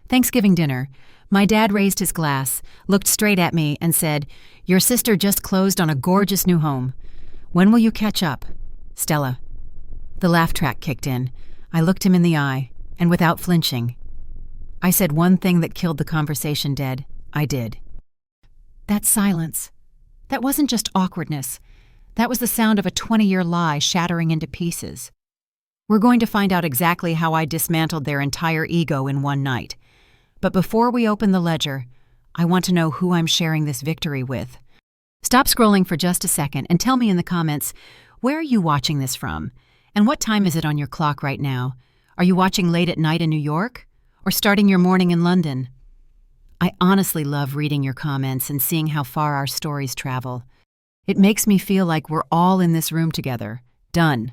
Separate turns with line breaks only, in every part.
Thanksgiving dinner. My dad raised his glass, looked straight at me, and said, "Your sister just closed on a gorgeous new home. When will you catch up?" Stella. The laugh track kicked in. I looked him in the eye, and without flinching, I said one thing that killed the conversation dead. I did. That silence. That wasn't just awkwardness. That was the sound of a 20-year lie shattering into pieces. We're going to find out exactly how I dismantled their entire ego in one night. But before we open the ledger, I want to know who I'm sharing this victory with. Stop scrolling for just a second and tell me in the comments, where are you watching this from? And what time is it on your clock right now? Are you watching late at night in New York? Or starting your morning in London? I honestly love reading your comments and seeing how far our stories travel. It makes me feel like we're all in this room together. Done.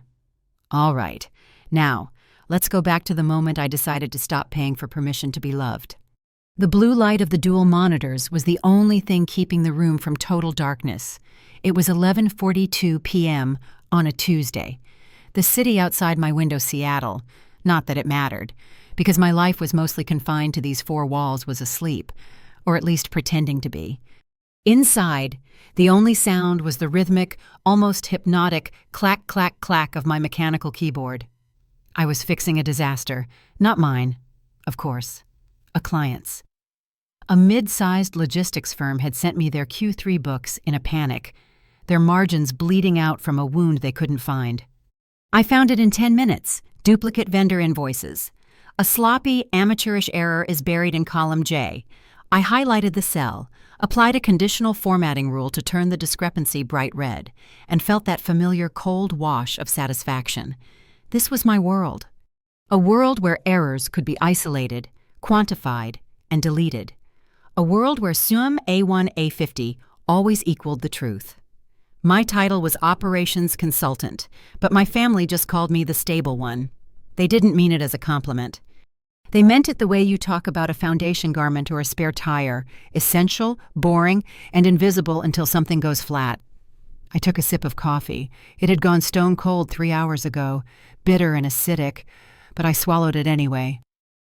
All right. Now, let's go back to the moment I decided to stop paying for permission to be loved. The blue light of the dual monitors was the only thing keeping the room from total darkness. It was 11:42 p.m. on a Tuesday. The city outside my window, Seattle, not that it mattered, because my life was mostly confined to these four walls, was asleep, or at least pretending to be. Inside, the only sound was the rhythmic, almost hypnotic clack, clack, clack of my mechanical keyboard. I was fixing a disaster, not mine, of course, a client's. A mid-sized logistics firm had sent me their Q3 books in a panic, their margins bleeding out from a wound they couldn't find. I found it in 10 minutes, duplicate vendor invoices. A sloppy, amateurish error is buried in column J. I highlighted the cell, applied a conditional formatting rule to turn the discrepancy bright red, and felt that familiar cold wash of satisfaction. This was my world. A world where errors could be isolated, quantified, and deleted. A world where sum A1 A50 always equaled the truth. My title was Operations Consultant, but my family just called me the stable one. They didn't mean it as a compliment. They meant it the way you talk about a foundation garment or a spare tire, essential, boring, and invisible until something goes flat. I took a sip of coffee. It had gone stone cold 3 hours ago, bitter and acidic, but I swallowed it anyway.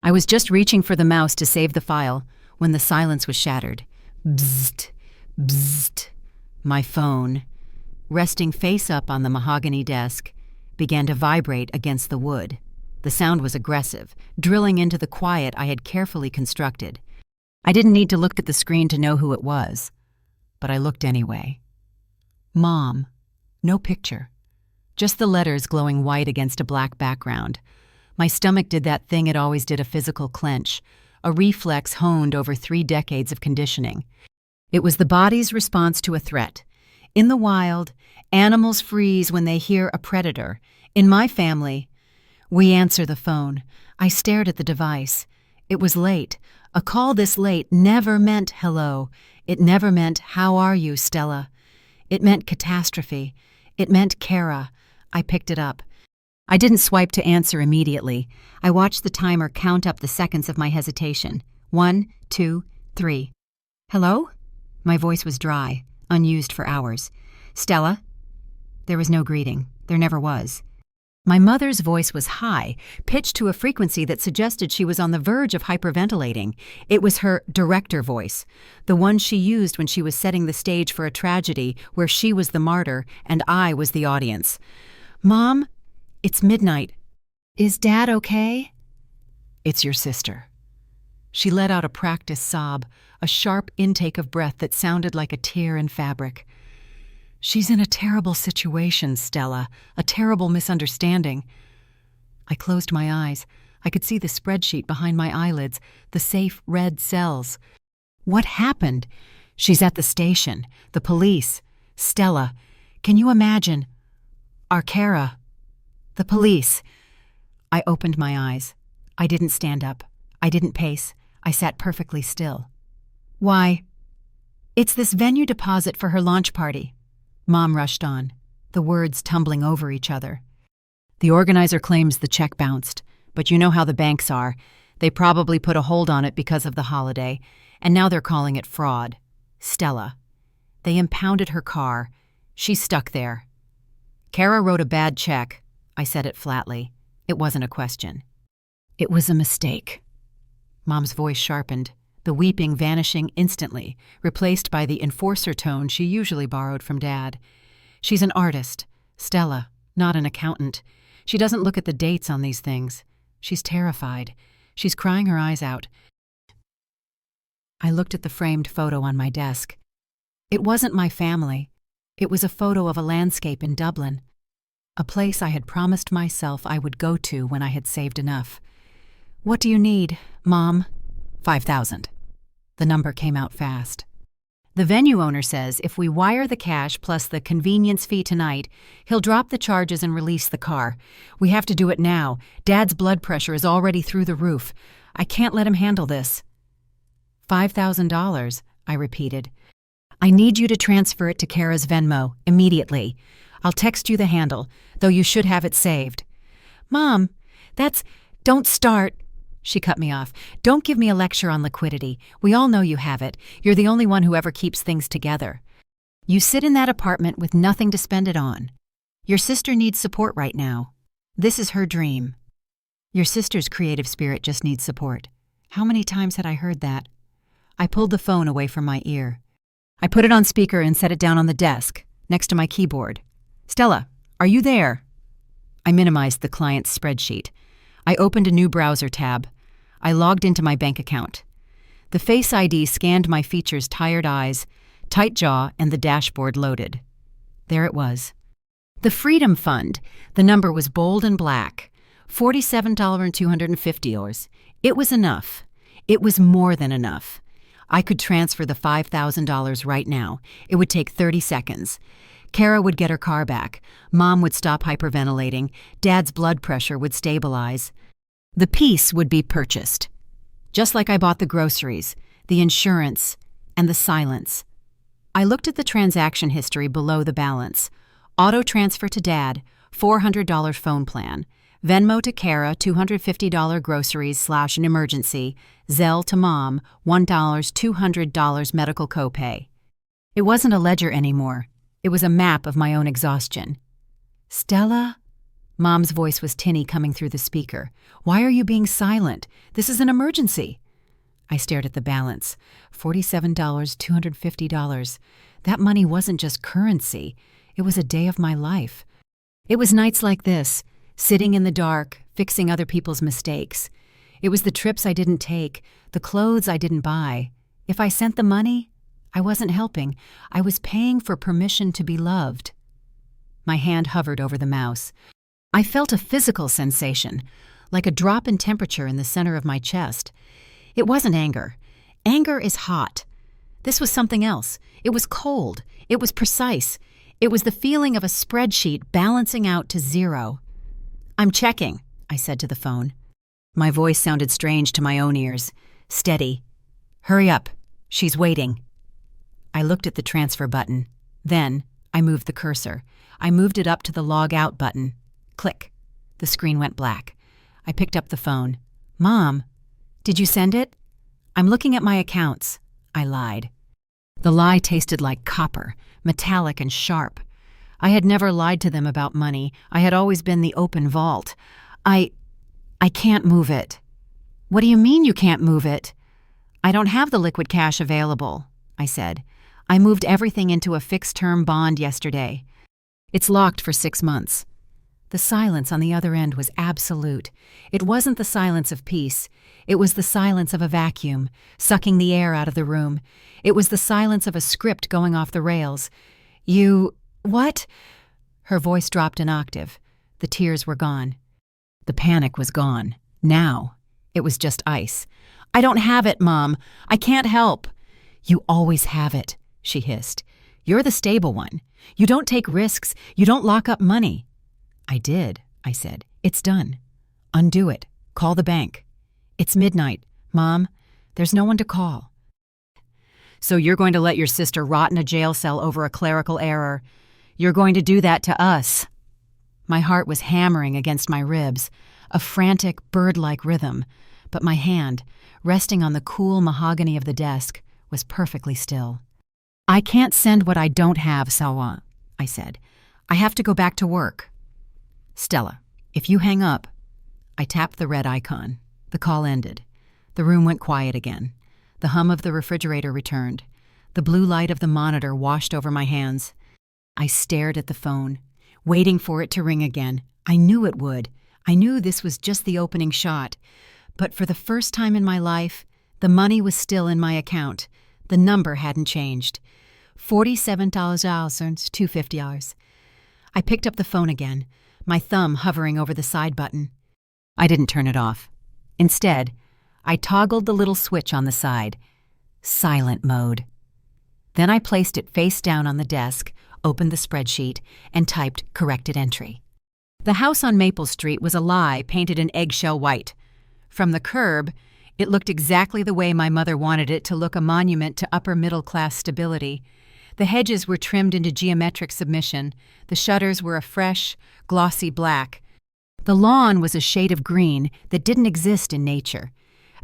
I was just reaching for the mouse to save the file when the silence was shattered. Bzzzt, bzzzt. My phone, resting face up on the mahogany desk, began to vibrate against the wood. The sound was aggressive, drilling into the quiet I had carefully constructed. I didn't need to look at the screen to know who it was, but I looked anyway. Mom. No picture. Just the letters glowing white against a black background. My stomach did that thing it always did, a physical clench, a reflex honed over 3 decades of conditioning. It was the body's response to a threat. In the wild, animals freeze when they hear a predator. In my family, we answer the phone. I stared at the device. It was late. A call this late never meant hello. It never meant, "How are you, Stella?" It meant catastrophe. It meant Kara. I picked it up. I didn't swipe to answer immediately. I watched the timer count up the seconds of my hesitation. 1, 2, 3. Hello? My voice was dry, unused for hours. Stella? There was no greeting. There never was. My mother's voice was high, pitched to a frequency that suggested she was on the verge of hyperventilating. It was her director voice, the one she used when she was setting the stage for a tragedy where she was the martyr and I was the audience. "Mom, it's midnight. Is Dad okay?" "It's your sister." She let out a practiced sob, a sharp intake of breath that sounded like a tear in fabric. "She's in a terrible situation, Stella, a terrible misunderstanding." I closed my eyes. I could see the spreadsheet behind my eyelids, the safe red cells. What happened? She's at the station, the police. Stella, can you imagine? Kara, the police. I opened my eyes. I didn't stand up. I didn't pace. I sat perfectly still. "Why? It's this venue deposit for her launch party." Mom rushed on, the words tumbling over each other. "The organizer claims the check bounced, but you know how the banks are. They probably put a hold on it because of the holiday, and now they're calling it fraud. Stella. They impounded her car. She's stuck there." "Kara wrote a bad check." I said it flatly. It wasn't a question. "It was a mistake." Mom's voice sharpened, the weeping vanishing instantly, replaced by the enforcer tone she usually borrowed from Dad. She's an artist, Stella, not an accountant. She doesn't look at the dates on these things. She's terrified. She's crying her eyes out. I looked at the framed photo on my desk. It wasn't my family. It was a photo of a landscape in Dublin, a place I had promised myself I would go to when I had saved enough. "What do you need, Mom?" $5,000. The number came out fast. "The venue owner says if we wire the cash plus the convenience fee tonight, he'll drop the charges and release the car. We have to do it now. Dad's blood pressure is already through the roof. I can't let him handle this." $5,000, I repeated. "I need you to transfer it to Kara's Venmo, immediately. I'll text you the handle, though you should have it saved." "Mom, don't start." She cut me off. "Don't give me a lecture on liquidity. We all know you have it. You're the only one who ever keeps things together. You sit in that apartment with nothing to spend it on. Your sister needs support right now. This is her dream." Your sister's creative spirit just needs support. How many times had I heard that? I pulled the phone away from my ear. I put it on speaker and set it down on the desk, next to my keyboard. "Stella, are you there?" I minimized the client's spreadsheet. I opened a new browser tab. I logged into my bank account. The Face ID scanned my features' tired eyes, tight jaw, and the dashboard loaded. There it was. The Freedom Fund. The number was bold and black. $47,250. It was enough. It was more than enough. I could transfer the $5,000 right now. It would take 30 seconds. Kara would get her car back. Mom would stop hyperventilating. Dad's blood pressure would stabilize. The peace would be purchased. Just like I bought the groceries, the insurance, and the silence. I looked at the transaction history below the balance. Auto transfer to Dad, $400 phone plan. Venmo to Kara, $250 groceries / an emergency. Zelle to Mom, $1 $200 medical copay. It wasn't a ledger anymore. It was a map of my own exhaustion. "Stella?" Mom's voice was tinny coming through the speaker. "Why are you being silent? This is an emergency." I stared at the balance. $47,250. That money wasn't just currency. It was a day of my life. It was nights like this, sitting in the dark, fixing other people's mistakes. It was the trips I didn't take, the clothes I didn't buy. If I sent the money, I wasn't helping. I was paying for permission to be loved. My hand hovered over the mouse. I felt a physical sensation, like a drop in temperature in the center of my chest. It wasn't anger. Anger is hot. This was something else. It was cold. It was precise. It was the feeling of a spreadsheet balancing out to zero. "I'm checking," I said to the phone. My voice sounded strange to my own ears. Steady. "Hurry up. She's waiting." I looked at the transfer button. Then, I moved the cursor. I moved it up to the log out button. Click. The screen went black. I picked up the phone. "Mom, did you send it?" "I'm looking at my accounts," I lied. The lie tasted like copper, metallic and sharp. I had never lied to them about money. I had always been the open vault. I can't move it." "What do you mean you can't move it?" "I don't have the liquid cash available," I said. "I moved everything into a fixed-term bond yesterday. It's locked for 6 months." The silence on the other end was absolute. It wasn't the silence of peace. It was the silence of a vacuum, sucking the air out of the room. It was the silence of a script going off the rails. What?" Her voice dropped an octave. The tears were gone. The panic was gone. Now, it was just ice. "I don't have it, Mom. I can't help." "You always have it," she hissed. "You're the stable one. You don't take risks. You don't lock up money." "I did," I said. "It's done. Undo it. Call the bank." "It's midnight. Mom, there's no one to call." "So you're going to let your sister rot in a jail cell over a clerical error? You're going to do that to us?" My heart was hammering against my ribs, a frantic, bird-like rhythm, but my hand, resting on the cool mahogany of the desk, was perfectly still. "I can't send what I don't have, Salwa," I said. "I have to go back to work." "Stella, if you hang up—" I tapped the red icon. The call ended. The room went quiet again. The hum of the refrigerator returned. The blue light of the monitor washed over my hands. I stared at the phone, waiting for it to ring again. I knew it would. I knew this was just the opening shot. But for the first time in my life, the money was still in my account. The number hadn't changed. $47 and $250. I picked up the phone again, my thumb hovering over the side button. I didn't turn it off. Instead, I toggled the little switch on the side. Silent mode. Then I placed it face down on the desk, opened the spreadsheet, and typed corrected entry. The house on Maple Street was a lie painted in eggshell white. From the curb, it looked exactly the way my mother wanted it to look, a monument to upper-middle-class stability. The hedges were trimmed into geometric submission. The shutters were a fresh, glossy black. The lawn was a shade of green that didn't exist in nature,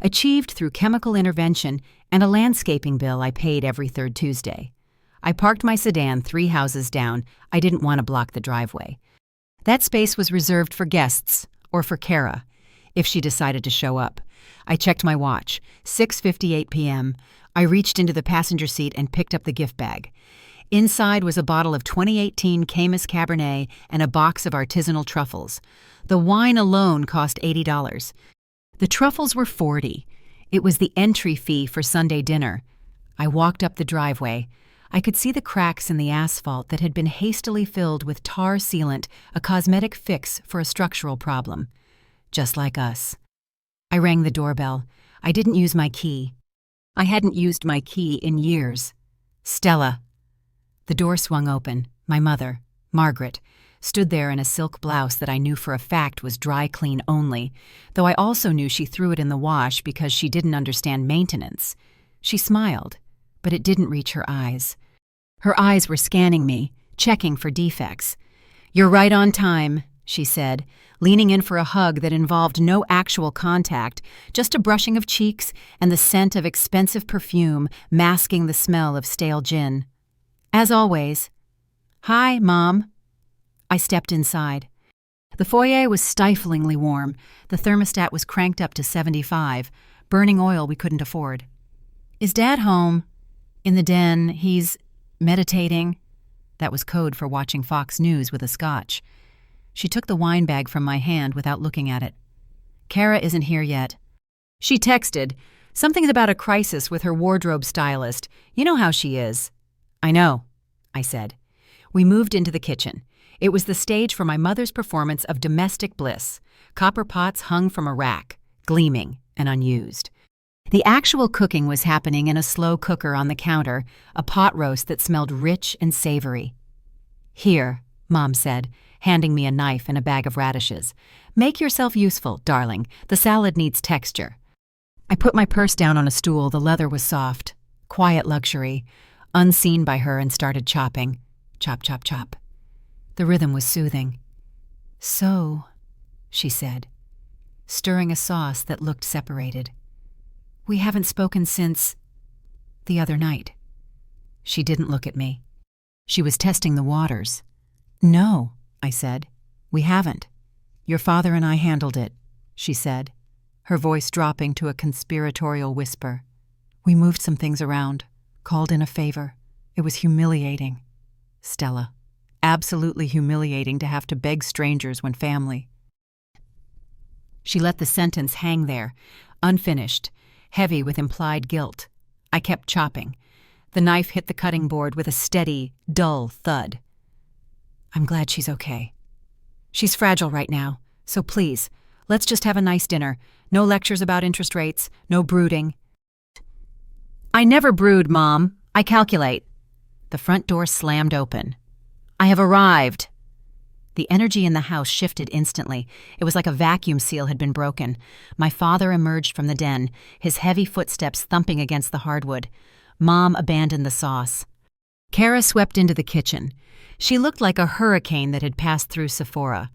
achieved through chemical intervention and a landscaping bill I paid every third Tuesday. I parked my sedan 3 houses down. I didn't want to block the driveway. That space was reserved for guests, or for Kara, if she decided to show up. I checked my watch. 6:58 p.m. I reached into the passenger seat and picked up the gift bag. Inside was a bottle of 2018 Caymus Cabernet and a box of artisanal truffles. The wine alone cost $80. The truffles were $40. It was the entry fee for Sunday dinner. I walked up the driveway. I could see the cracks in the asphalt that had been hastily filled with tar sealant, a cosmetic fix for a structural problem. Just like us. I rang the doorbell. I didn't use my key. I hadn't used my key in years. Stella. The door swung open. My mother, Margaret, stood there in a silk blouse that I knew for a fact was dry clean only, though I also knew she threw it in the wash because she didn't understand maintenance. She smiled, but it didn't reach her eyes. Her eyes were scanning me, checking for defects. "You're right on time," she said, leaning in for a hug that involved no actual contact, just a brushing of cheeks and the scent of expensive perfume masking the smell of stale gin. As always. "Hi, Mom." I stepped inside. The foyer was stiflingly warm. The thermostat was cranked up to 75, burning oil we couldn't afford. "Is Dad home?" "In the den. He's meditating." That was code for watching Fox News with a scotch. She took the wine bag from my hand without looking at it. "Kara isn't here yet." She texted. "Something about a crisis with her wardrobe stylist. You know how she is." "I know," I said. We moved into the kitchen. It was the stage for my mother's performance of domestic bliss. Copper pots hung from a rack, gleaming and unused. The actual cooking was happening in a slow cooker on the counter, a pot roast that smelled rich and savory. "Here," Mom said, handing me a knife and a bag of radishes. "Make yourself useful, darling. The salad needs texture." I put my purse down on a stool. The leather was soft. Quiet luxury. Unseen by her, and started chopping. Chop, chop, chop. The rhythm was soothing. "So," she said, stirring a sauce that looked separated. "We haven't spoken since the other night." She didn't look at me. She was testing the waters. "No," I said. "We haven't. Your father and I handled it," she said, her voice dropping to a conspiratorial whisper. "We moved some things around, called in a favor. It was humiliating. Stella. Absolutely humiliating to have to beg strangers when family." She let the sentence hang there, unfinished, heavy with implied guilt. I kept chopping. The knife hit the cutting board with a steady, dull thud. "I'm glad she's okay. She's fragile right now, so please, let's just have a nice dinner. No lectures about interest rates, no brooding." "I never brood, Mom. I calculate." The front door slammed open. "I have arrived." The energy in the house shifted instantly. It was like a vacuum seal had been broken. My father emerged from the den, his heavy footsteps thumping against the hardwood. Mom abandoned the sauce. Kara swept into the kitchen. She looked like a hurricane that had passed through Sephora.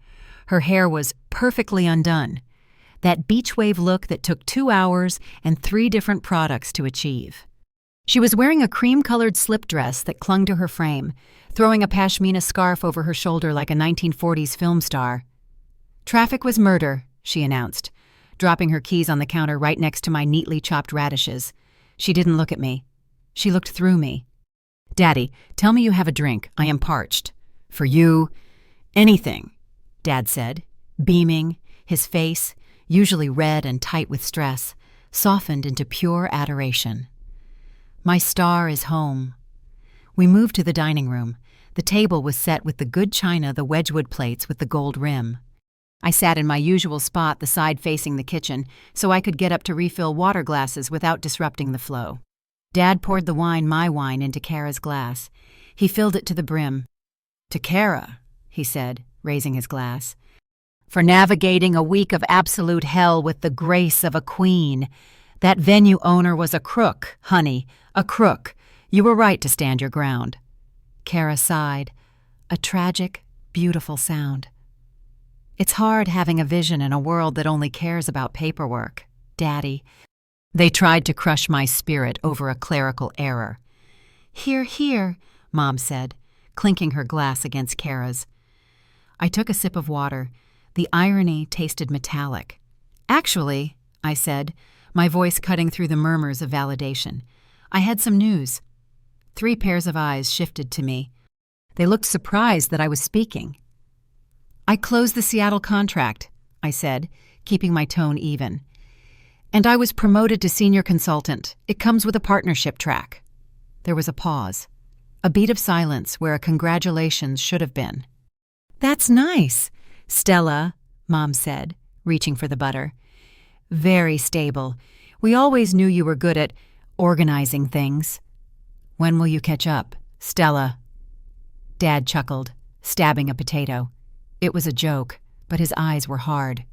Her hair was perfectly undone. That beach wave look that took 2 hours and 3 different products to achieve. She was wearing a cream-colored slip dress that clung to her frame, throwing a pashmina scarf over her shoulder like a 1940s film star. "Traffic was murder," she announced. dropping her keys on the counter right next to my neatly chopped radishes. She didn't look at me. She looked through me. "Daddy, tell me you have a drink. I am parched." "For you, anything," Dad said, beaming, his face, usually red and tight with stress, softened into pure adoration. "My star is home." We moved to the dining room. The table was set with the good china, the Wedgwood plates with the gold rim. I sat in my usual spot, the side facing the kitchen, so I could get up to refill water glasses without disrupting the flow. Dad poured the wine, my wine, into Kara's glass. He filled it to the brim. "To Kara," he said, raising his glass, "for navigating a week of absolute hell with the grace of a queen. That venue owner was a crook, honey, a crook. You were right to stand your ground." Kara sighed, a tragic, beautiful sound. "It's hard having a vision in a world that only cares about paperwork, Daddy." They tried to crush my spirit over a clerical error. "Hear, hear," Mom said, clinking her glass against Kara's. I took a sip of water. The irony tasted metallic. "Actually," I said, my voice cutting through the murmurs of validation, "I had some news." 3 pairs of eyes shifted to me. They looked surprised that I was speaking. "I closed the Seattle contract," I said, keeping my tone even. "And I was promoted to senior consultant. It comes with a partnership track." There was a pause, a beat of silence where a congratulations should have been. "That's nice, Stella," Mom said, reaching for the butter. "Very stable. We always knew you were good at organizing things." "When will you catch up, Stella?" Dad chuckled, stabbing a potato. It was a joke, but his eyes were hard.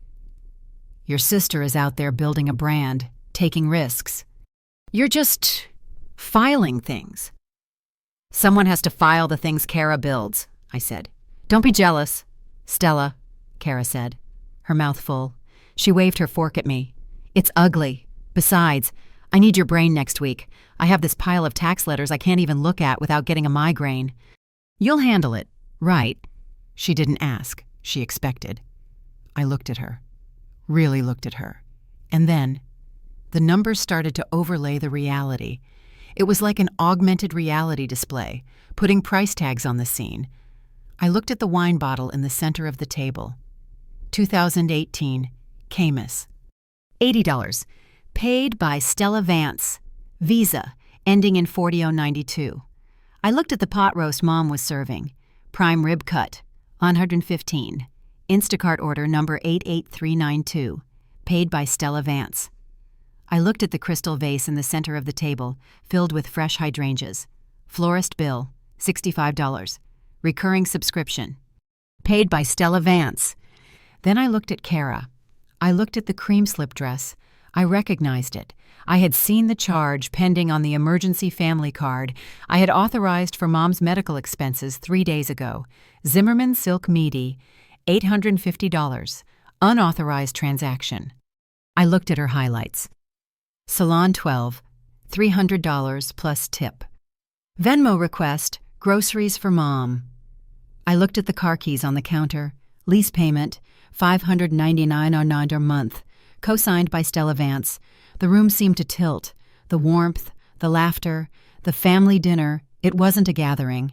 "Your sister is out there building a brand, taking risks. You're just filing things." "Someone has to file the things Kara builds," I said. "Don't be jealous, Stella," Kara said, her mouth full. She waved her fork at me. "It's ugly. Besides, I need your brain next week. I have this pile of tax letters I can't even look at without getting a migraine." "You'll handle it, right?" She didn't ask. She expected. I looked at her. Really looked at her. And then, the numbers started to overlay the reality. It was like an augmented reality display, putting price tags on the scene. I looked at the wine bottle in the center of the table. 2018, Camus. $80. Paid by Stella Vance. Visa, ending in 40092. I looked at the pot roast Mom was serving. Prime rib cut, 115. Instacart order number 88392. Paid by Stella Vance. I looked at the crystal vase in the center of the table, filled with fresh hydrangeas. Florist bill, $65. Recurring subscription. Paid by Stella Vance. Then I looked at Kara. I looked at the cream slip dress. I recognized it. I had seen the charge pending on the emergency family card I had authorized for Mom's medical expenses 3 days ago. Zimmerman Silk Meaty, $850. Unauthorized transaction. I looked at her highlights. Salon 12, $300 plus tip. Venmo request, groceries for Mom. I looked at the car keys on the counter. Lease payment, $599 a month. Co-signed by Stella Vance. The room seemed to tilt. The warmth, the laughter, the family dinner. It wasn't a gathering.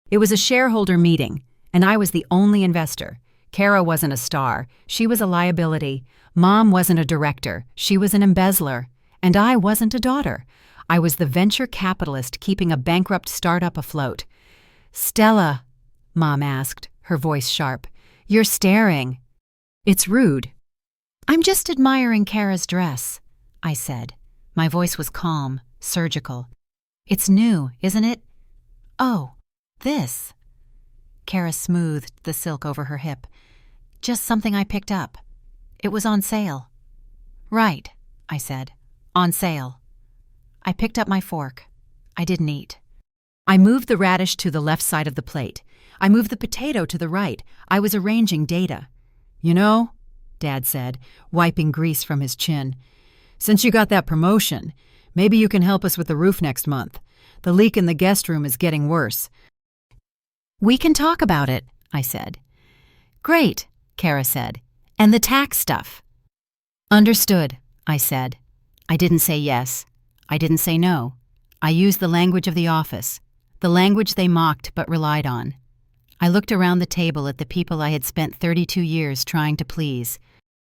It was a shareholder meeting, and I was the only investor. Kara wasn't a star. She was a liability. Mom wasn't a director. She was an embezzler. And I wasn't a daughter. I was the venture capitalist keeping a bankrupt startup afloat. "Stella," Mom asked, her voice sharp, "you're staring." "It's rude." "I'm just admiring Kara's dress," I said. My voice was calm, surgical. "It's new, isn't it?" "Oh, this." Kara smoothed the silk over her hip. "Just something I picked up. It was on sale." "Right," I said. "On sale." I picked up my fork. I didn't eat. I moved the radish to the left side of the plate. I moved the potato to the right. I was arranging data. "You know," Dad said, wiping grease from his chin, "since you got that promotion, maybe you can help us with the roof next month. The leak in the guest room is getting worse." "We can talk about it," I said. "Great," Kara said. "And the tax stuff." Understood, I said. I didn't say yes. I didn't say no. I used the language of the office, the language they mocked but relied on. I looked around the table at the people I had spent 32 years trying to please.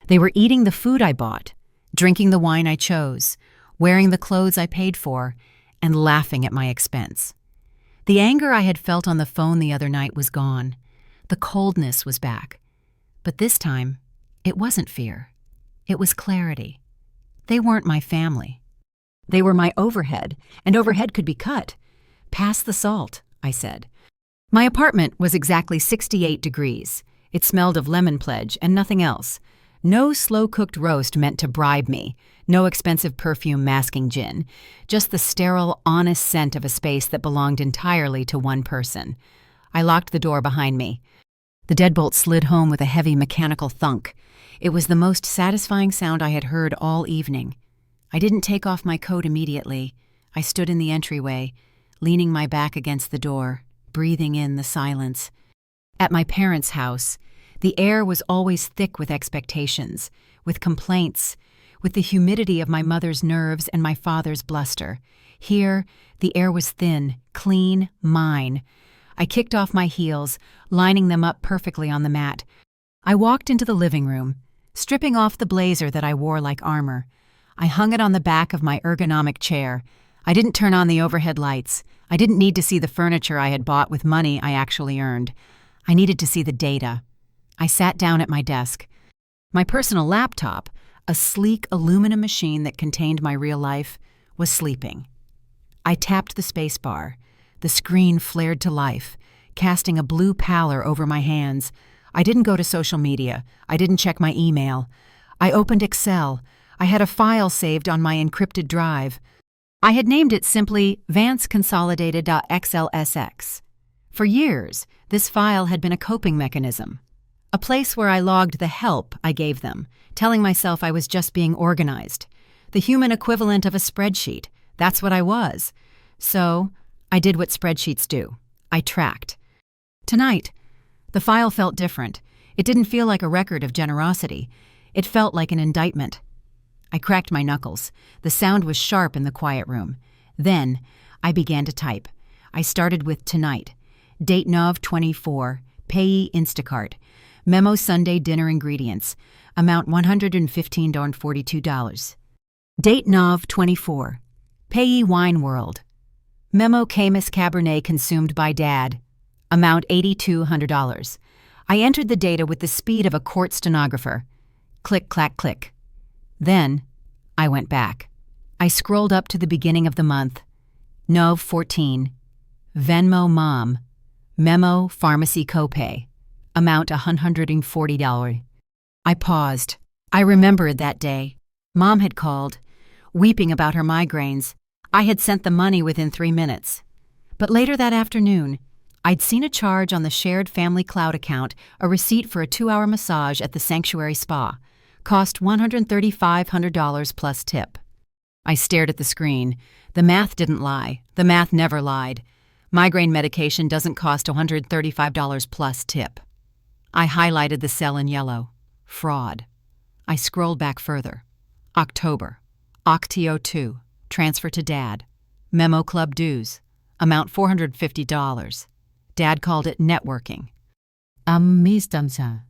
They were eating the food I bought, drinking the wine I chose, wearing the clothes I paid for, and laughing at my expense. The anger I had felt on the phone the other night was gone. The coldness was back. But this time, it wasn't fear. It was clarity. They weren't my family. They were my overhead, and overhead could be cut. Pass the salt, I said. My apartment was exactly 68 degrees. It smelled of lemon pledge and nothing else. No slow-cooked roast meant to bribe me, no expensive perfume masking gin, just the sterile, honest scent of a space that belonged entirely to one person. I locked the door behind me. The deadbolt slid home with a heavy mechanical thunk. It was the most satisfying sound I had heard all evening. I didn't take off my coat immediately. I stood in the entryway, leaning my back against the door, breathing in the silence. At my parents' house, the air was always thick with expectations, with complaints, with the humidity of my mother's nerves and my father's bluster. Here, the air was thin, clean, mine. I kicked off my heels, lining them up perfectly on the mat. I walked into the living room, stripping off the blazer that I wore like armor. I hung it on the back of my ergonomic chair. I didn't turn on the overhead lights. I didn't need to see the furniture I had bought with money I actually earned. I needed to see the data. I sat down at my desk. My personal laptop, a sleek aluminum machine that contained my real life, was sleeping. I tapped the space bar. The screen flared to life, casting a blue pallor over my hands. I didn't go to social media. I didn't check my email. I opened Excel. I had a file saved on my encrypted drive. I had named it simply vanceconsolidated.xlsx. For years, this file had been a coping mechanism, a place where I logged the help I gave them, telling myself I was just being organized. The human equivalent of a spreadsheet. That's what I was. So, I did what spreadsheets do. I tracked. Tonight, the file felt different. It didn't feel like a record of generosity. It felt like an indictment. I cracked my knuckles. The sound was sharp in the quiet room. Then, I began to type. I started with tonight. Date Nov 24. Payee Instacart. Memo Sunday dinner ingredients. Amount $115.42. Date Nov 24. Payee Wine World. Memo Camus Cabernet consumed by Dad. Amount $8,200. I entered the data with the speed of a court stenographer. Click, clack, click. Then, I went back. I scrolled up to the beginning of the month. Nov 14. Venmo Mom. Memo Pharmacy Copay. Amount $140. I paused. I remembered that day. Mom had called, weeping about her migraines. I had sent the money within 3 minutes. But later that afternoon, I'd seen a charge on the shared family cloud account, a receipt for a 2-hour massage at the Sanctuary Spa. Cost $135 plus tip. I stared at the screen. The math didn't lie. The math never lied. Migraine medication doesn't cost $135 plus tip. I highlighted the cell in yellow. Fraud. I scrolled back further. October. Octio 2. Transfer to Dad. Memo Club dues. Amount $450. Dad called it networking. Amazing.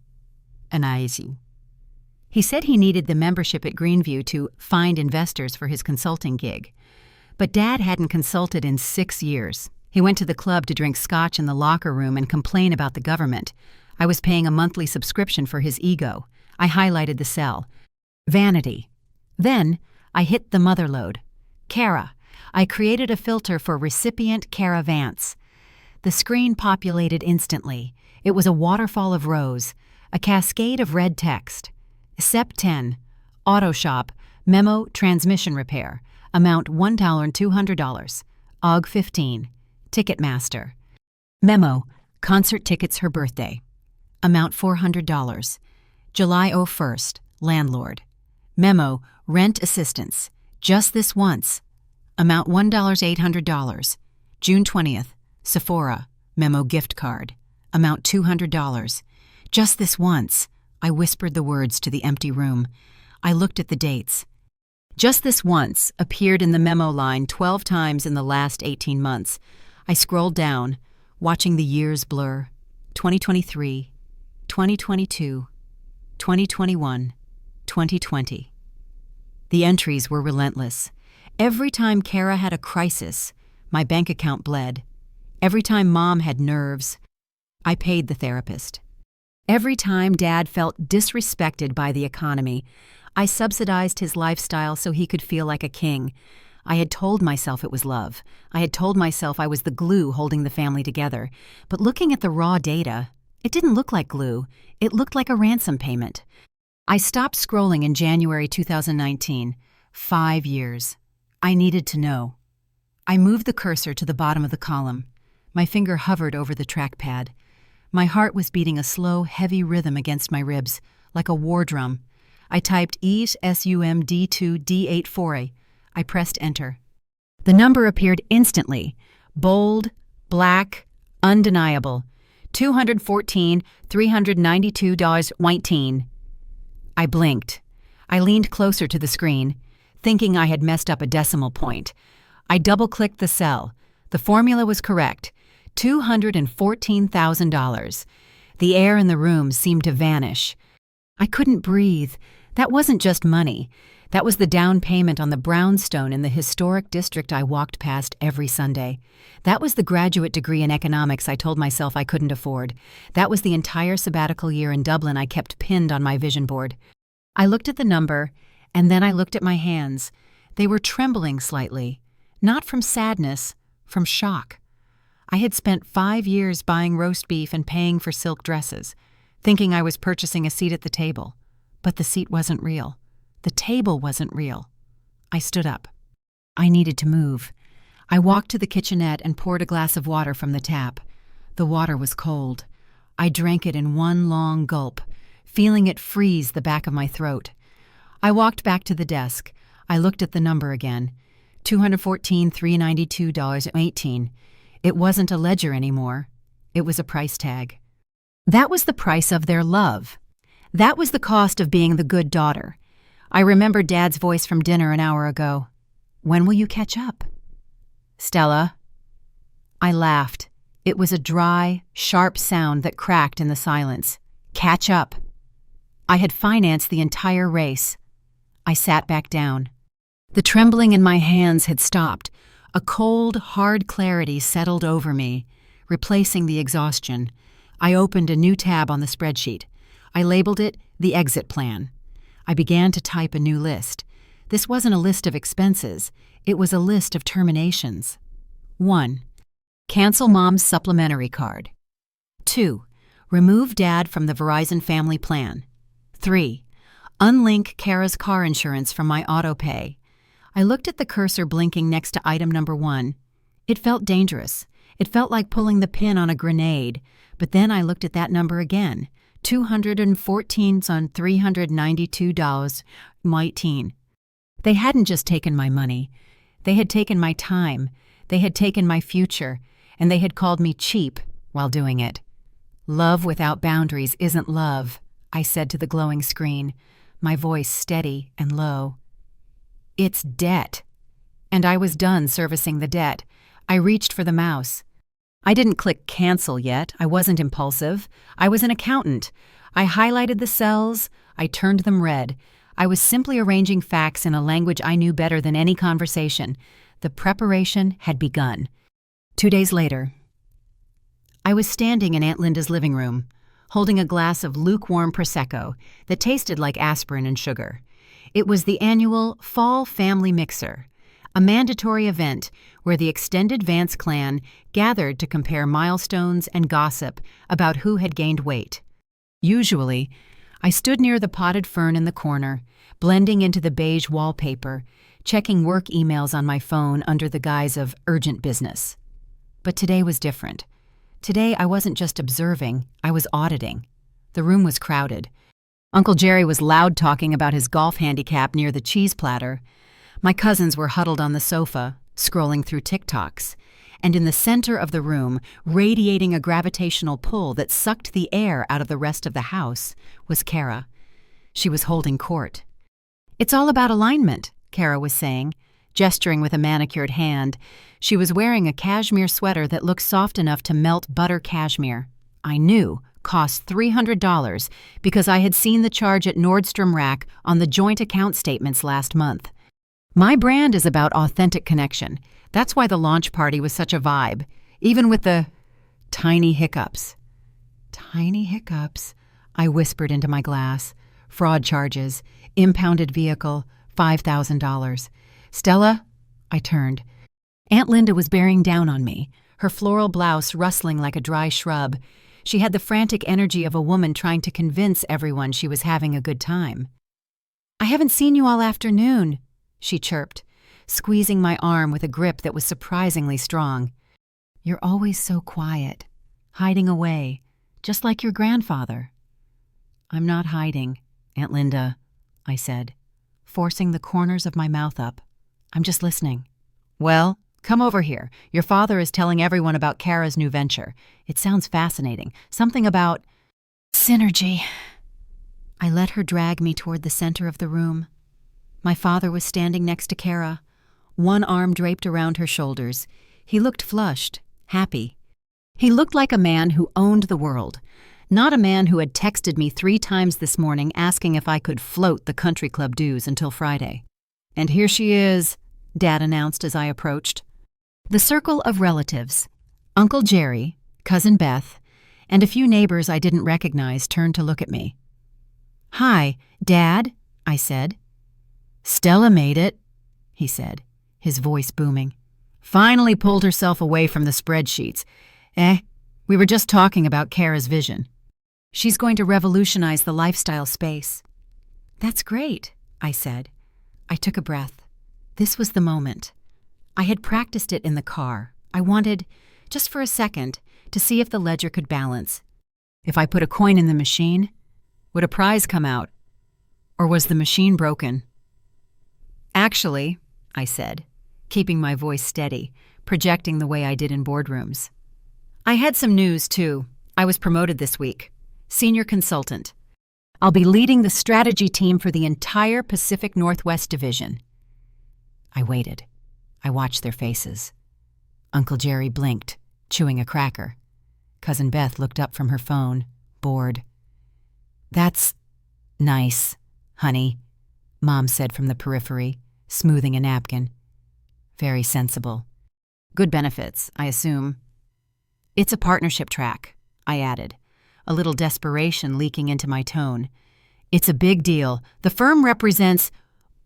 He said he needed the membership at Greenview to find investors for his consulting gig. But Dad hadn't consulted in 6 years. He went to the club to drink scotch in the locker room and complain about the government. I was paying a monthly subscription for his ego. I highlighted the cell. Vanity. Then, I hit the mother lode. Kara. I created a filter for recipient Kara Vance. The screen populated instantly. It was a waterfall of rows, a cascade of red text. SEP 10. Auto Shop. Memo Transmission Repair. Amount $1,200. AUG 15. Ticketmaster. Memo Concert Tickets Her Birthday. Amount $400. July 01st. Landlord. Memo Rent Assistance. Just this once. Amount $1,800. June 20th. Sephora. Memo Gift Card. Amount $200. Just this once. I whispered the words to the empty room. I looked at the dates. Just this once appeared in the memo line 12 times in the last 18 months. I scrolled down, watching the years blur. 2023, 2022, 2021, 2020. The entries were relentless. Every time Kara had a crisis, my bank account bled. Every time Mom had nerves, I paid the therapist. Every time Dad felt disrespected by the economy, I subsidized his lifestyle so he could feel like a king. I had told myself it was love. I had told myself I was the glue holding the family together. But looking at the raw data, it didn't look like glue. It looked like a ransom payment. I stopped scrolling in January 2019. 5 years. I needed to know. I moved the cursor to the bottom of the column. My finger hovered over the trackpad. My heart was beating a slow, heavy rhythm against my ribs, like a war drum. I typed ESUMD2D84. I pressed enter. The number appeared instantly. Bold, black, undeniable. $214,392.19. I blinked. I leaned closer to the screen, thinking I had messed up a decimal point. I double-clicked the cell. The formula was correct. $214,000. The air in the room seemed to vanish. I couldn't breathe. That wasn't just money. That was the down payment on the brownstone in the historic district I walked past every Sunday. That was the graduate degree in economics I told myself I couldn't afford. That was the entire sabbatical year in Dublin I kept pinned on my vision board. I looked at the number, and then I looked at my hands. They were trembling slightly. Not from sadness, from shock. I had spent 5 years buying roast beef and paying for silk dresses, thinking I was purchasing a seat at the table. But the seat wasn't real. The table wasn't real. I stood up. I needed to move. I walked to the kitchenette and poured a glass of water from the tap. The water was cold. I drank it in one long gulp, feeling it freeze the back of my throat. I walked back to the desk. I looked at the number again. $214,392.18. It wasn't a ledger anymore. It was a price tag. That was the price of their love. That was the cost of being the good daughter. I remembered Dad's voice from dinner an hour ago. When will you catch up? Stella. I laughed. It was a dry, sharp sound that cracked in the silence. Catch up. I had financed the entire race. I sat back down. The trembling in my hands had stopped. A cold, hard clarity settled over me, replacing the exhaustion. I opened a new tab on the spreadsheet. I labeled it the exit plan. I began to type a new list. This wasn't a list of expenses. It was a list of terminations. 1. Cancel Mom's supplementary card. 2. Remove Dad from the Verizon family plan. 3. Unlink Kara's car insurance from my auto pay. I looked at the cursor blinking next to item number 1. It felt dangerous. It felt like pulling the pin on a grenade. But then I looked at that number again. $214,392.19. They hadn't just taken my money. They had taken my time. They had taken my future. And they had called me cheap while doing it. Love without boundaries isn't love, I said to the glowing screen, my voice steady and low. It's debt. And I was done servicing the debt. I reached for the mouse. I didn't click cancel yet. I wasn't impulsive. I was an accountant. I highlighted the cells. I turned them red. I was simply arranging facts in a language I knew better than any conversation. The preparation had begun. 2 days later, I was standing in Aunt Linda's living room, holding a glass of lukewarm Prosecco that tasted like aspirin and sugar. It was the annual Fall Family Mixer, a mandatory event where the extended Vance clan gathered to compare milestones and gossip about who had gained weight. Usually, I stood near the potted fern in the corner, blending into the beige wallpaper, checking work emails on my phone under the guise of urgent business. But today was different. Today I wasn't just observing, I was auditing. The room was crowded. Uncle Jerry was loud talking about his golf handicap near the cheese platter. My cousins were huddled on the sofa, scrolling through TikToks. And in the center of the room, radiating a gravitational pull that sucked the air out of the rest of the house, was Kara. She was holding court. It's all about alignment, Kara was saying, gesturing with a manicured hand. She was wearing a cashmere sweater that looked soft enough to melt butter cashmere. I knew cost $300 because I had seen the charge at Nordstrom Rack on the joint account statements last month. My brand is about authentic connection. That's why the launch party was such a vibe, even with the tiny hiccups. Tiny hiccups, I whispered into my glass. Fraud charges, impounded vehicle, $5,000. Stella? I turned. Aunt Linda was bearing down on me, her floral blouse rustling like a dry shrub. She had the frantic energy of a woman trying to convince everyone she was having a good time. I haven't seen you all afternoon, she chirped, squeezing my arm with a grip that was surprisingly strong. You're always so quiet, hiding away, just like your grandfather. I'm not hiding, Aunt Linda, I said, forcing the corners of my mouth up. I'm just listening. Well, come over here. Your father is telling everyone about Kara's new venture. It sounds fascinating. Something about synergy. I let her drag me toward the center of the room. My father was standing next to Kara, one arm draped around her shoulders. He looked flushed, happy. He looked like a man who owned the world, not a man who had texted me 3 times this morning asking if I could float the country club dues until Friday. And here she is, Dad announced as I approached. The circle of relatives, Uncle Jerry, Cousin Beth, and a few neighbors I didn't recognize turned to look at me. Hi, Dad, I said. Stella made it, he said, his voice booming. Finally pulled herself away from the spreadsheets. We were just talking about Kara's vision. She's going to revolutionize the lifestyle space. That's great, I said. I took a breath. This was the moment. I had practiced it in the car. I wanted, just for a second, to see if the ledger could balance. If I put a coin in the machine, would a prize come out? Or was the machine broken? Actually, I said, keeping my voice steady, projecting the way I did in boardrooms. I had some news, too. I was promoted this week. Senior consultant. I'll be leading the strategy team for the entire Pacific Northwest Division. I waited. I watched their faces. Uncle Jerry blinked, chewing a cracker. Cousin Beth looked up from her phone, bored. That's nice, honey, Mom said from the periphery, smoothing a napkin. Very sensible. Good benefits, I assume. It's a partnership track, I added, a little desperation leaking into my tone. It's a big deal. The firm represents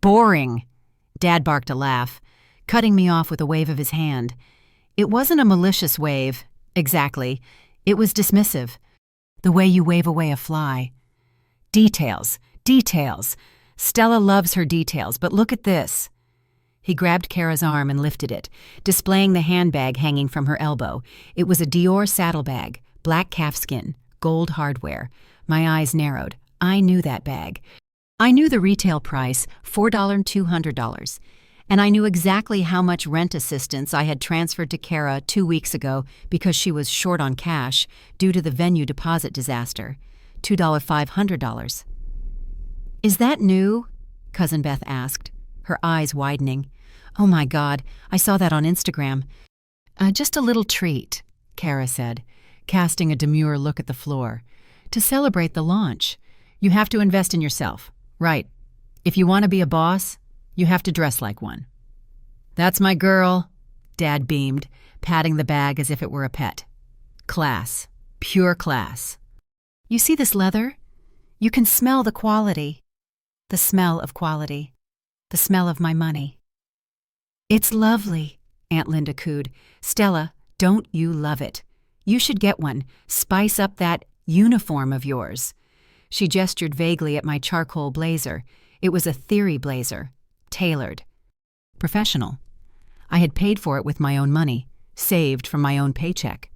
boring. Dad barked a laugh, cutting me off with a wave of his hand. It wasn't a malicious wave, exactly. It was dismissive, the way you wave away a fly. Details, details. Stella loves her details, but look at this. He grabbed Kara's arm and lifted it, displaying the handbag hanging from her elbow. It was a Dior saddlebag, black calfskin, gold hardware. My eyes narrowed. I knew that bag. I knew the retail price, $4,200, and I knew exactly how much rent assistance I had transferred to Kara 2 weeks ago because she was short on cash due to the venue deposit disaster, $500. Is that new? Cousin Beth asked, her eyes widening. Oh my God, I saw that on Instagram. Just a little treat, Kara said, casting a demure look at the floor. To celebrate the launch, you have to invest in yourself. Right. If you want to be a boss, you have to dress like one. That's my girl, Dad beamed, patting the bag as if it were a pet. Class. Pure class. You see this leather? You can smell the quality. The smell of quality. The smell of my money. It's lovely, Aunt Linda cooed. Stella, don't you love it? You should get one. Spice up that uniform of yours. She gestured vaguely at my charcoal blazer. It was a theory blazer, tailored. Professional. I had paid for it with my own money, saved from my own paycheck.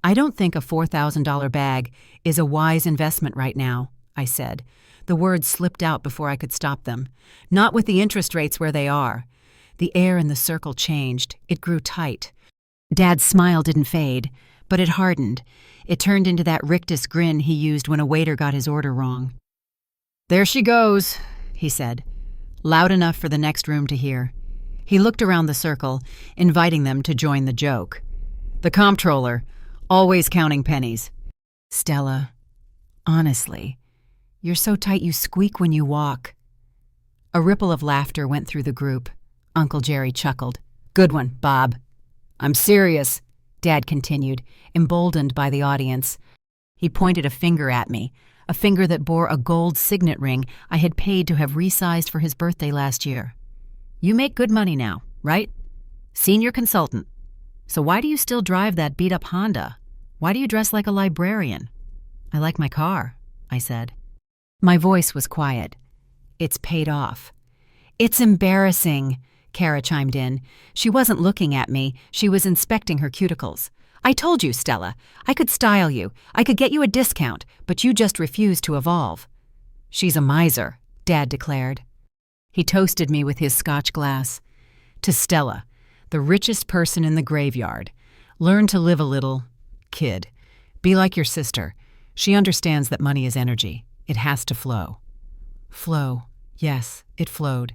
I don't think a $4,000 bag is a wise investment right now, I said. The words slipped out before I could stop them. Not with the interest rates where they are. The air in the circle changed. It grew tight. Dad's smile didn't fade, but it hardened. It turned into that rictus grin he used when a waiter got his order wrong. There she goes, he said. loud enough for the next room to hear. He looked around the circle, inviting them to join the joke. The comptroller, always counting pennies. Stella, honestly, you're so tight you squeak when you walk. A ripple of laughter went through the group. Uncle Jerry chuckled. Good one, Bob. I'm serious, Dad continued, emboldened by the audience. He pointed a finger at me, a finger that bore a gold signet ring I had paid to have resized for his birthday last year. You make good money now, right? Senior consultant. So why do you still drive that beat-up Honda? Why do you dress like a librarian? I like my car, I said. My voice was quiet. It's paid off. It's embarrassing, Kara chimed in. She wasn't looking at me. She was inspecting her cuticles. I told you, Stella. I could style you. I could get you a discount, but you just refused to evolve. She's a miser, Dad declared. He toasted me with his Scotch glass. To Stella, the richest person in the graveyard. Learn to live a little, kid. Be like your sister. She understands that money is energy. It has to flow. Flow. Yes, it flowed.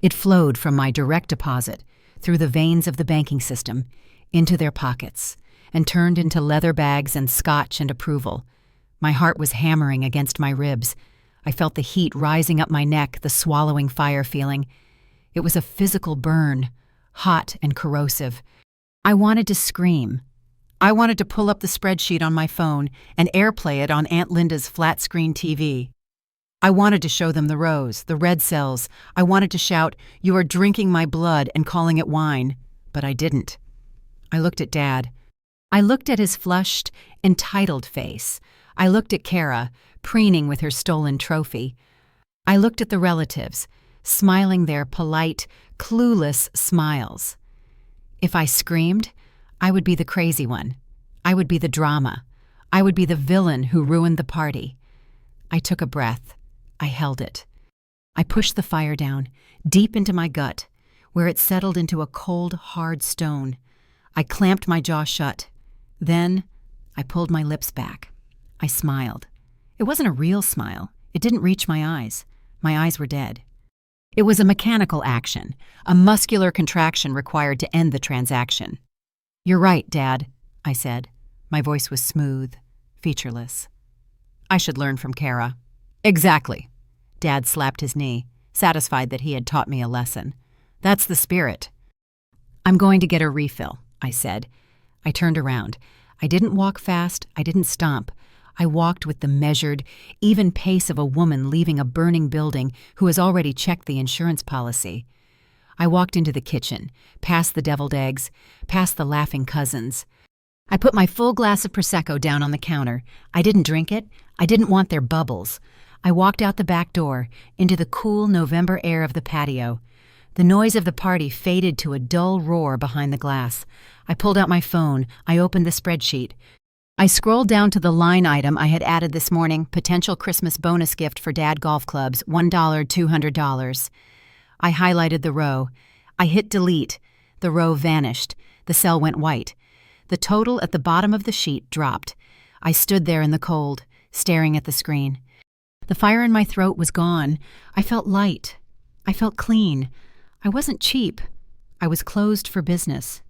It flowed from my direct deposit, through the veins of the banking system, into their pockets, and turned into leather bags and scotch and approval. My heart was hammering against my ribs. I felt the heat rising up my neck, the swallowing fire feeling. It was a physical burn, hot and corrosive. I wanted to scream. I wanted to pull up the spreadsheet on my phone and airplay it on Aunt Linda's flat-screen TV. I wanted to show them the rows, the red cells. I wanted to shout, "You are drinking my blood," and calling it wine. But I didn't. I looked at Dad. I looked at his flushed, entitled face. I looked at Kara, preening with her stolen trophy. I looked at the relatives, smiling their polite, clueless smiles. If I screamed, I would be the crazy one. I would be the drama. I would be the villain who ruined the party. I took a breath. I held it. I pushed the fire down, deep into my gut, where it settled into a cold, hard stone. I clamped my jaw shut. Then, I pulled my lips back. I smiled. It wasn't a real smile. It didn't reach my eyes. My eyes were dead. It was a mechanical action, a muscular contraction required to end the transaction. "You're right, Dad," I said. My voice was smooth, featureless. I should learn from Kara. Exactly. Dad slapped his knee, satisfied that he had taught me a lesson. That's the spirit. I'm going to get a refill, I said. I turned around. I didn't walk fast. I didn't stomp. I walked with the measured, even pace of a woman leaving a burning building who has already checked the insurance policy. I walked into the kitchen, past the deviled eggs, past the laughing cousins. I put my full glass of Prosecco down on the counter. I didn't drink it. I didn't want their bubbles. I walked out the back door, into the cool November air of the patio. The noise of the party faded to a dull roar behind the glass. I pulled out my phone. I opened the spreadsheet. I scrolled down to the line item I had added this morning, potential Christmas bonus gift for Dad Golf Clubs, $1, $200. I highlighted the row. I hit delete. The row vanished. The cell went white. The total at the bottom of the sheet dropped. I stood there in the cold, staring at the screen. The fire in my throat was gone. I felt light. I felt clean. I wasn't cheap. I was closed for business.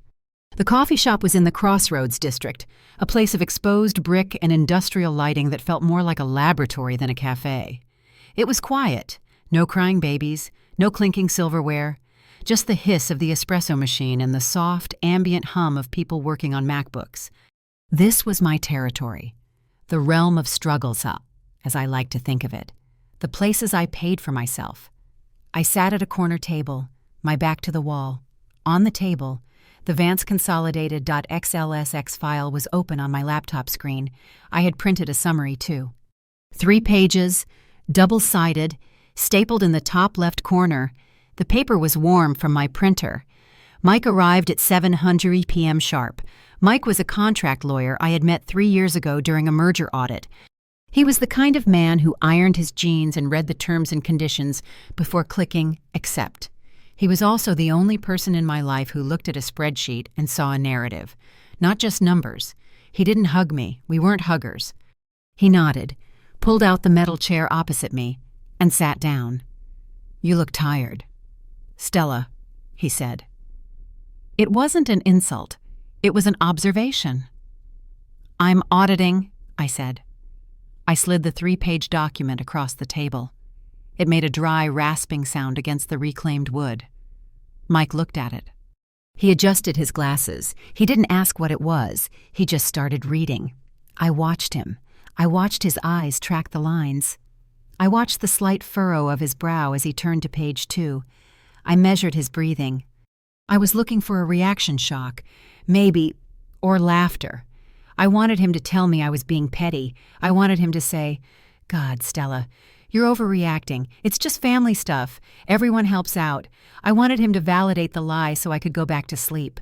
The coffee shop was in the Crossroads district, a place of exposed brick and industrial lighting that felt more like a laboratory than a cafe. It was quiet. No crying babies, no clinking silverware, just the hiss of the espresso machine and the soft, ambient hum of people working on MacBooks. This was my territory, the realm of struggles up, as I like to think of it, the places I paid for myself. I sat at a corner table, my back to the wall. On the table, the Vance Consolidated .xlsx file was open on my laptop screen. I had printed a summary, too. 3 pages, double-sided, stapled in the top left corner. The paper was warm from my printer. Mike arrived at 7:00 p.m. sharp. Mike was a contract lawyer I had met 3 years ago during a merger audit. He was the kind of man who ironed his jeans and read the terms and conditions before clicking accept. He was also the only person in my life who looked at a spreadsheet and saw a narrative, not just numbers. He didn't hug me. We weren't huggers. He nodded, pulled out the metal chair opposite me, and sat down. You look tired. Stella, he said. It wasn't an insult. It was an observation. I'm auditing, I said. I slid the 3-page document across the table. It made a dry, rasping sound against the reclaimed wood. Mike looked at it. He adjusted his glasses. He didn't ask what it was. He just started reading. I watched him. I watched his eyes track the lines. I watched the slight furrow of his brow as he turned to page 2. I measured his breathing. I was looking for a reaction shock, maybe, or laughter. I wanted him to tell me I was being petty. I wanted him to say, God, Stella, you're overreacting. It's just family stuff. Everyone helps out. I wanted him to validate the lie so I could go back to sleep.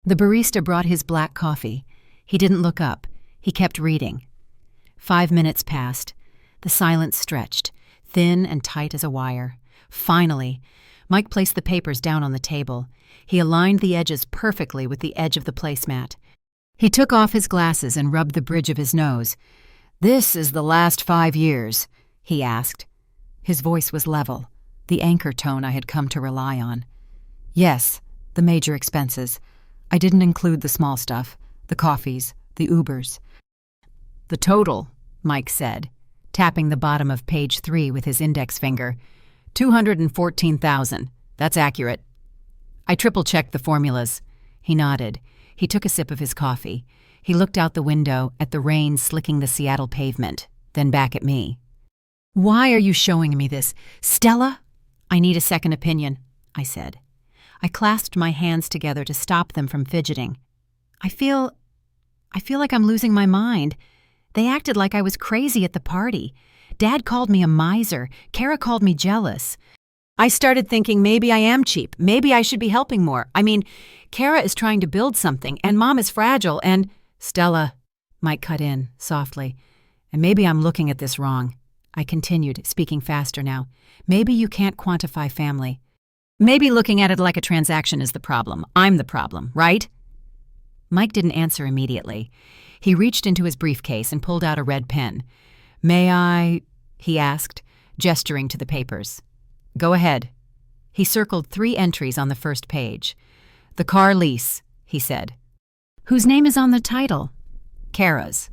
The barista brought his black coffee. He didn't look up. He kept reading. 5 minutes passed. The silence stretched, thin and tight as a wire. Finally, Mike placed the papers down on the table. He aligned the edges perfectly with the edge of the placemat. He took off his glasses and rubbed the bridge of his nose. This is the last 5 years, he asked. His voice was level, the anchor tone I had come to rely on. Yes, the major expenses. I didn't include the small stuff, the coffees, the Ubers. The total, Mike said, tapping the bottom of page 3 with his index finger. 214,000. That's accurate. I triple-checked the formulas. He nodded. He took a sip of his coffee. He looked out the window at the rain slicking the Seattle pavement, then back at me. Why are you showing me this? Stella? I need a second opinion, I said. I clasped my hands together to stop them from fidgeting. I feel like I'm losing my mind. They acted like I was crazy at the party. Dad called me a miser. Kara called me jealous. I started thinking maybe I am cheap. Maybe I should be helping more. I mean, Kara is trying to build something, and Mom is fragile, and— Stella, Mike cut in, softly. And maybe I'm looking at this wrong. I continued, speaking faster now. Maybe you can't quantify family. Maybe looking at it like a transaction is the problem. I'm the problem, right? Mike didn't answer immediately. He reached into his briefcase and pulled out a red pen. May I? He asked, gesturing to the papers. Go ahead. He circled 3 entries on the first page. The car lease, he said. Whose name is on the title? Kara's.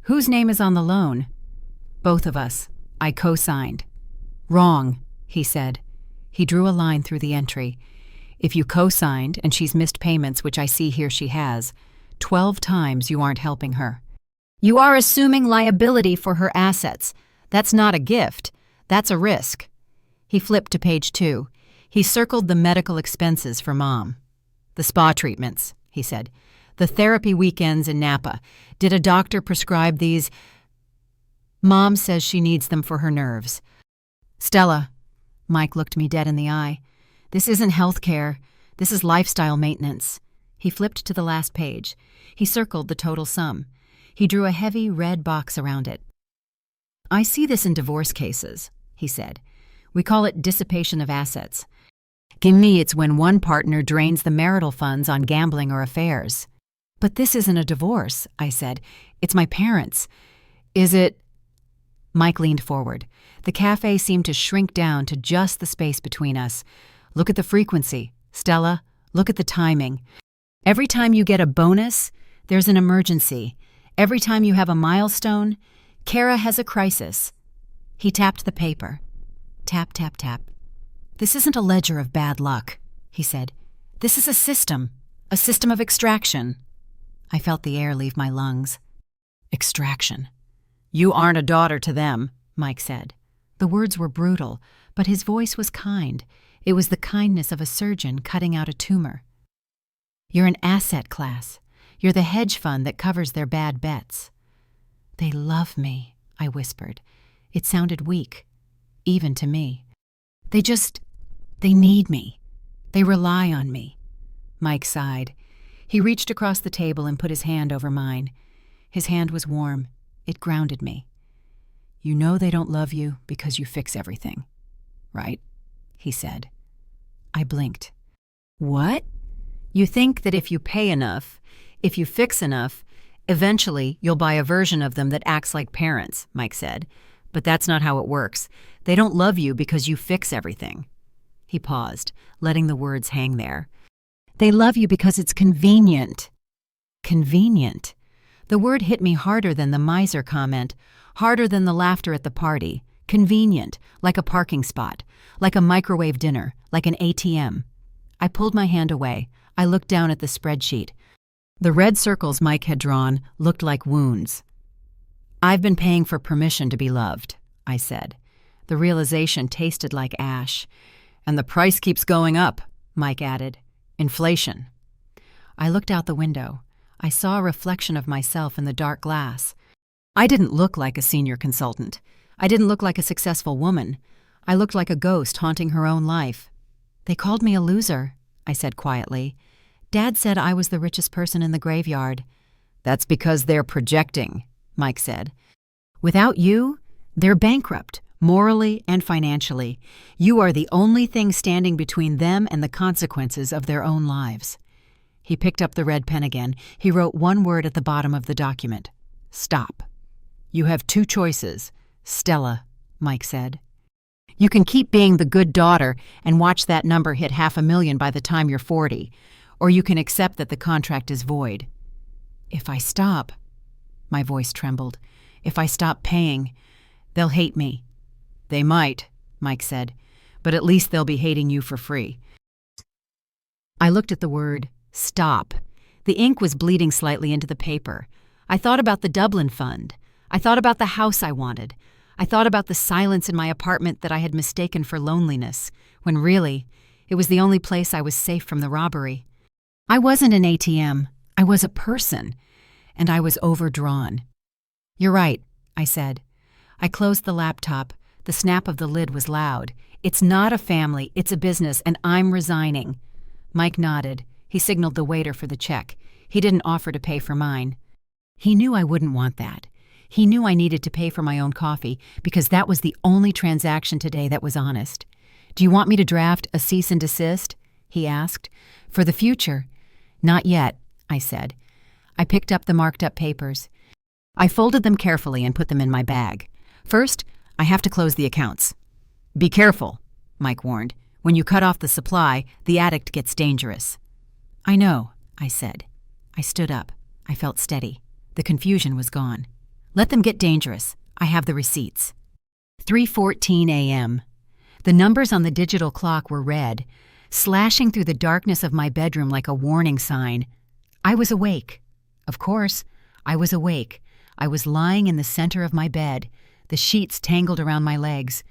Whose name is on the loan? Both of us. I co-signed. Wrong, he said. He drew a line through the entry. If you co-signed and she's missed payments, which I see here she has, 12 times you aren't helping her. You are assuming liability for her assets. That's not a gift. That's a risk. He flipped to page 2. He circled the medical expenses for Mom. The spa treatments, he said. The therapy weekends in Napa. Did a doctor prescribe these? Mom says she needs them for her nerves. Stella, Mike looked me dead in the eye. This isn't health care. This is lifestyle maintenance. He flipped to the last page. He circled the total sum. He drew a heavy red box around it. I see this in divorce cases, he said. We call it dissipation of assets. In me, it's when one partner drains the marital funds on gambling or affairs. But this isn't a divorce, I said. It's my parents. Is it? Mike leaned forward. The cafe seemed to shrink down to just the space between us. Look at the frequency. Stella, look at the timing. Every time you get a bonus, there's an emergency. Every time you have a milestone, Kara has a crisis. He tapped the paper. Tap, tap, tap. This isn't a ledger of bad luck, he said. This is a system of extraction. I felt the air leave my lungs. Extraction. You aren't a daughter to them, Mike said. The words were brutal, but his voice was kind. It was the kindness of a surgeon cutting out a tumor. You're an asset class. You're the hedge fund that covers their bad bets. They love me, I whispered. It sounded weak, even to me. They need me. They rely on me. Mike sighed. He reached across the table and put his hand over mine. His hand was warm. It grounded me. You know they don't love you because you fix everything, right? He said. I blinked. What? You think that if you pay enough, if you fix enough, eventually you'll buy a version of them that acts like parents, Mike said. But that's not how it works. They don't love you because you fix everything." He paused, letting the words hang there. "They love you because it's convenient." Convenient. The word hit me harder than the miser comment, harder than the laughter at the party. Convenient, like a parking spot, like a microwave dinner, like an ATM. I pulled my hand away. I looked down at the spreadsheet. The red circles Mike had drawn looked like wounds. "I've been paying for permission to be loved," I said. The realization tasted like ash. "And the price keeps going up," Mike added. "Inflation." I looked out the window. I saw a reflection of myself in the dark glass. I didn't look like a senior consultant. I didn't look like a successful woman. I looked like a ghost haunting her own life. "They called me a loser," I said quietly. "Dad said I was the richest person in the graveyard." "That's because they're projecting," Mike said. "Without you, they're bankrupt, morally and financially. You are the only thing standing between them and the consequences of their own lives." He picked up the red pen again. He wrote one word at the bottom of the document. "Stop." "You have two choices, Stella," Mike said. "You can keep being the good daughter and watch that number hit 500,000 by the time you're 40, or you can accept that the contract is void." "If I stop," my voice trembled, "if I stop paying, they'll hate me." "They might," Mike said, "but at least they'll be hating you for free." I looked at the word "stop." The ink was bleeding slightly into the paper. I thought about the Dublin Fund. I thought about the house I wanted. I thought about the silence in my apartment that I had mistaken for loneliness, when really, it was the only place I was safe from the robbery. I wasn't an ATM. I was a person, and I was overdrawn. "You're right," I said. I closed the laptop. The snap of the lid was loud. "It's not a family, it's a business, and I'm resigning." Mike nodded. He signaled the waiter for the check. He didn't offer to pay for mine. He knew I wouldn't want that. He knew I needed to pay for my own coffee because that was the only transaction today that was honest. "Do you want me to draft a cease and desist?" he asked. "For the future?" "Not yet," I said. I picked up the marked-up papers. I folded them carefully and put them in my bag. "First, I have to close the accounts." "Be careful," Mike warned. "When you cut off the supply, the addict gets dangerous." "I know," I said. I stood up. I felt steady. The confusion was gone. "Let them get dangerous. I have the receipts." 3:14 a.m. The numbers on the digital clock were red, slashing through the darkness of my bedroom like a warning sign. I was awake. Of course, I was awake. I was lying in the center of my bed, the sheets tangled around my legs.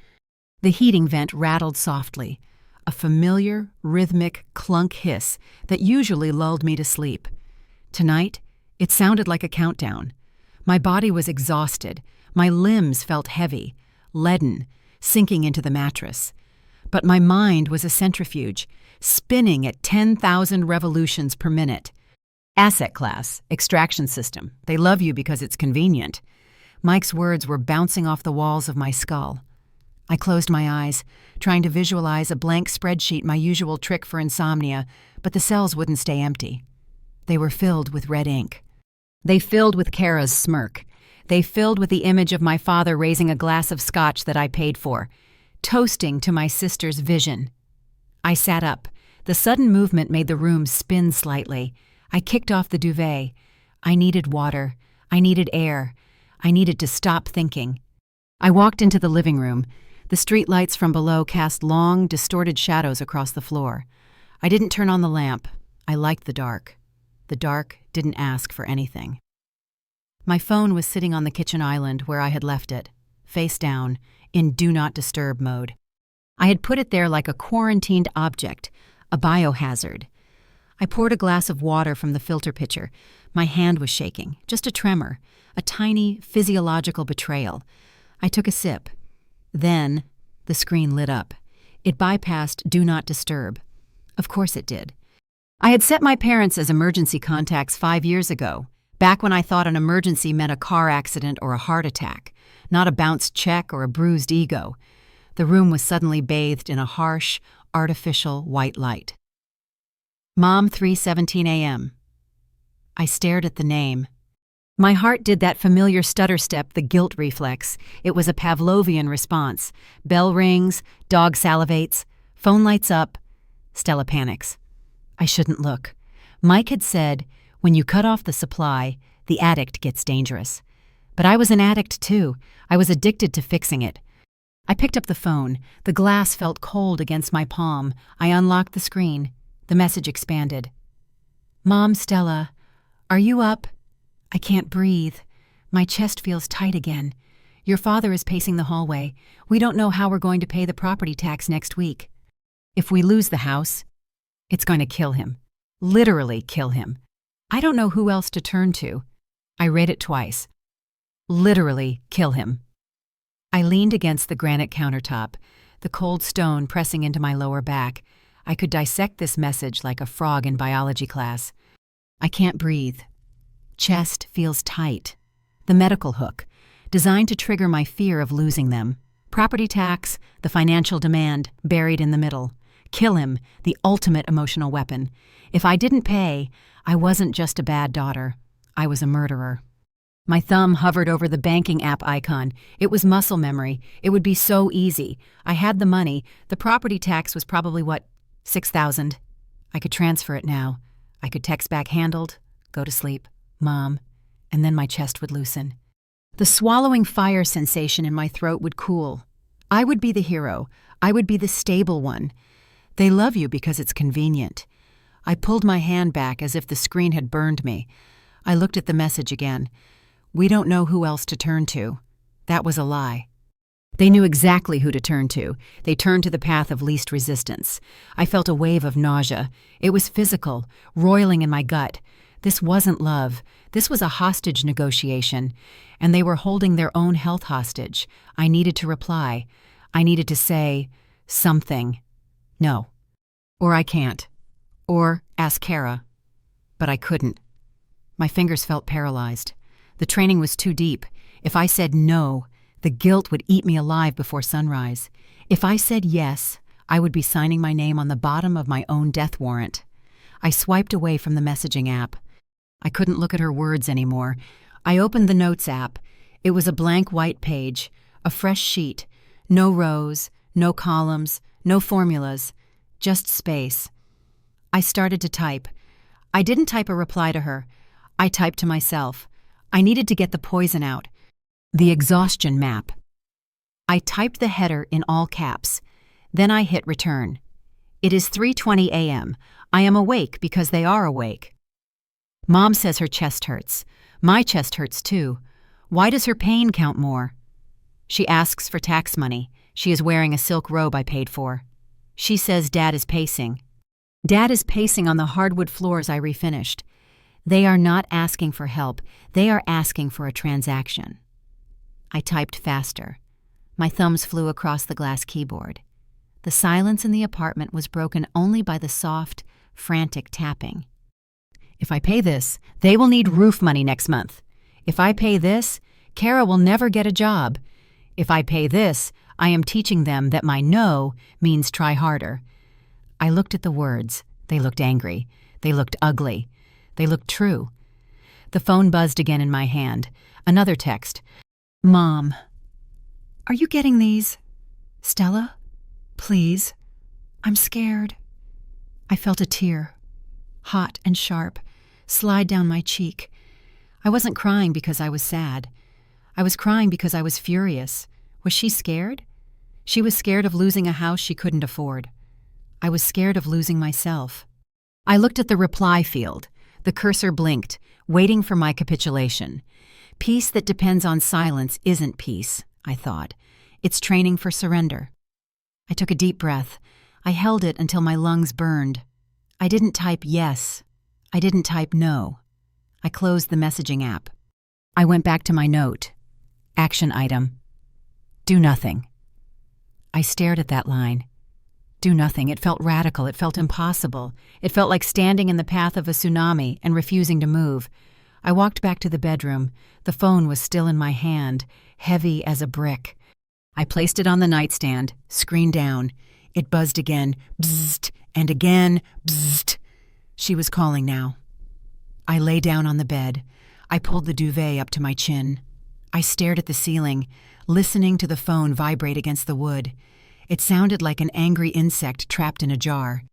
The heating vent rattled softly, a familiar, rhythmic clunk hiss that usually lulled me to sleep. Tonight, it sounded like a countdown. My body was exhausted. My limbs felt heavy, leaden, sinking into the mattress. But my mind was a centrifuge, spinning at 10,000 revolutions per minute. Asset class, extraction system. They love you because it's convenient. Mike's words were bouncing off the walls of my skull. I closed my eyes, trying to visualize a blank spreadsheet, my usual trick for insomnia, but the cells wouldn't stay empty. They were filled with red ink. They filled with Kara's smirk. They filled with the image of my father raising a glass of scotch that I paid for, toasting to my sister's vision. I sat up. The sudden movement made the room spin slightly. I kicked off the duvet. I needed water. I needed air. I needed to stop thinking. I walked into the living room. The street lights from below cast long, distorted shadows across the floor. I didn't turn on the lamp. I liked the dark. The dark didn't ask for anything. My phone was sitting on the kitchen island where I had left it, face down, in Do Not Disturb mode. I had put it there like a quarantined object, a biohazard. I poured a glass of water from the filter pitcher. My hand was shaking, just a tremor, a tiny physiological betrayal. I took a sip. Then, the screen lit up. It bypassed Do Not Disturb. Of course it did. I had set my parents as emergency contacts 5 years ago, back when I thought an emergency meant a car accident or a heart attack, not a bounced check or a bruised ego. The room was suddenly bathed in a harsh, artificial white light. Mom, 3:17 a.m. I stared at the name. My heart did that familiar stutter step, the guilt reflex. It was a Pavlovian response. Bell rings, dog salivates, phone lights up. Stella panics. I shouldn't look. Mike had said, when you cut off the supply, the addict gets dangerous. But I was an addict too. I was addicted to fixing it. I picked up the phone. The glass felt cold against my palm. I unlocked the screen. The message expanded. Mom, Stella, are you up? I can't breathe. My chest feels tight again. Your father is pacing the hallway. We don't know how we're going to pay the property tax next week. If we lose the house, it's going to kill him. Literally kill him. I don't know who else to turn to. I read it twice. Literally kill him. I leaned against the granite countertop, the cold stone pressing into my lower back. I could dissect this message like a frog in biology class. I can't breathe. Chest feels tight. The medical hook, designed to trigger my fear of losing them. Property tax, the financial demand, buried in the middle. Kill him, the ultimate emotional weapon. If I didn't pay, I wasn't just a bad daughter. I was a murderer. My thumb hovered over the banking app icon. It was muscle memory. It would be so easy. I had the money. The property tax was probably, $6,000. I could transfer it now. I could text back handled, go to sleep, Mom, and then my chest would loosen. The swallowing fire sensation in my throat would cool. I would be the hero. I would be the stable one. They love you because it's convenient. I pulled my hand back as if the screen had burned me. I looked at the message again. We don't know who else to turn to. That was a lie. They knew exactly who to turn to. They turned to the path of least resistance. I felt a wave of nausea. It was physical, roiling in my gut. This wasn't love. This was a hostage negotiation. And they were holding their own health hostage. I needed to reply. I needed to say something. No. Or I can't. Or ask Kara. But I couldn't. My fingers felt paralyzed. The training was too deep. If I said no, the guilt would eat me alive before sunrise. If I said yes, I would be signing my name on the bottom of my own death warrant. I swiped away from the messaging app. I couldn't look at her words anymore. I opened the Notes app. It was a blank white page, a fresh sheet. No rows, no columns, no formulas, just space. I started to type. I didn't type a reply to her. I typed to myself. I needed to get the poison out. The exhaustion map. I typed the header in all caps. Then I hit return. It is 3:20 a.m. I am awake because they are awake. Mom says her chest hurts. My chest hurts too. Why does her pain count more? She asks for tax money. She is wearing a silk robe I paid for. She says Dad is pacing. Dad is pacing on the hardwood floors I refinished. They are not asking for help. They are asking for a transaction. I typed faster. My thumbs flew across the glass keyboard. The silence in the apartment was broken only by the soft, frantic tapping. If I pay this, they will need roof money next month. If I pay this, Kara will never get a job. If I pay this, I am teaching them that my no means try harder. I looked at the words. They looked angry. They looked ugly. They looked true. The phone buzzed again in my hand. Another text. Mom, are you getting these? Stella? Please. I'm scared. I felt a tear, hot and sharp, slide down my cheek. I wasn't crying because I was sad. I was crying because I was furious. Was she scared? She was scared of losing a house she couldn't afford. I was scared of losing myself. I looked at the reply field. The cursor blinked, waiting for my capitulation. Peace that depends on silence isn't peace, I thought. It's training for surrender. I took a deep breath. I held it until my lungs burned. I didn't type yes. I didn't type no. I closed the messaging app. I went back to my note. Action item. Do nothing. I stared at that line. Do nothing. It felt radical. It felt impossible. It felt like standing in the path of a tsunami and refusing to move. I walked back to the bedroom. The phone was still in my hand, heavy as a brick. I placed it on the nightstand, screen down. It buzzed again, bzzzt, and again, bzzzt. She was calling now. I lay down on the bed. I pulled the duvet up to my chin. I stared at the ceiling, listening to the phone vibrate against the wood. It sounded like an angry insect trapped in a jar.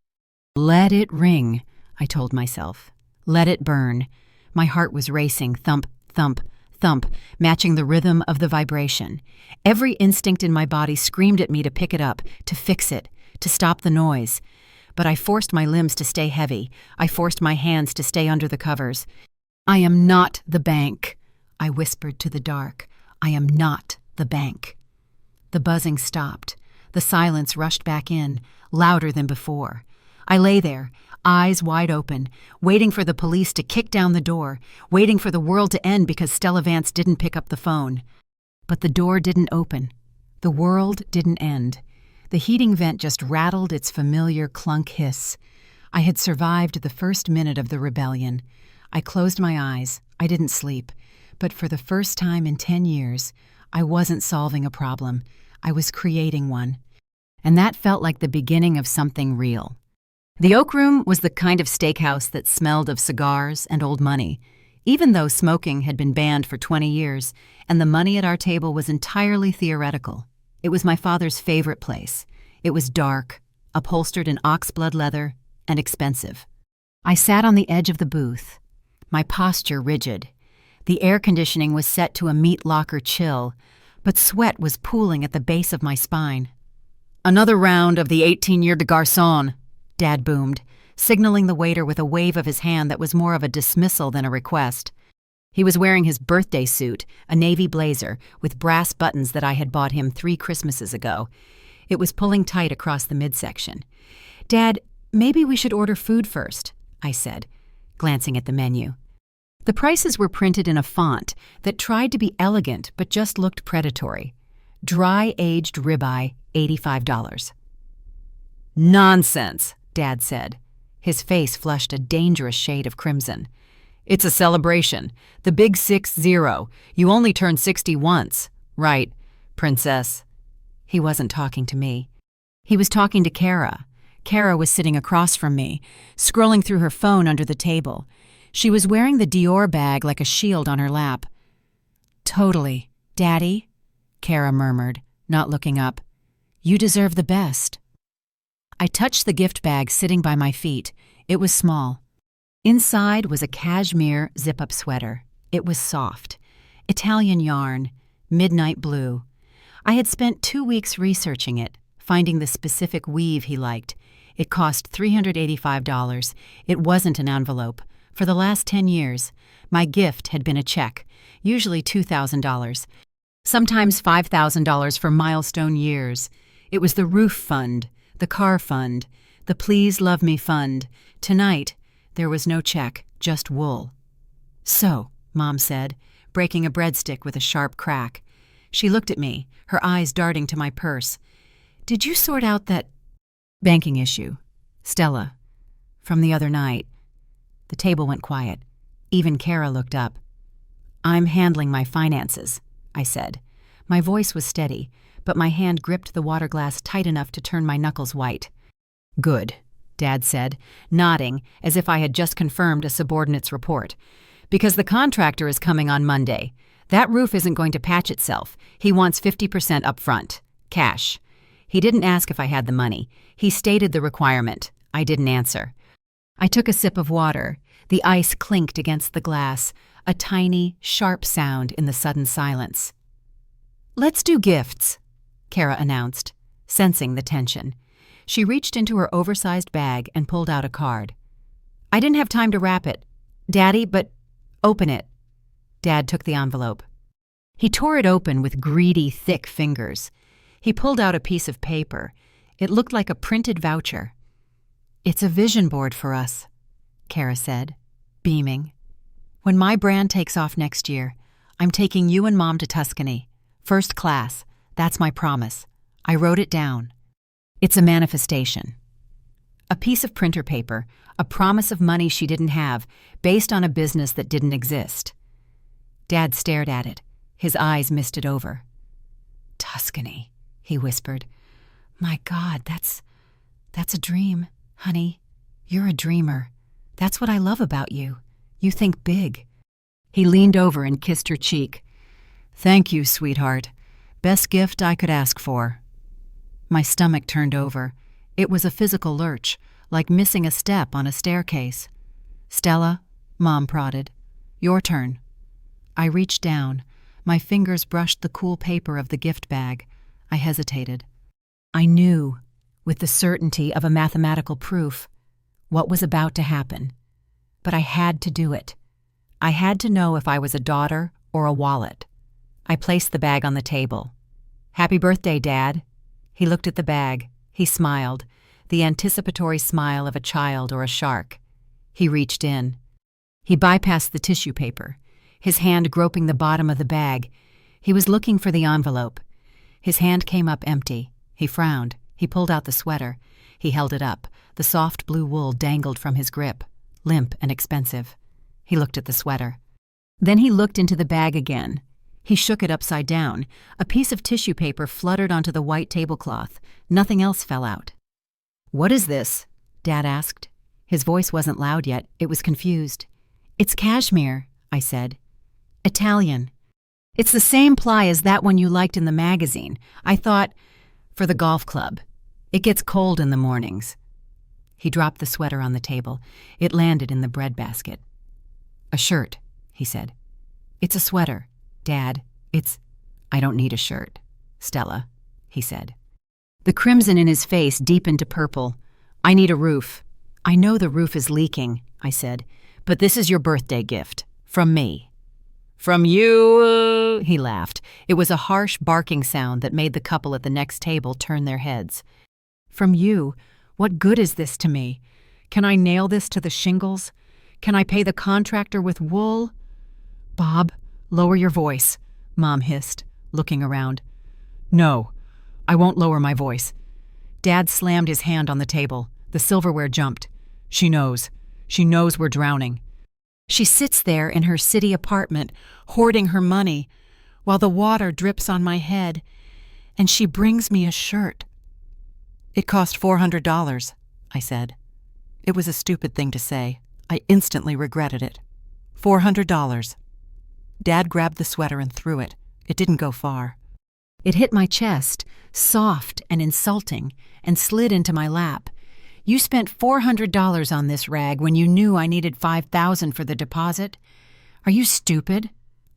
Let it ring, I told myself. Let it burn. My heart was racing, thump, thump, thump, matching the rhythm of the vibration. Every instinct in my body screamed at me to pick it up, to fix it, to stop the noise. But I forced my limbs to stay heavy. I forced my hands to stay under the covers. I am not the bank, I whispered to the dark. I am not the bank. The buzzing stopped. The silence rushed back in, louder than before. I lay there, eyes wide open, waiting for the police to kick down the door, waiting for the world to end because Stella Vance didn't pick up the phone. But the door didn't open. The world didn't end. The heating vent just rattled its familiar clunk hiss. I had survived the first minute of the rebellion. I closed my eyes. I didn't sleep. But for the first time in 10 years, I wasn't solving a problem. I was creating one. And that felt like the beginning of something real. The Oak Room was the kind of steakhouse that smelled of cigars and old money, even though smoking had been banned for 20 years, and the money at our table was entirely theoretical. It was my father's favorite place. It was dark, upholstered in oxblood leather, and expensive. I sat on the edge of the booth, my posture rigid. The air conditioning was set to a meat locker chill, but sweat was pooling at the base of my spine. "Another round of the 18-year de garçon," Dad boomed, signaling the waiter with a wave of his hand that was more of a dismissal than a request. He was wearing his birthday suit, a navy blazer, with brass buttons that I had bought him 3 Christmases ago. It was pulling tight across the midsection. "Dad, maybe we should order food first," I said, glancing at the menu. The prices were printed in a font that tried to be elegant but just looked predatory. Dry-aged ribeye, $85. "Nonsense," Dad said. His face flushed a dangerous shade of crimson. "It's a celebration. The big 60. You only turn 60 once. Right, princess." He wasn't talking to me. He was talking to Kara. Kara was sitting across from me, scrolling through her phone under the table. She was wearing the Dior bag like a shield on her lap. "Totally, Daddy," Kara murmured, not looking up. "You deserve the best." I touched the gift bag sitting by my feet. It was small. Inside was a cashmere zip-up sweater. It was soft. Italian yarn, midnight blue. I had spent 2 weeks researching it, finding the specific weave he liked. It cost $385. It wasn't an envelope. For the last 10 years, my gift had been a check, usually $2,000, sometimes $5,000 for milestone years. It was the roof fund, the car fund, the Please Love Me fund. Tonight, there was no check, just wool. "So," Mom said, breaking a breadstick with a sharp crack. She looked at me, her eyes darting to my purse. "Did you sort out that banking issue, Stella, from the other night?" The table went quiet. Even Kara looked up. "I'm handling my finances," I said. My voice was steady, but my hand gripped the water glass tight enough to turn my knuckles white. "Good," Dad said, nodding as if I had just confirmed a subordinate's report. "Because the contractor is coming on Monday. That roof isn't going to patch itself. He wants 50% up front. Cash." He didn't ask if I had the money. He stated the requirement. I didn't answer. I took a sip of water. The ice clinked against the glass, a tiny, sharp sound in the sudden silence. "Let's do gifts," Kara announced, sensing the tension. She reached into her oversized bag and pulled out a card. "I didn't have time to wrap it, Daddy, but open it." Dad took the envelope. He tore it open with greedy, thick fingers. He pulled out a piece of paper. It looked like a printed voucher. "It's a vision board for us," Kara said, beaming. "When my brand takes off next year, I'm taking you and Mom to Tuscany. First class. That's my promise. I wrote it down. It's a manifestation." A piece of printer paper, a promise of money she didn't have, based on a business that didn't exist. Dad stared at it. His eyes misted over. "Tuscany," he whispered. "My God, that's a dream. Honey, you're a dreamer. That's what I love about you. You think big." He leaned over and kissed her cheek. "Thank you, sweetheart. Best gift I could ask for." My stomach turned over. It was a physical lurch, like missing a step on a staircase. "Stella," Mom prodded. "Your turn." I reached down. My fingers brushed the cool paper of the gift bag. I hesitated. I knew, with the certainty of a mathematical proof, what was about to happen. But I had to do it. I had to know if I was a daughter or a wallet. I placed the bag on the table. "Happy birthday, Dad." He looked at the bag. He smiled, the anticipatory smile of a child or a shark. He reached in. He bypassed the tissue paper, his hand groping the bottom of the bag. He was looking for the envelope. His hand came up empty. He frowned. He pulled out the sweater. He held it up. The soft blue wool dangled from his grip, limp and expensive. He looked at the sweater. Then he looked into the bag again. He shook it upside down. A piece of tissue paper fluttered onto the white tablecloth. Nothing else fell out. "What is this?" Dad asked. His voice wasn't loud yet. It was confused. "It's cashmere," I said. "Italian. It's the same ply as that one you liked in the magazine. I thought, for the golf club. It gets cold in the mornings." He dropped the sweater on the table. It landed in the breadbasket. "A shirt," he said. "It's a sweater, Dad. I don't need a shirt, Stella," he said. The crimson in his face deepened to purple. "I need a roof." "I know the roof is leaking," I said, "but this is your birthday gift. From me." "From you?" He laughed. It was a harsh barking sound that made the couple at the next table turn their heads. "From you? What good is this to me? Can I nail this to the shingles? Can I pay the contractor with wool?" "Bob, lower your voice," Mom hissed, looking around. "No, I won't lower my voice." Dad slammed his hand on the table. The silverware jumped. "She knows. She knows we're drowning. She sits there in her city apartment, hoarding her money, while the water drips on my head, and she brings me a shirt." "It cost $400, I said. It was a stupid thing to say. I instantly regretted it. $400. Dad grabbed the sweater and threw it. It didn't go far. It hit my chest, soft and insulting, and slid into my lap. "You spent $400 on this rag when you knew I needed $5,000 for the deposit? Are you stupid,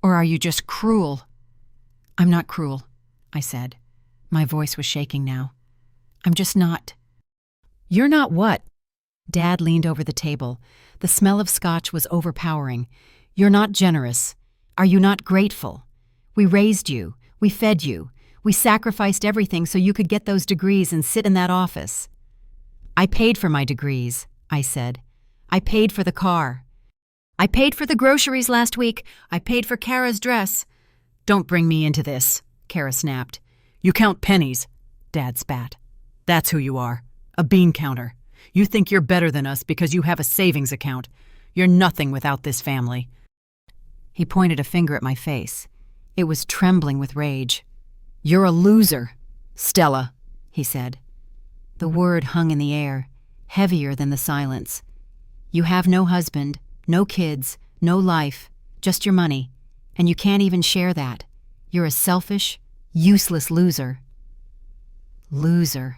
or are you just cruel?" "I'm not cruel," I said. My voice was shaking now. "I'm just not." "You're not what?" Dad leaned over the table. The smell of scotch was overpowering. "You're not generous. Are you not grateful? We raised you. We fed you. We sacrificed everything so you could get those degrees and sit in that office." "I paid for my degrees," I said. "I paid for the car. I paid for the groceries last week. I paid for Kara's dress." "Don't bring me into this," Kara snapped. "You count pennies," Dad spat. "That's who you are. A bean counter. You think you're better than us because you have a savings account. You're nothing without this family." He pointed a finger at my face. It was trembling with rage. "You're a loser, Stella," he said. The word hung in the air, heavier than the silence. "You have no husband, no kids, no life, just your money, and you can't even share that. You're a selfish, useless loser." Loser.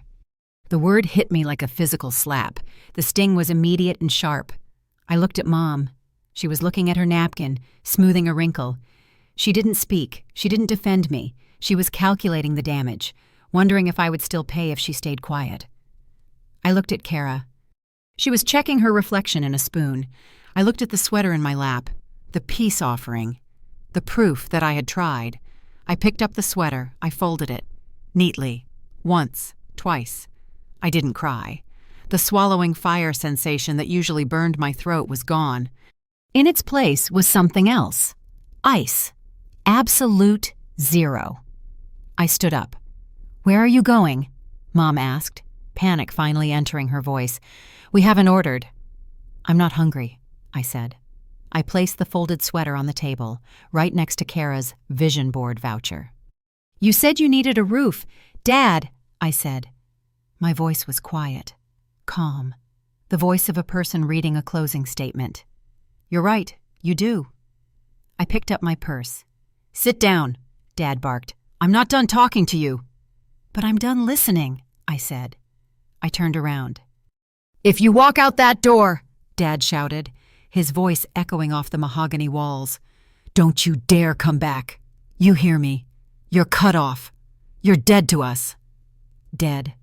The word hit me like a physical slap. The sting was immediate and sharp. I looked at Mom. She was looking at her napkin, smoothing a wrinkle. She didn't speak. She didn't defend me. She was calculating the damage, wondering if I would still pay if she stayed quiet. I looked at Kara. She was checking her reflection in a spoon. I looked at the sweater in my lap, the peace offering, the proof that I had tried. I picked up the sweater. I folded it. Neatly. Once. Twice. I didn't cry. The swallowing fire sensation that usually burned my throat was gone. In its place was something else. Ice. Absolute zero. I stood up. "Where are you going?" Mom asked, panic finally entering her voice. "We haven't ordered." "I'm not hungry," I said. I placed the folded sweater on the table, right next to Kara's vision board voucher. "You said you needed a roof. Dad," I said. My voice was quiet, calm, the voice of a person reading a closing statement. "You're right, you do." I picked up my purse. "Sit down," Dad barked. "I'm not done talking to you." "But I'm done listening," I said. I turned around. "If you walk out that door," Dad shouted, his voice echoing off the mahogany walls, "don't you dare come back. You hear me? You're cut off. You're dead to us." Dead.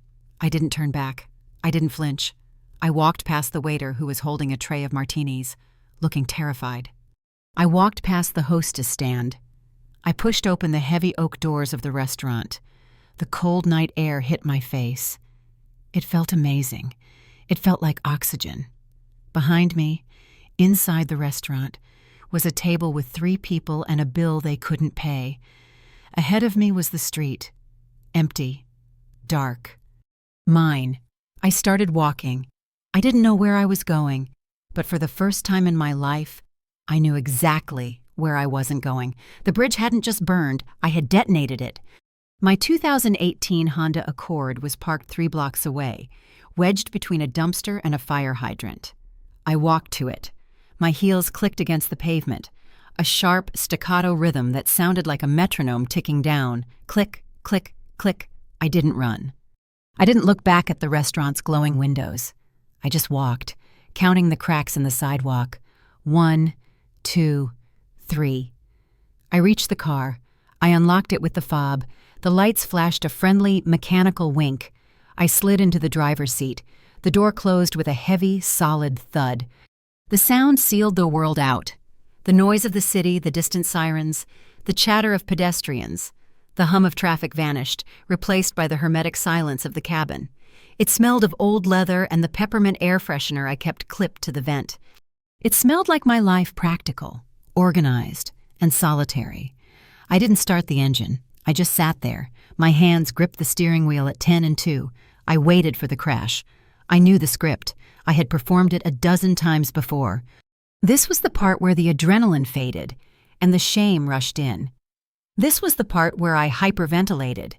I didn't turn back. I didn't flinch. I walked past the waiter who was holding a tray of martinis, looking terrified. I walked past the hostess stand. I pushed open the heavy oak doors of the restaurant. The cold night air hit my face. It felt amazing. It felt like oxygen. Behind me, inside the restaurant, was a table with 3 people and a bill they couldn't pay. Ahead of me was the street. Empty. Dark. Mine. I started walking. I didn't know where I was going, but for the first time in my life, I knew exactly where I wasn't going. The bridge hadn't just burned, I had detonated it. My 2018 Honda Accord was parked 3 blocks away, wedged between a dumpster and a fire hydrant. I walked to it. My heels clicked against the pavement, a sharp, staccato rhythm that sounded like a metronome ticking down. Click, click, click. I didn't run. I didn't look back at the restaurant's glowing windows. I just walked, counting the cracks in the sidewalk. 1, 2, 3. I reached the car. I unlocked it with the fob. The lights flashed a friendly, mechanical wink. I slid into the driver's seat. The door closed with a heavy, solid thud. The sound sealed the world out. The noise of the city, the distant sirens, the chatter of pedestrians. The hum of traffic vanished, replaced by the hermetic silence of the cabin. It smelled of old leather and the peppermint air freshener I kept clipped to the vent. It smelled like my life practical, organized, and solitary. I didn't start the engine. I just sat there. My hands gripped the steering wheel at 10 and 2. I waited for the crash. I knew the script. I had performed it a dozen times before. This was the part where the adrenaline faded and the shame rushed in. This was the part where I hyperventilated.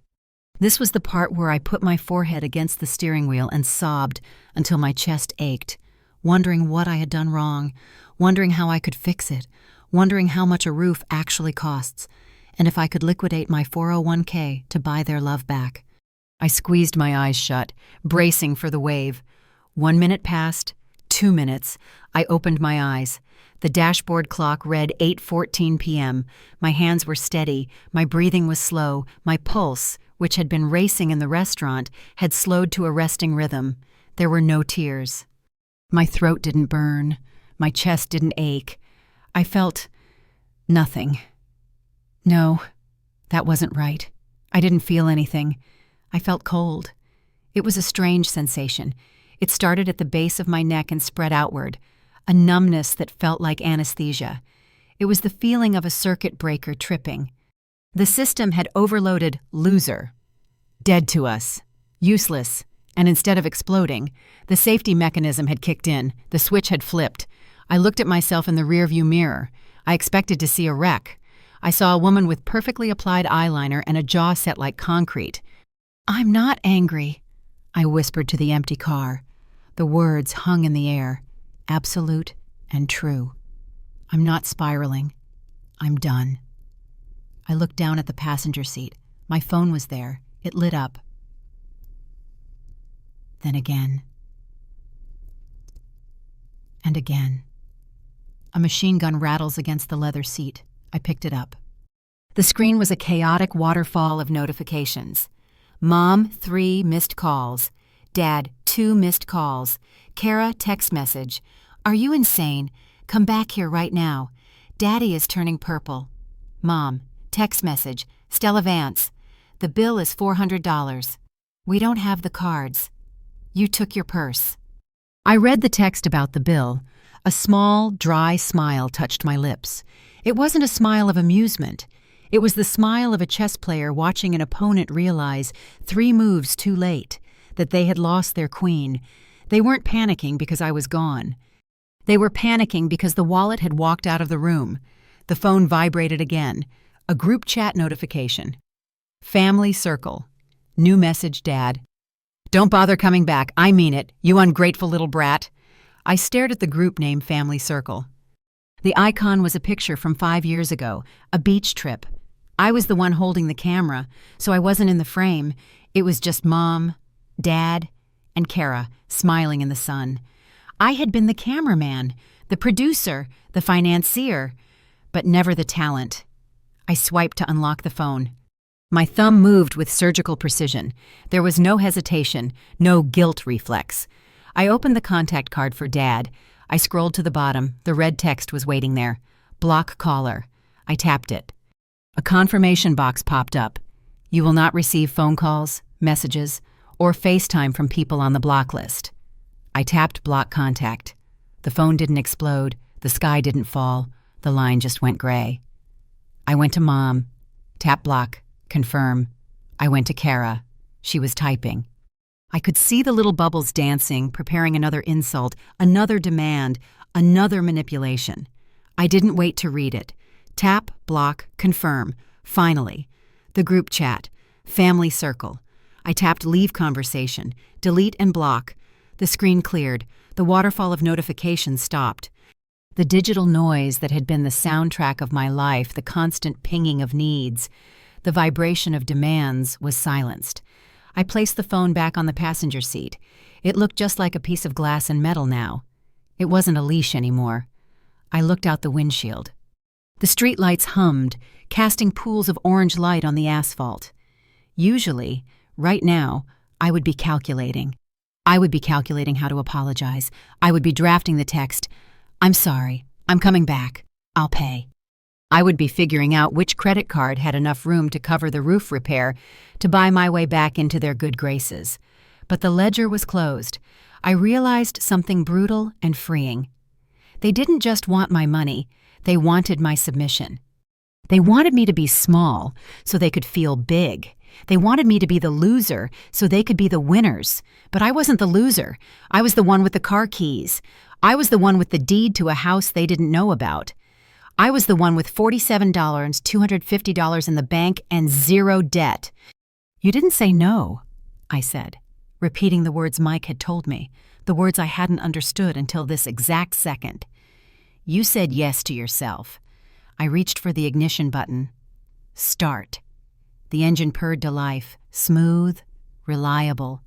This was the part where I put my forehead against the steering wheel and sobbed until my chest ached, wondering what I had done wrong, wondering how I could fix it, wondering how much a roof actually costs, and if I could liquidate my 401k to buy their love back. I squeezed my eyes shut, bracing for the wave. 1 minute passed, 2 minutes. I opened my eyes. The dashboard clock read 8:14 p.m. My hands were steady, my breathing was slow, my pulse, which had been racing in the restaurant, had slowed to a resting rhythm. There were no tears. My throat didn't burn. My chest didn't ache. I felt nothing. No, that wasn't right. I didn't feel anything. I felt cold. It was a strange sensation. It started at the base of my neck and spread outward, a numbness that felt like anesthesia. It was the feeling of a circuit breaker tripping. The system had overloaded loser, dead to us, useless, and instead of exploding, the safety mechanism had kicked in, the switch had flipped. I looked at myself in the rearview mirror. I expected to see a wreck. I saw a woman with perfectly applied eyeliner and a jaw set like concrete. "I'm not angry," I whispered to the empty car. The words hung in the air, absolute and true. "I'm not spiraling. I'm done." I looked down at the passenger seat. My phone was there. It lit up. Then again. And again. A machine gun rattles against the leather seat. I picked it up. The screen was a chaotic waterfall of notifications. Mom, 3 missed calls. Dad, 2 missed calls. Kara, text message. "Are you insane? Come back here right now. Daddy is turning purple." Mom, text message. Stella Vance. "The bill is $400. We don't have the cards. You took your purse." I read the text about the bill. A small, dry smile touched my lips. It wasn't a smile of amusement. It was the smile of a chess player watching an opponent realize 3 moves too late that they had lost their queen. They weren't panicking because I was gone. They were panicking because the wallet had walked out of the room. The phone vibrated again. A group chat notification. Family circle. New message, Dad. "Don't bother coming back. I mean it, you ungrateful little brat." I stared at the group name Family Circle. The icon was a picture from 5 years ago, a beach trip. I was the one holding the camera, so I wasn't in the frame. It was just Mom, Dad, and Kara smiling in the sun. I had been the cameraman, the producer, the financier, but never the talent. I swiped to unlock the phone. My thumb moved with surgical precision. There was no hesitation, no guilt reflex. I opened the contact card for Dad. I scrolled to the bottom. The red text was waiting there. Block caller. I tapped it. A confirmation box popped up. You will not receive phone calls, messages, or FaceTime from people on the block list. I tapped block contact. The phone didn't explode. The sky didn't fall. The line just went gray. I went to Mom. Tap block. Confirm. I went to Kara. She was typing. I could see the little bubbles dancing, preparing another insult, another demand, another manipulation. I didn't wait to read it. Tap, block, confirm. Finally. The group chat. Family circle. I tapped leave conversation. Delete and block. The screen cleared. The waterfall of notifications stopped. The digital noise that had been the soundtrack of my life, the constant pinging of needs, the vibration of demands, was silenced. I placed the phone back on the passenger seat. It looked just like a piece of glass and metal now. It wasn't a leash anymore. I looked out the windshield. The streetlights hummed, casting pools of orange light on the asphalt. Usually, right now, I would be calculating. I would be calculating how to apologize. I would be drafting the text, "I'm sorry. I'm coming back. I'll pay." I would be figuring out which credit card had enough room to cover the roof repair to buy my way back into their good graces. But the ledger was closed. I realized something brutal and freeing. They didn't just want my money, they wanted my submission. They wanted me to be small so they could feel big. They wanted me to be the loser so they could be the winners. But I wasn't the loser. I was the one with the car keys. I was the one with the deed to a house they didn't know about. I was the one with $47, $250 in the bank, and zero debt. "You didn't say no," I said, repeating the words Mike had told me, the words I hadn't understood until this exact second. "You said yes to yourself." I reached for the ignition button. Start. The engine purred to life, smooth, reliable,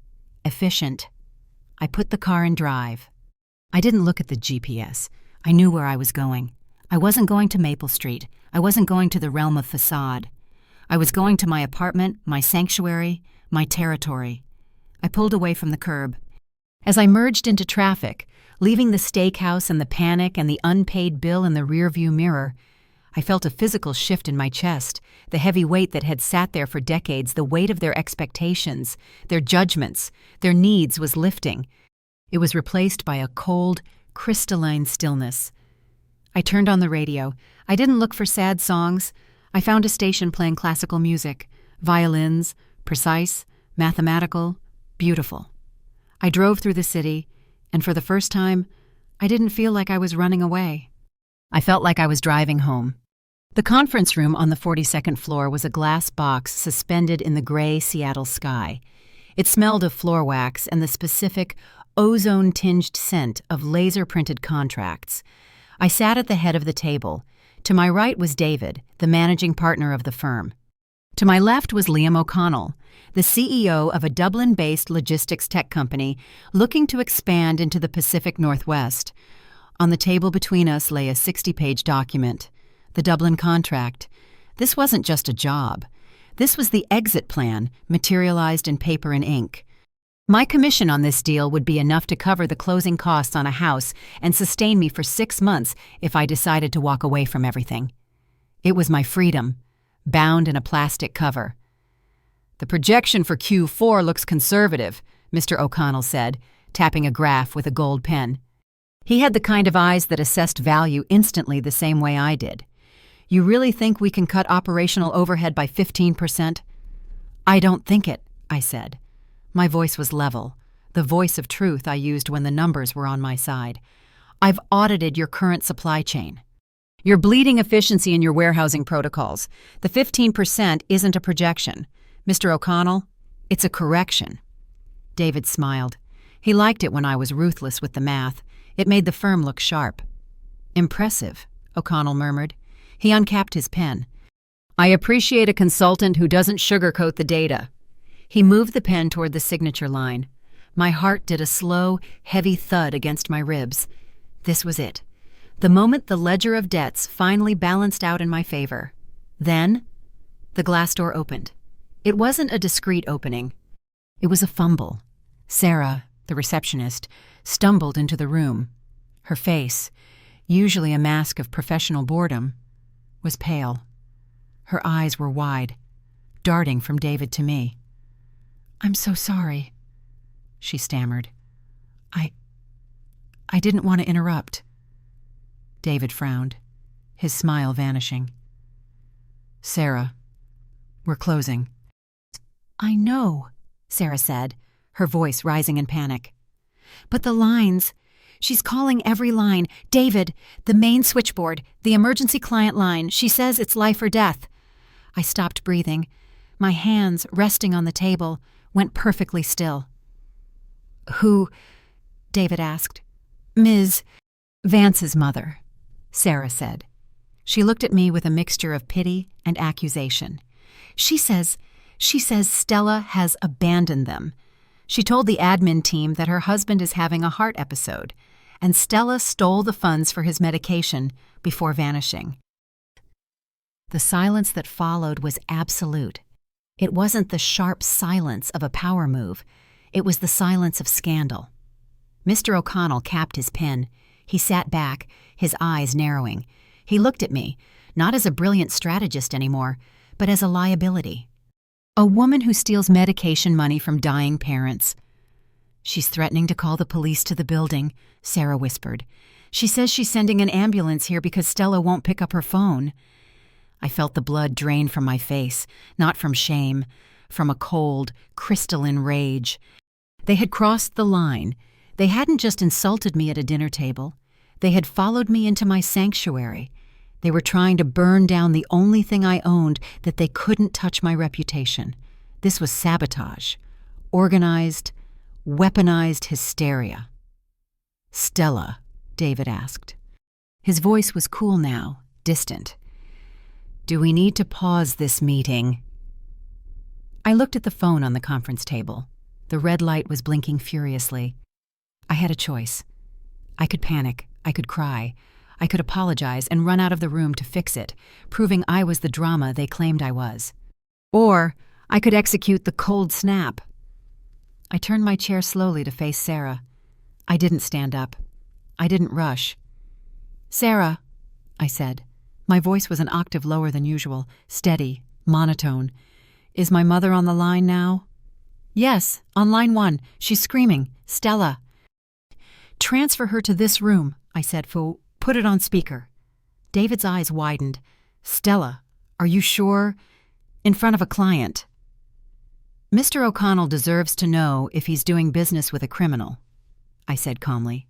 efficient. I put the car in drive. I didn't look at the GPS. I knew where I was going. I wasn't going to Maple Street. I wasn't going to the realm of facade. I was going to my apartment, my sanctuary, my territory. I pulled away from the curb. As I merged into traffic, leaving the steakhouse and the panic and the unpaid bill in the rearview mirror, I felt a physical shift in my chest, the heavy weight that had sat there for decades, the weight of their expectations, their judgments, their needs was lifting. It was replaced by a cold, crystalline stillness. I turned on the radio. I didn't look for sad songs. I found a station playing classical music, violins, precise, mathematical, beautiful. I drove through the city, and for the first time, I didn't feel like I was running away. I felt like I was driving home. The conference room on the 42nd floor was a glass box suspended in the gray Seattle sky. It smelled of floor wax and the specific, ozone-tinged scent of laser-printed contracts. I sat at the head of the table. To my right was David, the managing partner of the firm. To my left was Liam O'Connell, the CEO of a Dublin-based logistics tech company looking to expand into the Pacific Northwest. On the table between us lay a 60-page document, the Dublin contract. This wasn't just a job. This was the exit plan, materialized in paper and ink. My commission on this deal would be enough to cover the closing costs on a house and sustain me for 6 months if I decided to walk away from everything. It was my freedom, bound in a plastic cover. "The projection for Q4 looks conservative," Mr. O'Connell said, tapping a graph with a gold pen. He had the kind of eyes that assessed value instantly the same way I did. "You really think we can cut operational overhead by 15%? "I don't think it," I said. My voice was level, the voice of truth I used when the numbers were on my side. "I've audited your current supply chain. You're bleeding efficiency in your warehousing protocols. The 15% isn't a projection. Mr. O'Connell, it's a correction." David smiled. He liked it when I was ruthless with the math. It made the firm look sharp. "Impressive," O'Connell murmured. He uncapped his pen. I appreciate a consultant who doesn't sugarcoat the data. He moved the pen toward the signature line. My heart did a slow, heavy thud against my ribs. This was it. The moment the ledger of debts finally balanced out in my favor. Then, the glass door opened. It wasn't a discreet opening. It was a fumble. Sarah, the receptionist, stumbled into the room. Her face, usually a mask of professional boredom, was pale. Her eyes were wide, darting from David to me. I'm so sorry, she stammered. I didn't want to interrupt. David frowned, his smile vanishing. Sarah, we're closing. I know, Sarah said, her voice rising in panic. But the lines, she's calling every line. David, the main switchboard, the emergency client line. She says it's life or death. I stopped breathing. My hands, resting on the table, went perfectly still. Who? David asked. Ms. Vance's mother, Sarah said. She looked at me with a mixture of pity and accusation. She says Stella has abandoned them. She told the admin team that her husband is having a heart episode, and Stella stole the funds for his medication before vanishing. The silence that followed was absolute. It wasn't the sharp silence of a power move. It was the silence of scandal. Mr. O'Connell capped his pen. He sat back, his eyes narrowing. He looked at me, not as a brilliant strategist anymore, but as a liability. A woman who steals medication money from dying parents. She's threatening to call the police to the building, Sarah whispered. She says she's sending an ambulance here because Stella won't pick up her phone. I felt the blood drain from my face, not from shame, from a cold, crystalline rage. They had crossed the line. They hadn't just insulted me at a dinner table. They had followed me into my sanctuary. They were trying to burn down the only thing I owned that they couldn't touch my reputation. This was sabotage. Organized, weaponized hysteria. Stella, David asked. His voice was cool now, distant. Do we need to pause this meeting? I looked at the phone on the conference table. The red light was blinking furiously. I had a choice. I could panic, I could cry, I could apologize and run out of the room to fix it, proving I was the drama they claimed I was. Or I could execute the cold snap. I turned my chair slowly to face Sarah. I didn't stand up. I didn't rush. Sarah, I said. My voice was an octave lower than usual, steady, monotone. Is my mother on the line now? Yes, on line 1. She's screaming. Stella. Transfer her to this room, I said, put it on speaker. David's eyes widened. Stella, are you sure? In front of a client. Mr. O'Connell deserves to know if he's doing business with a criminal, I said calmly.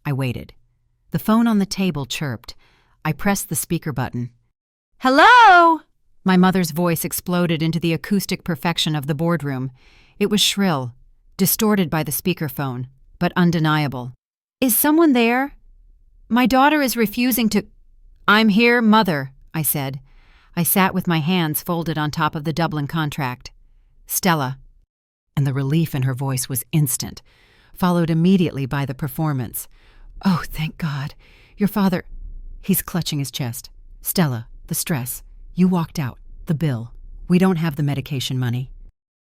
I waited. The phone on the table chirped. I pressed the speaker button. Hello! My mother's voice exploded into the acoustic perfection of the boardroom. It was shrill, distorted by the speakerphone, but undeniable. Is someone there? My daughter is refusing to— I'm here, Mother, I said. I sat with my hands folded on top of the Dublin contract. Stella. And the relief in her voice was instant, followed immediately by the performance. Oh, thank God. Your father— He's clutching his chest. Stella, the stress. You walked out. The bill. We don't have the medication money.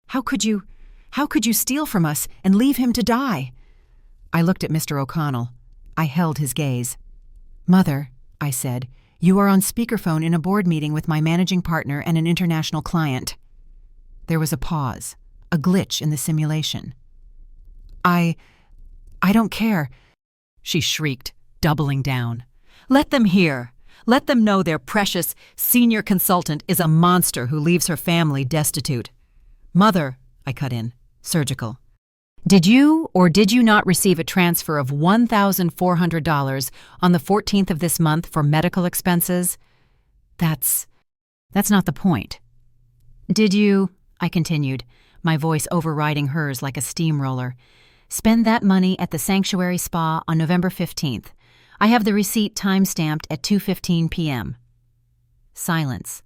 How could you steal from us and leave him to die? I looked at Mr. O'Connell. I held his gaze. Mother, I said, you are on speakerphone in a board meeting with my managing partner and an international client. There was a pause, a glitch in the simulation. I don't care, she shrieked, doubling down. Let them hear. Let them know their precious senior consultant is a monster who leaves her family destitute. Mother, I cut in, surgical. Did you or did you not receive a transfer of $1,400 on the 14th of this month for medical expenses? That's not the point. Did you, I continued, my voice overriding hers like a steamroller, spend that money at the Sanctuary Spa on November 15th, I have the receipt time-stamped at 2:15 p.m. Silence.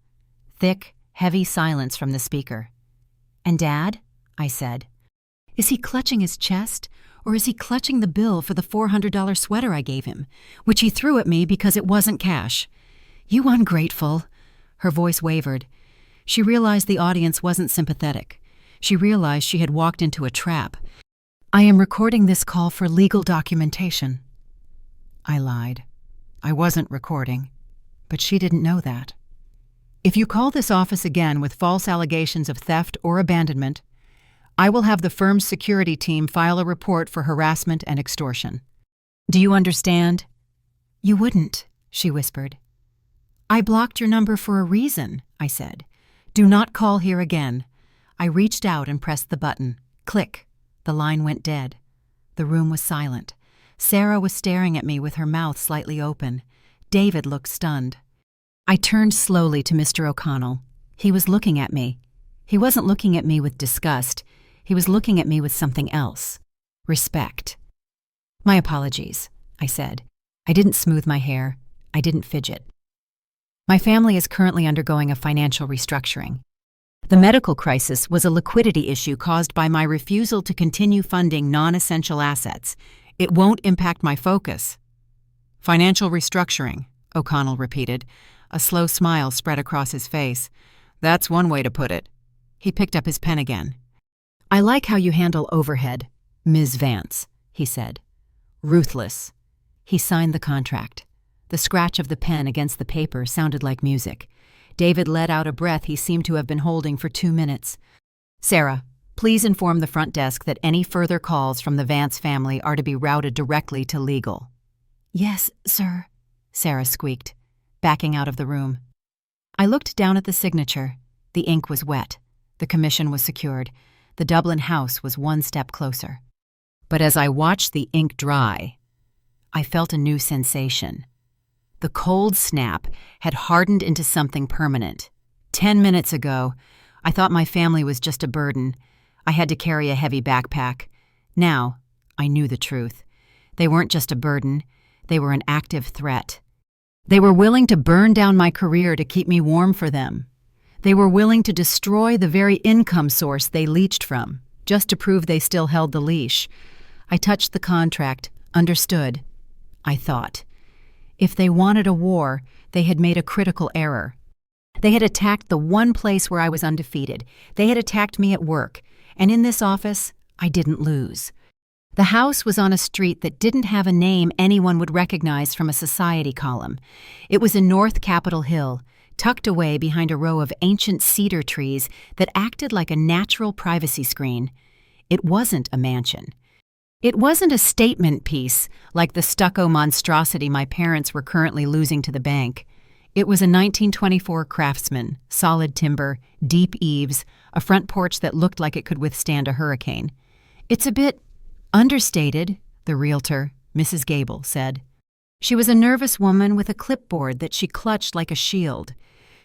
Thick, heavy silence from the speaker. "And Dad?" I said. "Is he clutching his chest, or is he clutching the bill for the $400 sweater I gave him, which he threw at me because it wasn't cash? You ungrateful." Her voice wavered. She realized the audience wasn't sympathetic. She realized she had walked into a trap. "I am recording this call for legal documentation." I lied. I wasn't recording, but she didn't know that. "If you call this office again with false allegations of theft or abandonment, I will have the firm's security team file a report for harassment and extortion. Do you understand?" "You wouldn't," she whispered. "I blocked your number for a reason," I said. "Do not call here again." I reached out and pressed the button. Click. The line went dead. The room was silent. Sarah was staring at me with her mouth slightly open. David looked stunned. I turned slowly to Mr. O'Connell. He was looking at me. He wasn't looking at me with disgust. He was looking at me with something else. Respect. "My apologies," I said. I didn't smooth my hair. I didn't fidget. "My family is currently undergoing a financial restructuring. The medical crisis was a liquidity issue caused by my refusal to continue funding non-essential assets. It won't impact my focus." "Financial restructuring," O'Connell repeated. A slow smile spread across his face. "That's one way to put it." He picked up his pen again. "I like how you handle overhead, Ms. Vance," he said. "Ruthless." He signed the contract. The scratch of the pen against the paper sounded like music. David let out a breath he seemed to have been holding for 2 minutes. "Sarah, please inform the front desk that any further calls from the Vance family are to be routed directly to legal." "Yes, sir," Sarah squeaked, backing out of the room. I looked down at the signature. The ink was wet. The commission was secured. The Dublin house was one step closer. But as I watched the ink dry, I felt a new sensation. The cold snap had hardened into something permanent. 10 minutes ago, I thought my family was just a burden. I had to carry a heavy backpack. Now, I knew the truth. They weren't just a burden. They were an active threat. They were willing to burn down my career to keep me warm for them. They were willing to destroy the very income source they leached from, just to prove they still held the leash. I touched the contract, understood. I thought. If they wanted a war, they had made a critical error. They had attacked the one place where I was undefeated. They had attacked me at work, and in this office, I didn't lose. The house was on a street that didn't have a name anyone would recognize from a society column. It was in North Capitol Hill, tucked away behind a row of ancient cedar trees that acted like a natural privacy screen. It wasn't a mansion. It wasn't a statement piece like the stucco monstrosity my parents were currently losing to the bank. It was a 1924 Craftsman, solid timber, deep eaves, a front porch that looked like it could withstand a hurricane. "It's a bit understated," the realtor, Mrs. Gable, said. She was a nervous woman with a clipboard that she clutched like a shield.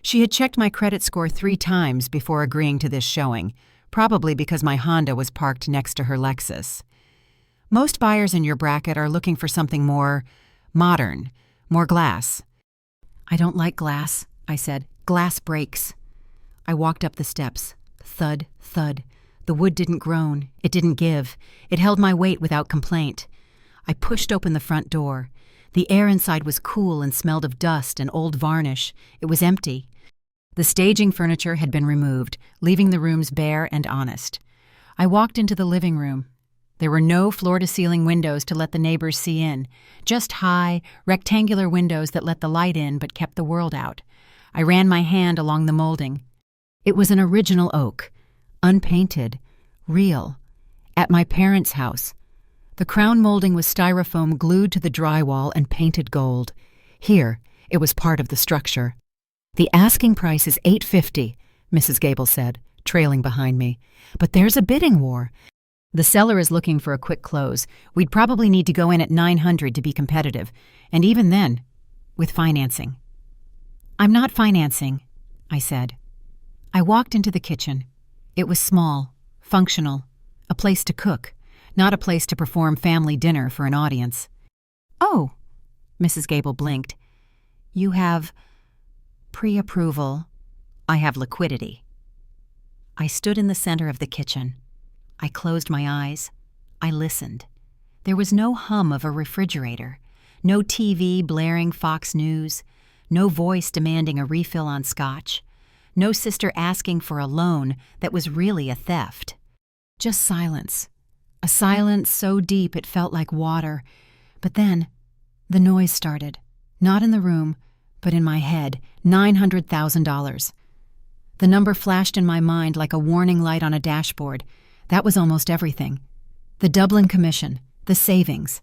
She had checked my credit score 3 times before agreeing to this showing, probably because my Honda was parked next to her Lexus. "Most buyers in your bracket are looking for something more modern, more glass." "I don't like glass," I said. "Glass breaks." I walked up the steps. Thud, thud. The wood didn't groan. It didn't give. It held my weight without complaint. I pushed open the front door. The air inside was cool and smelled of dust and old varnish. It was empty. The staging furniture had been removed, leaving the rooms bare and honest. I walked into the living room. There were no floor-to-ceiling windows to let the neighbors see in, just high, rectangular windows that let the light in but kept the world out. I ran my hand along the molding. It was an original oak, unpainted, real, at my parents' house. The crown molding was styrofoam glued to the drywall and painted gold. Here, it was part of the structure. "The asking price is $850, Mrs. Gable said, trailing behind me. "But there's a bidding war. The seller is looking for a quick close. We'd probably need to go in at $900 to be competitive, and even then, with financing." "I'm not financing," I said. I walked into the kitchen. It was small, functional, a place to cook, not a place to perform family dinner for an audience. "Oh," Mrs. Gable blinked. You have pre-approval. I have liquidity. I stood in the center of the kitchen. I closed my eyes. I listened. There was no hum of a refrigerator, no TV blaring Fox News, no voice demanding a refill on scotch, no sister asking for a loan that was really a theft. Just silence. A silence so deep it felt like water. But then, the noise started. Not in the room, but in my head. $900,000. The number flashed in my mind like a warning light on a dashboard. That was almost everything. The Dublin Commission, the savings.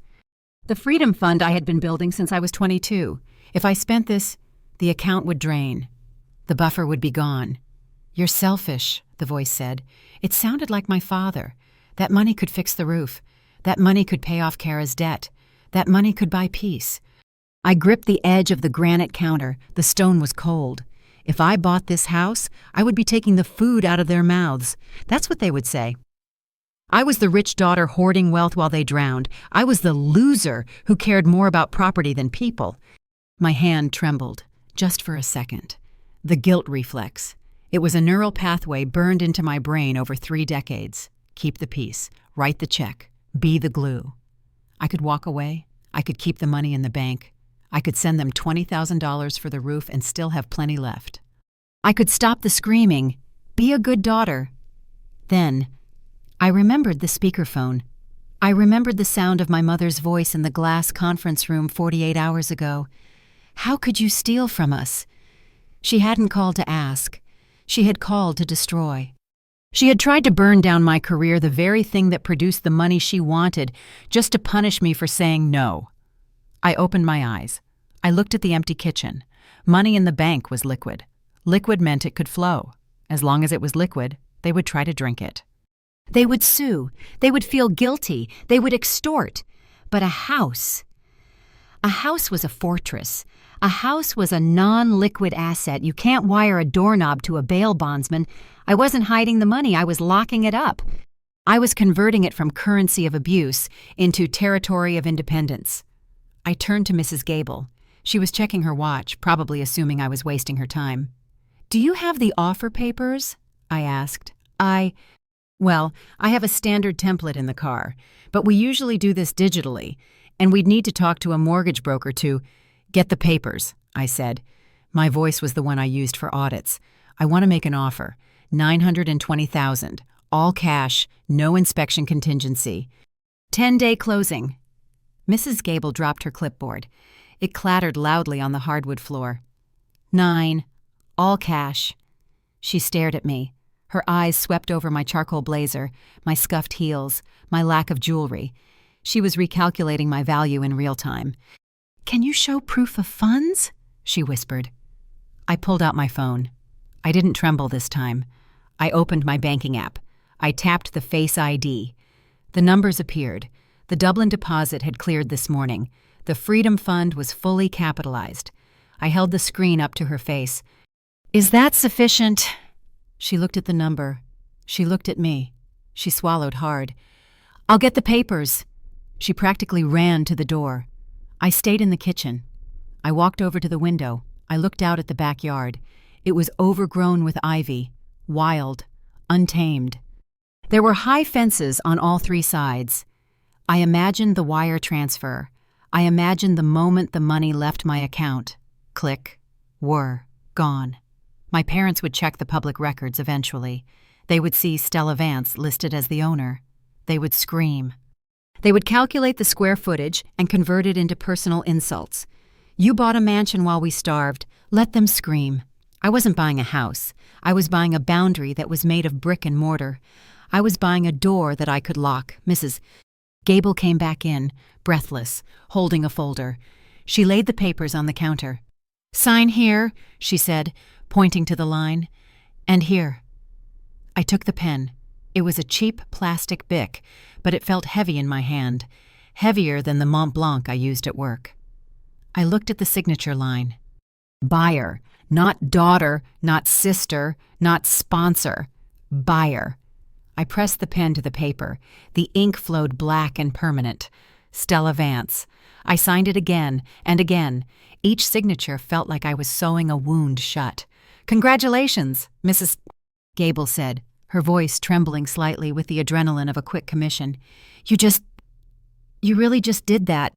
The Freedom Fund I had been building since I was 22. If I spent this, the account would drain. The buffer would be gone. You're selfish, the voice said. It sounded like my father. That money could fix the roof. That money could pay off Kara's debt. That money could buy peace. I gripped the edge of the granite counter. The stone was cold. If I bought this house, I would be taking the food out of their mouths. That's what they would say. I was the rich daughter hoarding wealth while they drowned. I was the loser who cared more about property than people. My hand trembled, just for a second. The guilt reflex. It was a neural pathway burned into my brain over 3 decades. Keep the peace. Write the check. Be the glue. I could walk away. I could keep the money in the bank. I could send them $20,000 for the roof and still have plenty left. I could stop the screaming. Be a good daughter. Then, I remembered the speakerphone. I remembered the sound of my mother's voice in the glass conference room 48 hours ago. How could you steal from us? She hadn't called to ask. She had called to destroy. She had tried to burn down my career, the very thing that produced the money she wanted, just to punish me for saying no. I opened my eyes. I looked at the empty kitchen. Money in the bank was liquid. Liquid meant it could flow. As long as it was liquid, they would try to drink it. They would sue. They would feel guilty. They would extort. But a house was a fortress. A house was a non-liquid asset. You can't wire a doorknob to a bail bondsman. I wasn't hiding the money. I was locking it up. I was converting it from currency of abuse into territory of independence. I turned to Mrs. Gable. She was checking her watch, probably assuming I was wasting her time. "Do you have the offer papers?" I asked. Well, I have a standard template in the car, but we usually do this digitally, and we'd need to talk to a mortgage broker to get the papers, I said. My voice was the one I used for audits. I want to make an offer. $920,000, all cash, no inspection contingency. 10-day closing. Mrs. Gable dropped her clipboard. It clattered loudly on the hardwood floor. 9, all cash. She stared at me. Her eyes swept over my charcoal blazer, my scuffed heels, my lack of jewelry. She was recalculating my value in real time. "Can you show proof of funds?" she whispered. I pulled out my phone. I didn't tremble this time. I opened my banking app. I tapped the Face ID. The numbers appeared. The Dublin deposit had cleared this morning. The Freedom Fund was fully capitalized. I held the screen up to her face. "Is that sufficient?" She looked at the number. She looked at me. She swallowed hard. "I'll get the papers." She practically ran to the door. I stayed in the kitchen. I walked over to the window. I looked out at the backyard. It was overgrown with ivy, wild, untamed. There were high fences on all 3 sides. I imagined the wire transfer. I imagined the moment the money left my account. Click. Whir. Gone. My parents would check the public records eventually. They would see Stella Vance listed as the owner. They would scream. They would calculate the square footage and convert it into personal insults. "You bought a mansion while we starved. Let them scream." I wasn't buying a house. I was buying a boundary that was made of brick and mortar. I was buying a door that I could lock. Mrs. Gable came back in, breathless, holding a folder. She laid the papers on the counter. "Sign here," she said, pointing to the line. "And here." I took the pen. It was a cheap plastic Bic, but it felt heavy in my hand, heavier than the Mont Blanc I used at work. I looked at the signature line. Buyer, not daughter, not sister, not sponsor. Buyer. I pressed the pen to the paper. The ink flowed black and permanent. Stella Vance. I signed it again and again. Each signature felt like I was sewing a wound shut. "Congratulations," Mrs. Gable said, her voice trembling slightly with the adrenaline of a quick commission. You really just did that."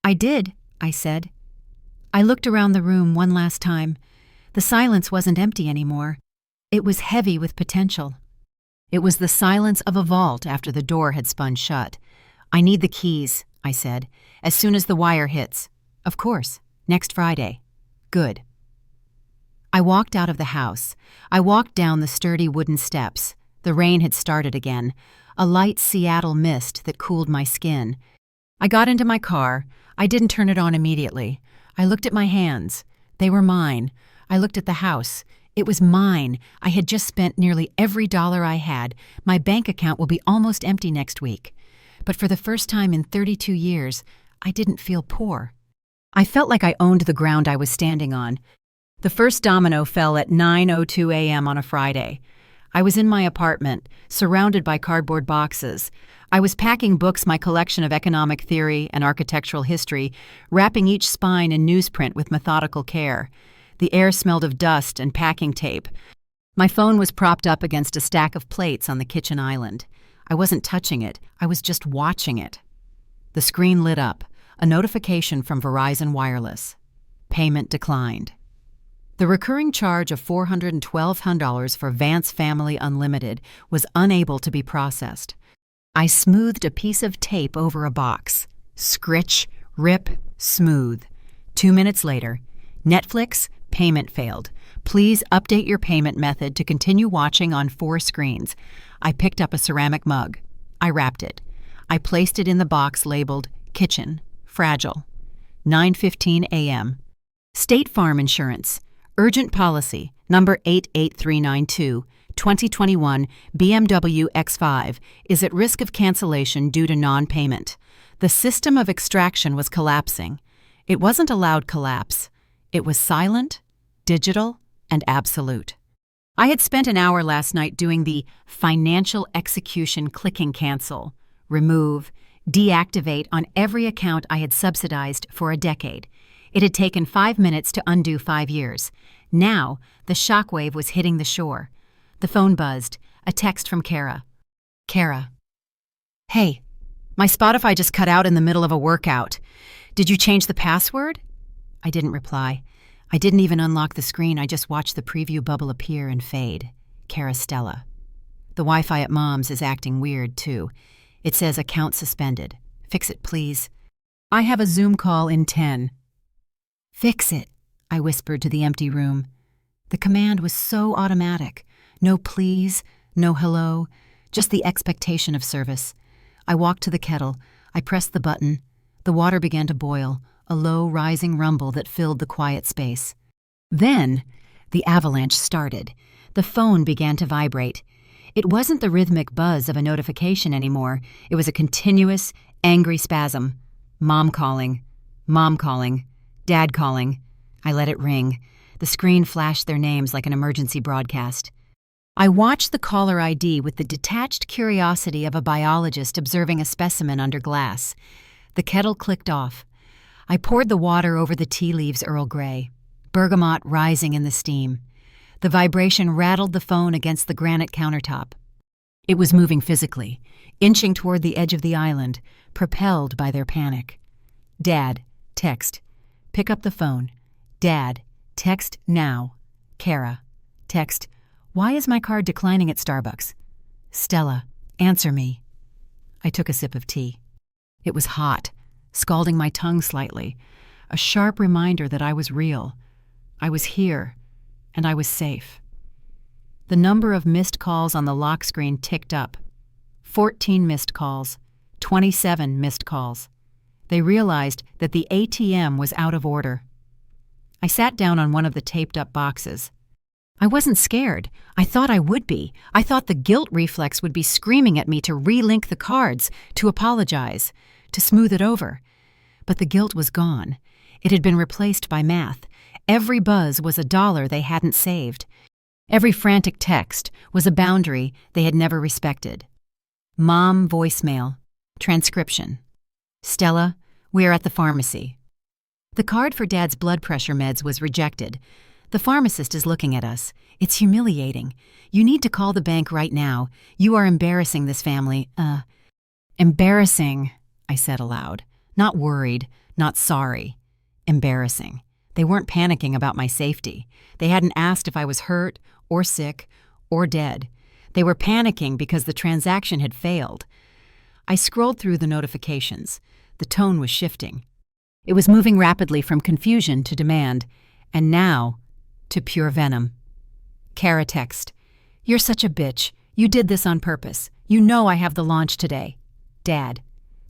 "I did," I said. I looked around the room one last time. The silence wasn't empty anymore. It was heavy with potential. It was the silence of a vault after the door had spun shut. "I need the keys," I said, "as soon as the wire hits." "Of course, next Friday." "Good." I walked out of the house. I walked down the sturdy wooden steps. The rain had started again, a light Seattle mist that cooled my skin. I got into my car. I didn't turn it on immediately. I looked at my hands. They were mine. I looked at the house. It was mine. I had just spent nearly every dollar I had. My bank account will be almost empty next week. But for the first time in 32 years, I didn't feel poor. I felt like I owned the ground I was standing on. The first domino fell at 9:02 a.m. on a Friday. I was in my apartment, surrounded by cardboard boxes. I was packing books, my collection of economic theory and architectural history, wrapping each spine in newsprint with methodical care. The air smelled of dust and packing tape. My phone was propped up against a stack of plates on the kitchen island. I wasn't touching it, I was just watching it. The screen lit up, a notification from Verizon Wireless. Payment declined. The recurring charge of $412 for Vance Family Unlimited was unable to be processed. I smoothed a piece of tape over a box. Scritch, rip, smooth. 2 minutes later, Netflix, payment failed. Please update your payment method to continue watching on 4 screens. I picked up a ceramic mug. I wrapped it. I placed it in the box labeled Kitchen, Fragile. 9:15 a.m. State Farm Insurance. Urgent policy, number 88392, 2021 BMW X5, is at risk of cancellation due to non-payment. The system of extraction was collapsing. It wasn't a loud collapse. It was silent, digital, and absolute. I had spent an hour last night doing the financial execution clicking cancel, remove, deactivate on every account I had subsidized for a decade. It had taken 5 minutes to undo 5 years. Now, the shockwave was hitting the shore. The phone buzzed. A text from Kara. "Kara. Hey, my Spotify just cut out in the middle of a workout. Did you change the password?" I didn't reply. I didn't even unlock the screen. I just watched the preview bubble appear and fade. Kara Stella. The Wi-Fi at Mom's is acting weird, too. It says account suspended. Fix it, please. I have a Zoom call in 10. "Fix it," I whispered to the empty room. The command was so automatic. No please, no hello, just the expectation of service. I walked to the kettle. I pressed the button. The water began to boil, a low, rising rumble that filled the quiet space. Then, the avalanche started. The phone began to vibrate. It wasn't the rhythmic buzz of a notification anymore. It was a continuous, angry spasm. Mom calling. Mom calling. Dad calling. I let it ring. The screen flashed their names like an emergency broadcast. I watched the caller ID with the detached curiosity of a biologist observing a specimen under glass. The kettle clicked off. I poured the water over the tea leaves Earl Grey, bergamot rising in the steam. The vibration rattled the phone against the granite countertop. It was moving physically, inching toward the edge of the island, propelled by their panic. "Dad, text. Pick up the phone. Dad, text now. Kara, text. Why is my card declining at Starbucks? Stella, answer me." I took a sip of tea. It was hot, scalding my tongue slightly, a sharp reminder that I was real. I was here, and I was safe. The number of missed calls on the lock screen ticked up. 14 missed calls, 27 missed calls. They realized that the ATM was out of order. I sat down on one of the taped-up boxes. I wasn't scared. I thought I would be. I thought the guilt reflex would be screaming at me to relink the cards, to apologize, to smooth it over. But the guilt was gone. It had been replaced by math. Every buzz was a dollar they hadn't saved. Every frantic text was a boundary they had never respected. Mom voicemail. Transcription. Stella, We are at the pharmacy. The card for Dad's blood pressure meds was rejected. The pharmacist is looking at us. It's humiliating. You need to call the bank right now. You are embarrassing this family. Embarrassing, I said aloud. Not worried, not sorry. Embarrassing. They weren't panicking about my safety. They hadn't asked if I was hurt or sick or dead. They were panicking because the transaction had failed. I scrolled through the notifications. The tone was shifting. It was moving rapidly from confusion to demand, and now to pure venom. Kara text. You're such a bitch. You did this on purpose. You know I have the launch today. Dad.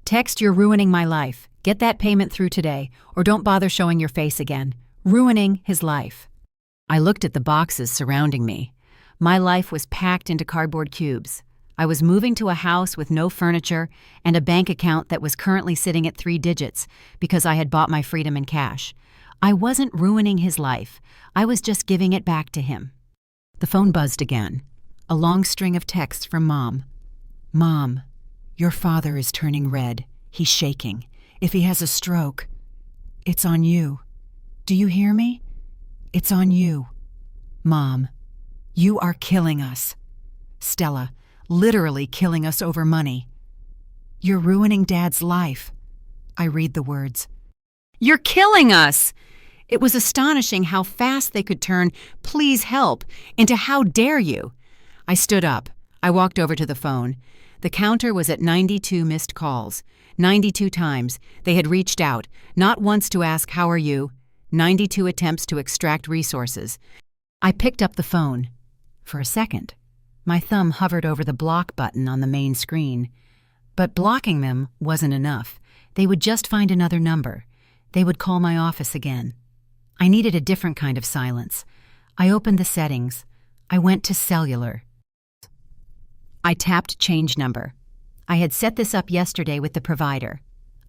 Text, you're ruining my life. Get that payment through today, or don't bother showing your face again. Ruining his life. I looked at the boxes surrounding me. My life was packed into cardboard cubes. I was moving to a house with no furniture and a bank account that was currently sitting at 3 digits because I had bought my freedom in cash. I wasn't ruining his life. I was just giving it back to him. The phone buzzed again. A long string of texts from Mom. Mom, your father is turning red. He's shaking. If he has a stroke, it's on you. Do you hear me? It's on you. Mom, you are killing us. Stella, literally killing us over money. You're ruining Dad's life. I read the words. You're killing us! It was astonishing how fast they could turn "please help" into "how dare you." I stood up. I walked over to the phone. The counter was at 92 missed calls. 92 times they had reached out, not once to ask how are you, 92 attempts to extract resources. I picked up the phone. For a second, my thumb hovered over the block button on the main screen. But blocking them wasn't enough. They would just find another number. They would call my office again. I needed a different kind of silence. I opened the settings. I went to cellular. I tapped change number. I had set this up yesterday with the provider.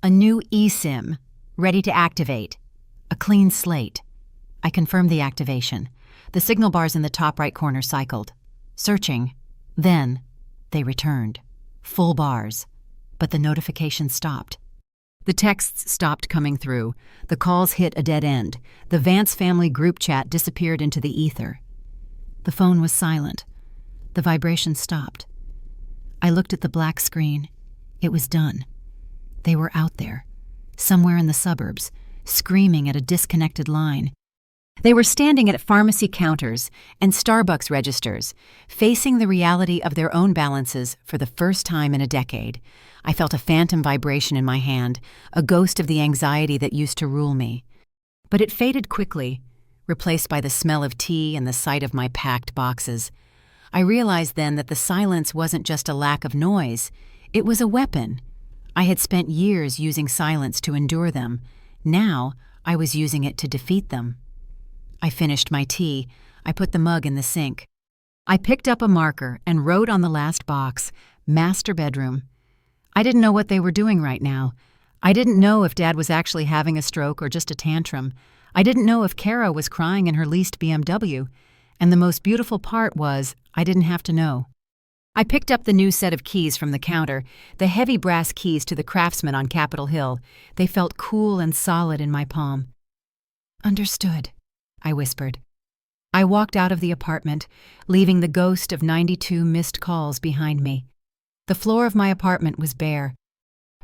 A new eSIM, ready to activate. A clean slate. I confirmed the activation. The signal bars in the top right corner cycled. Searching. Then, they returned. Full bars. But the notification stopped. The texts stopped coming through. The calls hit a dead end. The Vance family group chat disappeared into the ether. The phone was silent. The vibration stopped. I looked at the black screen. It was done. They were out there, somewhere in the suburbs, screaming at a disconnected line. They were standing at pharmacy counters and Starbucks registers, facing the reality of their own balances for the first time in a decade. I felt a phantom vibration in my hand, a ghost of the anxiety that used to rule me. But it faded quickly, replaced by the smell of tea and the sight of my packed boxes. I realized then that the silence wasn't just a lack of noise, it was a weapon. I had spent years using silence to endure them. Now I was using it to defeat them. I finished my tea. I put the mug in the sink. I picked up a marker and wrote on the last box, "Master bedroom." I didn't know what they were doing right now. I didn't know if Dad was actually having a stroke or just a tantrum. I didn't know if Kara was crying in her leased BMW. And the most beautiful part was, I didn't have to know. I picked up the new set of keys from the counter, the heavy brass keys to the Craftsman on Capitol Hill. They felt cool and solid in my palm. "Understood," I whispered. I walked out of the apartment, leaving the ghost of 92 missed calls behind me. The floor of my apartment was bare.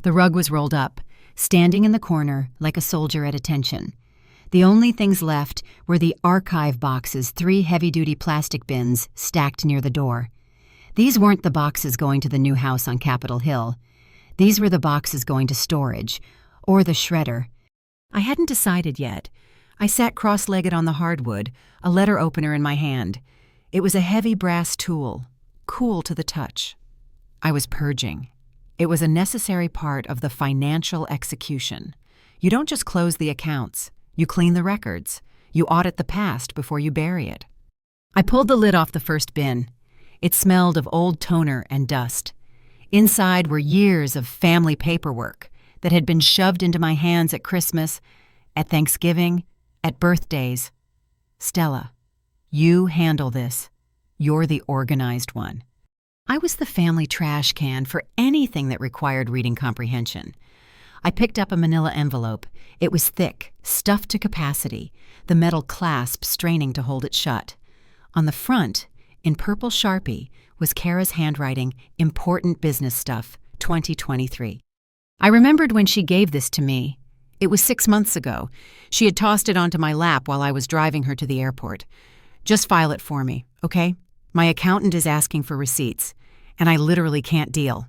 The rug was rolled up, standing in the corner like a soldier at attention. The only things left were the archive boxes, 3 heavy-duty plastic bins stacked near the door. These weren't the boxes going to the new house on Capitol Hill. These were the boxes going to storage, or the shredder. I hadn't decided yet. I sat cross-legged on the hardwood, a letter opener in my hand. It was a heavy brass tool, cool to the touch. I was purging. It was a necessary part of the financial execution. You don't just close the accounts. You clean the records. You audit the past before you bury it. I pulled the lid off the first bin. It smelled of old toner and dust. Inside were years of family paperwork that had been shoved into my hands at Christmas, at Thanksgiving, at birthdays. Stella, you handle this. You're the organized one. I was the family trash can for anything that required reading comprehension. I picked up a manila envelope. It was thick, stuffed to capacity, the metal clasp straining to hold it shut. On the front, in purple Sharpie, was Kara's handwriting, "Important business stuff, 2023. I remembered when she gave this to me. It was 6 months ago. She had tossed it onto my lap while I was driving her to the airport. "Just file it for me, okay? My accountant is asking for receipts, and I literally can't deal."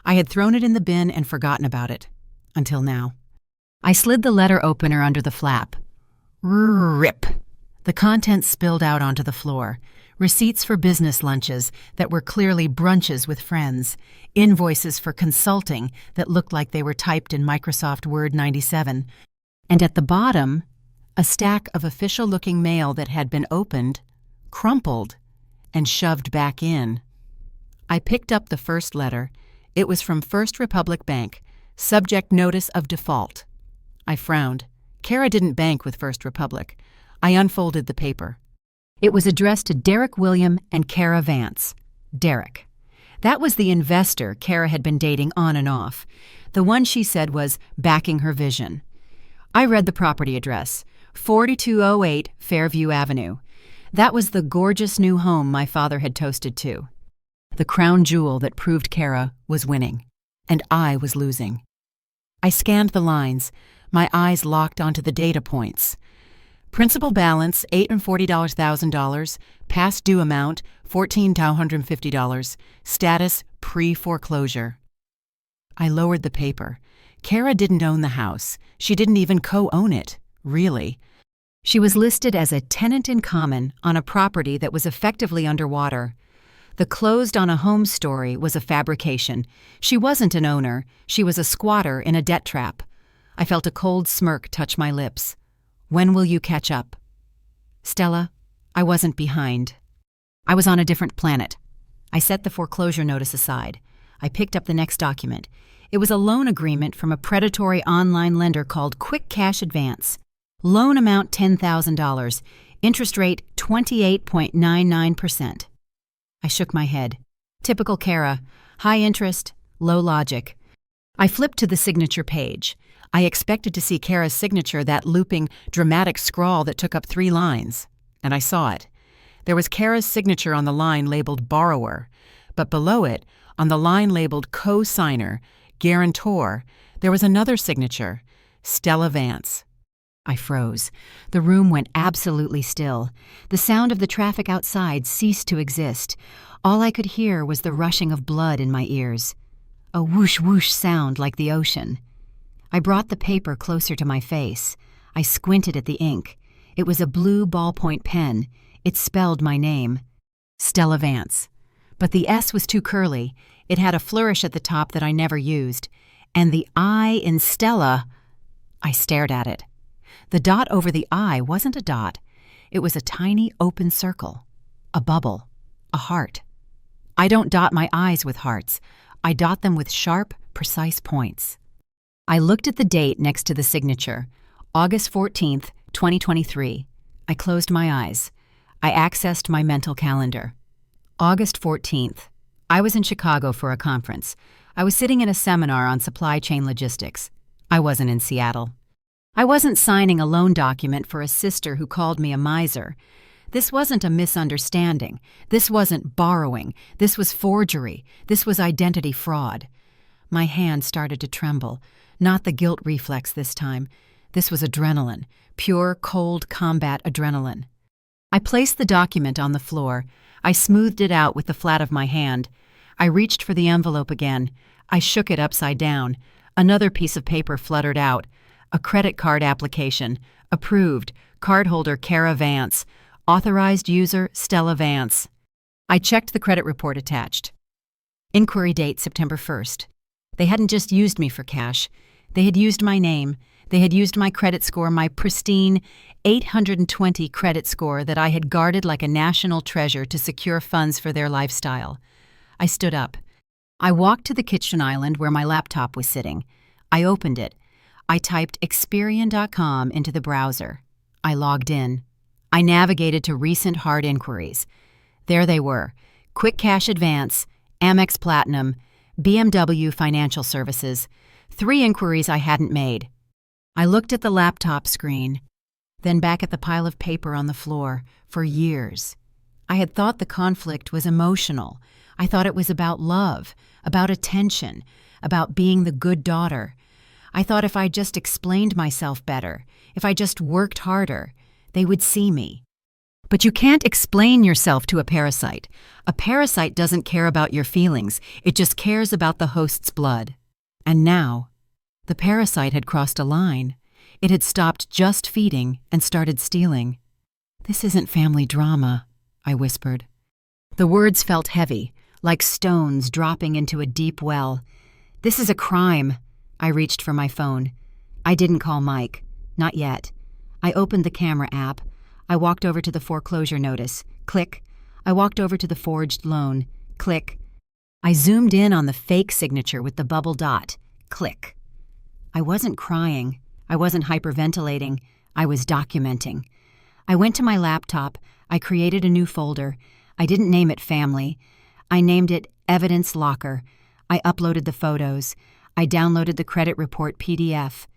I had thrown it in the bin and forgotten about it. Until now. I slid the letter opener under the flap. Rip! The contents spilled out onto the floor. Receipts for business lunches that were clearly brunches with friends. Invoices for consulting that looked like they were typed in Microsoft Word 97. And at the bottom, a stack of official-looking mail that had been opened, crumpled, and shoved back in. I picked up the first letter. It was from First Republic Bank. Subject notice of default. I frowned. Kara didn't bank with First Republic. I unfolded the paper. It was addressed to Derek William and Kara Vance. Derek. That was the investor Kara had been dating on and off. The one she said was backing her vision. I read the property address, 4208 Fairview Avenue. That was the gorgeous new home my father had toasted to. The crown jewel that proved Kara was winning. And I was losing. I scanned the lines. My eyes locked onto the data points. Principal balance, $840,000. Past due amount, $1,450. Status, pre-foreclosure. I lowered the paper. Kara didn't own the house. She didn't even co-own it, really. She was listed as a tenant in common on a property that was effectively underwater. The closed on a home story was a fabrication. She wasn't an owner. She was a squatter in a debt trap. I felt a cold smirk touch my lips. When will you catch up? Stella, I wasn't behind. I was on a different planet. I set the foreclosure notice aside. I picked up the next document. It was a loan agreement from a predatory online lender called Quick Cash Advance. Loan amount $10,000. Interest rate 28.99%. I shook my head. Typical Kara. High interest, low logic. I flipped to the signature page. I expected to see Kara's signature, that looping, dramatic scrawl that took up 3 lines. And I saw it. There was Kara's signature on the line labeled borrower. But below it, on the line labeled co-signer, guarantor, there was another signature, Stella Vance. I froze. The room went absolutely still. The sound of the traffic outside ceased to exist. All I could hear was the rushing of blood in my ears. A whoosh-whoosh sound like the ocean. I brought the paper closer to my face. I squinted at the ink. It was a blue ballpoint pen. It spelled my name. Stella Vance. But the S was too curly. It had a flourish at the top that I never used. And the I in Stella... I stared at it. The dot over the I wasn't a dot. It was a tiny open circle. A bubble. A heart. I don't dot my I's with hearts. I dot them with sharp, precise points. I looked at the date next to the signature. August 14th, 2023. I closed my eyes. I accessed my mental calendar. August 14th. I was in Chicago for a conference. I was sitting in a seminar on supply chain logistics. I wasn't in Seattle. I wasn't signing a loan document for a sister who called me a miser. This wasn't a misunderstanding. This wasn't borrowing. This was forgery. This was identity fraud. My hand started to tremble. Not the guilt reflex this time. This was adrenaline. Pure, cold combat adrenaline. I placed the document on the floor. I smoothed it out with the flat of my hand. I reached for the envelope again. I shook it upside down. Another piece of paper fluttered out. A credit card application. Approved. Cardholder Kara Vance. Authorized user Stella Vance. I checked the credit report attached. Inquiry date September 1st. They hadn't just used me for cash. They had used my name. They had used my credit score, my pristine 820 credit score that I had guarded like a national treasure to secure funds for their lifestyle. I stood up. I walked to the kitchen island where my laptop was sitting. I opened it. I typed Experian.com into the browser. I logged in. I navigated to recent hard inquiries. There they were. Quick Cash Advance, Amex Platinum, BMW Financial Services, 3 inquiries I hadn't made. I looked at the laptop screen, then back at the pile of paper on the floor. For years, I had thought the conflict was emotional. I thought it was about love, about attention, about being the good daughter. I thought if I just explained myself better, if I just worked harder, they would see me. But you can't explain yourself to a parasite. A parasite doesn't care about your feelings. It just cares about the host's blood. And now, the parasite had crossed a line. It had stopped just feeding and started stealing. "This isn't family drama," I whispered. The words felt heavy, like stones dropping into a deep well. "This is a crime." I reached for my phone. I didn't call Mike. Not yet. I opened the camera app. I walked over to the foreclosure notice. Click. I walked over to the forged loan. Click. I zoomed in on the fake signature with the bubble dot. Click. I wasn't crying. I wasn't hyperventilating. I was documenting. I went to my laptop. I created a new folder. I didn't name it Family. I named it Evidence Locker. I uploaded the photos. I downloaded the credit report PDF.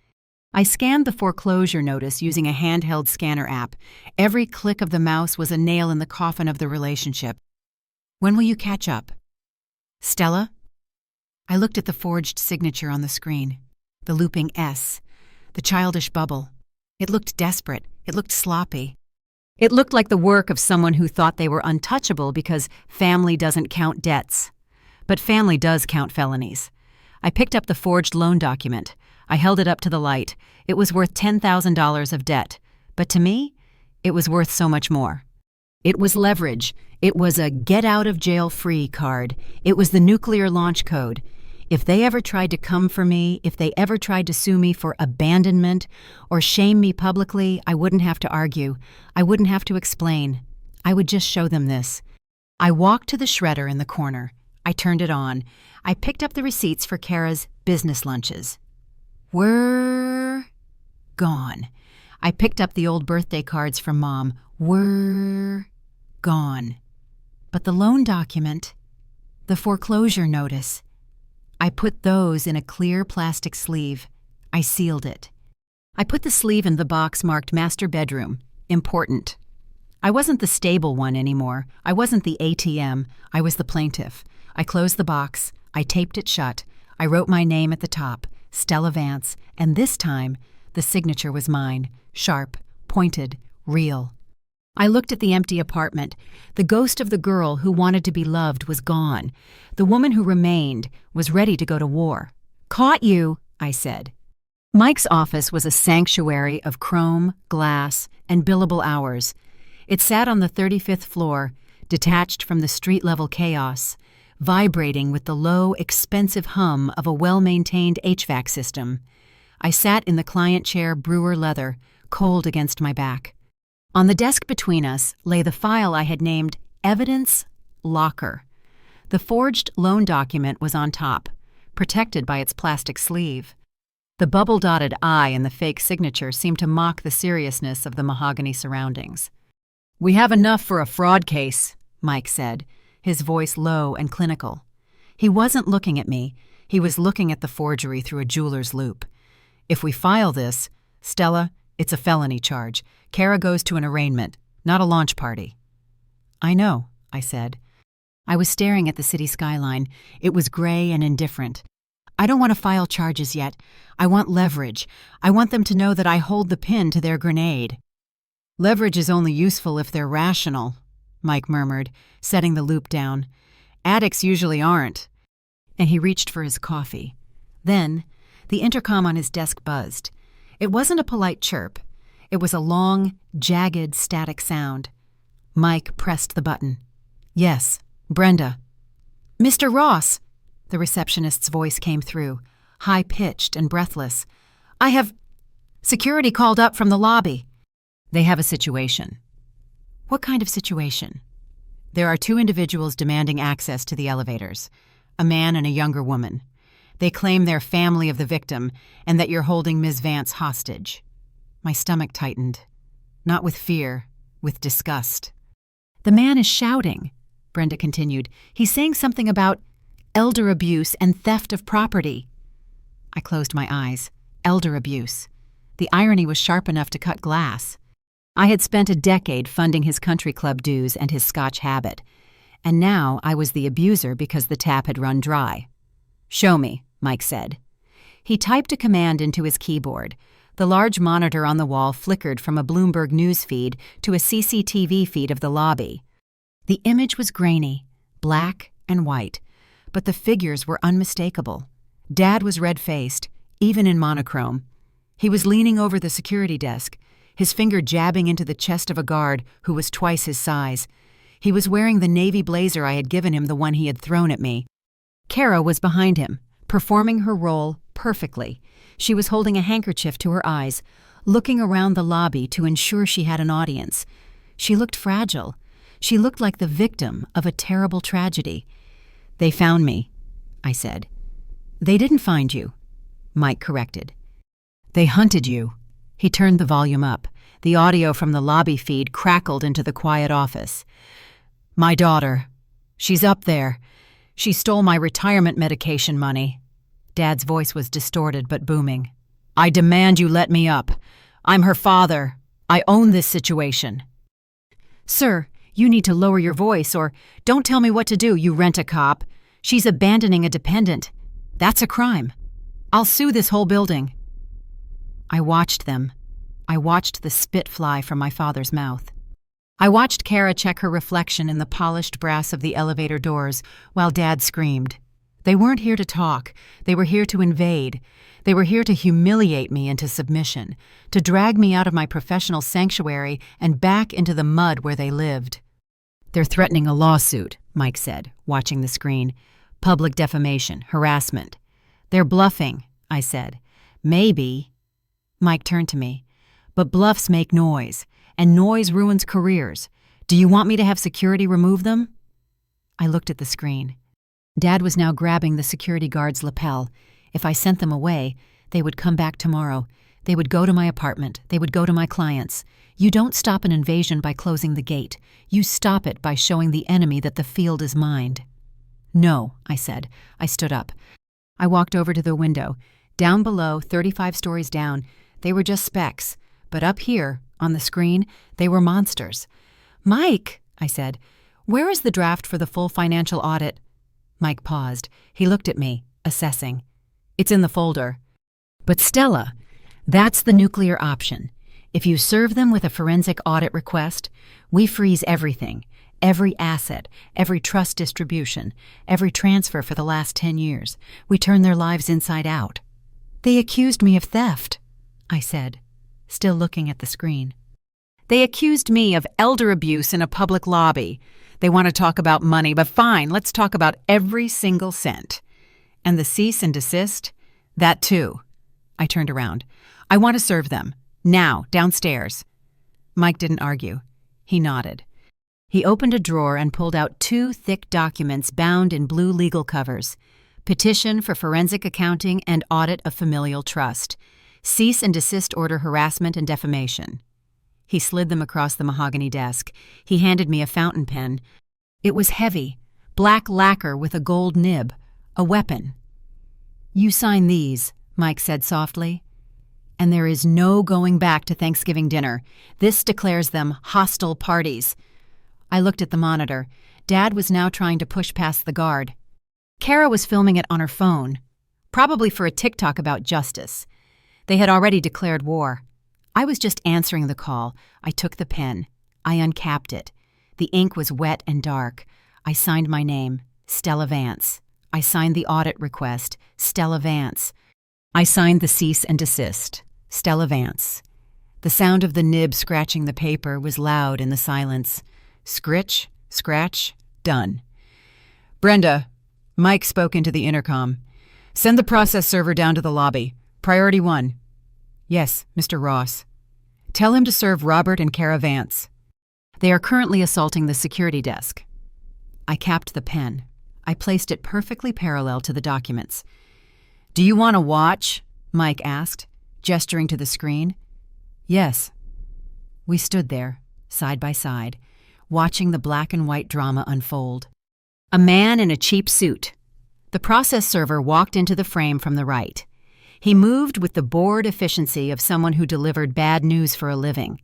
I scanned the foreclosure notice using a handheld scanner app. Every click of the mouse was a nail in the coffin of the relationship. "When will you catch up?" "Stella?" I looked at the forged signature on the screen. The looping S. The childish bubble. It looked desperate. It looked sloppy. It looked like the work of someone who thought they were untouchable because family doesn't count debts. But family does count felonies. I picked up the forged loan document. I held it up to the light. It was worth $10,000 of debt. But to me, it was worth so much more. It was leverage. It was a get-out-of-jail-free card. It was the nuclear launch code. If they ever tried to come for me, if they ever tried to sue me for abandonment or shame me publicly, I wouldn't have to argue. I wouldn't have to explain. I would just show them this. I walked to the shredder in the corner. I turned it on. I picked up the receipts for Kara's business lunches. Were gone. I picked up the old birthday cards from Mom. Were gone. But the loan document, the foreclosure notice, I put those in a clear plastic sleeve. I sealed it. I put the sleeve in the box marked Master Bedroom. Important. I wasn't the stable one anymore. I wasn't the ATM. I was the plaintiff. I closed the box. I taped it shut. I wrote my name at the top, Stella Vance, and this time, the signature was mine, sharp, pointed, real. I looked at the empty apartment. The ghost of the girl who wanted to be loved was gone. The woman who remained was ready to go to war. "Caught you," I said. Mike's office was a sanctuary of chrome, glass, and billable hours. It sat on the 35th floor, detached from the street-level chaos, vibrating with the low, expensive hum of a well-maintained HVAC system. I sat in the client chair, brewer leather, cold against my back. On the desk between us lay the file I had named Evidence Locker. The forged loan document was on top, protected by its plastic sleeve. The bubble-dotted I in the fake signature seemed to mock the seriousness of the mahogany surroundings. "We have enough for a fraud case," Mike said, his voice low and clinical. He wasn't looking at me. He was looking at the forgery through a jeweler's loupe. "If we file this, Stella, it's a felony charge. Kara goes to an arraignment, not a launch party." "I know," I said. I was staring at the city skyline. It was gray and indifferent. "I don't want to file charges yet. I want leverage. I want them to know that I hold the pin to their grenade." "Leverage is only useful if they're rational," Mike murmured, setting the loop down. "Addicts usually aren't." And he reached for his coffee. Then, the intercom on his desk buzzed. It wasn't a polite chirp. It was a long, jagged, static sound. Mike pressed the button. "Yes, Brenda." "Mr. Ross," the receptionist's voice came through, high-pitched and breathless. "I have security called up from the lobby." "They have a situation." "What kind of situation?" "There are 2 individuals demanding access to the elevators, a man and a younger woman. They claim they're family of the victim and that you're holding Ms. Vance hostage." My stomach tightened. Not with fear, with disgust. "The man is shouting," Brenda continued. "He's saying something about elder abuse and theft of property." I closed my eyes. Elder abuse. The irony was sharp enough to cut glass. I had spent a decade funding his country club dues and his Scotch habit, and now I was the abuser because the tap had run dry. "Show me," Mike said. He typed a command into his keyboard. The large monitor on the wall flickered from a Bloomberg news feed to a CCTV feed of the lobby. The image was grainy, black and white, but the figures were unmistakable. Dad was red-faced, even in monochrome. He was leaning over the security desk, his finger jabbing into the chest of a guard who was twice his size. He was wearing the navy blazer I had given him, the one he had thrown at me. Kara was behind him, performing her role perfectly. She was holding a handkerchief to her eyes, looking around the lobby to ensure she had an audience. She looked fragile. She looked like the victim of a terrible tragedy. "They found me," I said. "They didn't find you," Mike corrected. "They hunted you." He turned the volume up. The audio from the lobby feed crackled into the quiet office. "My daughter. She's up there. She stole my retirement medication money." Dad's voice was distorted but booming. "I demand you let me up. I'm her father. I own this situation." "Sir, you need to lower your voice, or don't tell me what to do, you rent-a-cop. She's abandoning a dependent. That's a crime. I'll sue this whole building." I watched them. I watched the spit fly from my father's mouth. I watched Kara check her reflection in the polished brass of the elevator doors while Dad screamed. They weren't here to talk. They were here to invade. They were here to humiliate me into submission, to drag me out of my professional sanctuary and back into the mud where they lived. "They're threatening a lawsuit," Mike said, watching the screen. "Public defamation, harassment." "They're bluffing," I said. "Maybe." Mike turned to me. "But bluffs make noise, and noise ruins careers. Do you want me to have security remove them?" I looked at the screen. Dad was now grabbing the security guard's lapel. If I sent them away, they would come back tomorrow. They would go to my apartment. They would go to my clients. You don't stop an invasion by closing the gate. You stop it by showing the enemy that the field is mined. "No," I said. I stood up. I walked over to the window. Down below, 35 stories down, they were just specks. But up here, on the screen, they were monsters. "Mike," I said, "where is the draft for the full financial audit?" Mike paused. He looked at me, assessing. "It's in the folder." "But Stella, that's the nuclear option. If you serve them with a forensic audit request, we freeze everything, every asset, every trust distribution, every transfer for the last 10 years. We turn their lives inside out." "They accused me of theft," I said, still looking at the screen. "They accused me of elder abuse in a public lobby. They want to talk about money, but fine, let's talk about every single cent. And the cease and desist? That too." I turned around. "I want to serve them. Now, downstairs." Mike didn't argue. He nodded. He opened a drawer and pulled out 2 thick documents bound in blue legal covers. Petition for forensic accounting and audit of familial trust. Cease and desist order harassment and defamation. He slid them across the mahogany desk. He handed me a fountain pen. It was heavy, black lacquer with a gold nib, a weapon. "You sign these," Mike said softly. "And there is no going back to Thanksgiving dinner. This declares them hostile parties." I looked at the monitor. Dad was now trying to push past the guard. Kara was filming it on her phone, probably for a TikTok about justice. They had already declared war. I was just answering the call. I took the pen. I uncapped it. The ink was wet and dark. I signed my name, Stella Vance. I signed the audit request, Stella Vance. I signed the cease and desist, Stella Vance. The sound of the nib scratching the paper was loud in the silence. Scritch, scratch, done. "Brenda," Mike spoke into the intercom. "Send the process server down to the lobby. Priority 1. "Yes, Mr. Ross." "Tell him to serve Robert and Kara Vance. They are currently assaulting the security desk." I capped the pen. I placed it perfectly parallel to the documents. "Do you want to watch?" Mike asked, gesturing to the screen. "Yes." We stood there, side by side, watching the black and white drama unfold. A man in a cheap suit. The process server walked into the frame from the right. He moved with the bored efficiency of someone who delivered bad news for a living.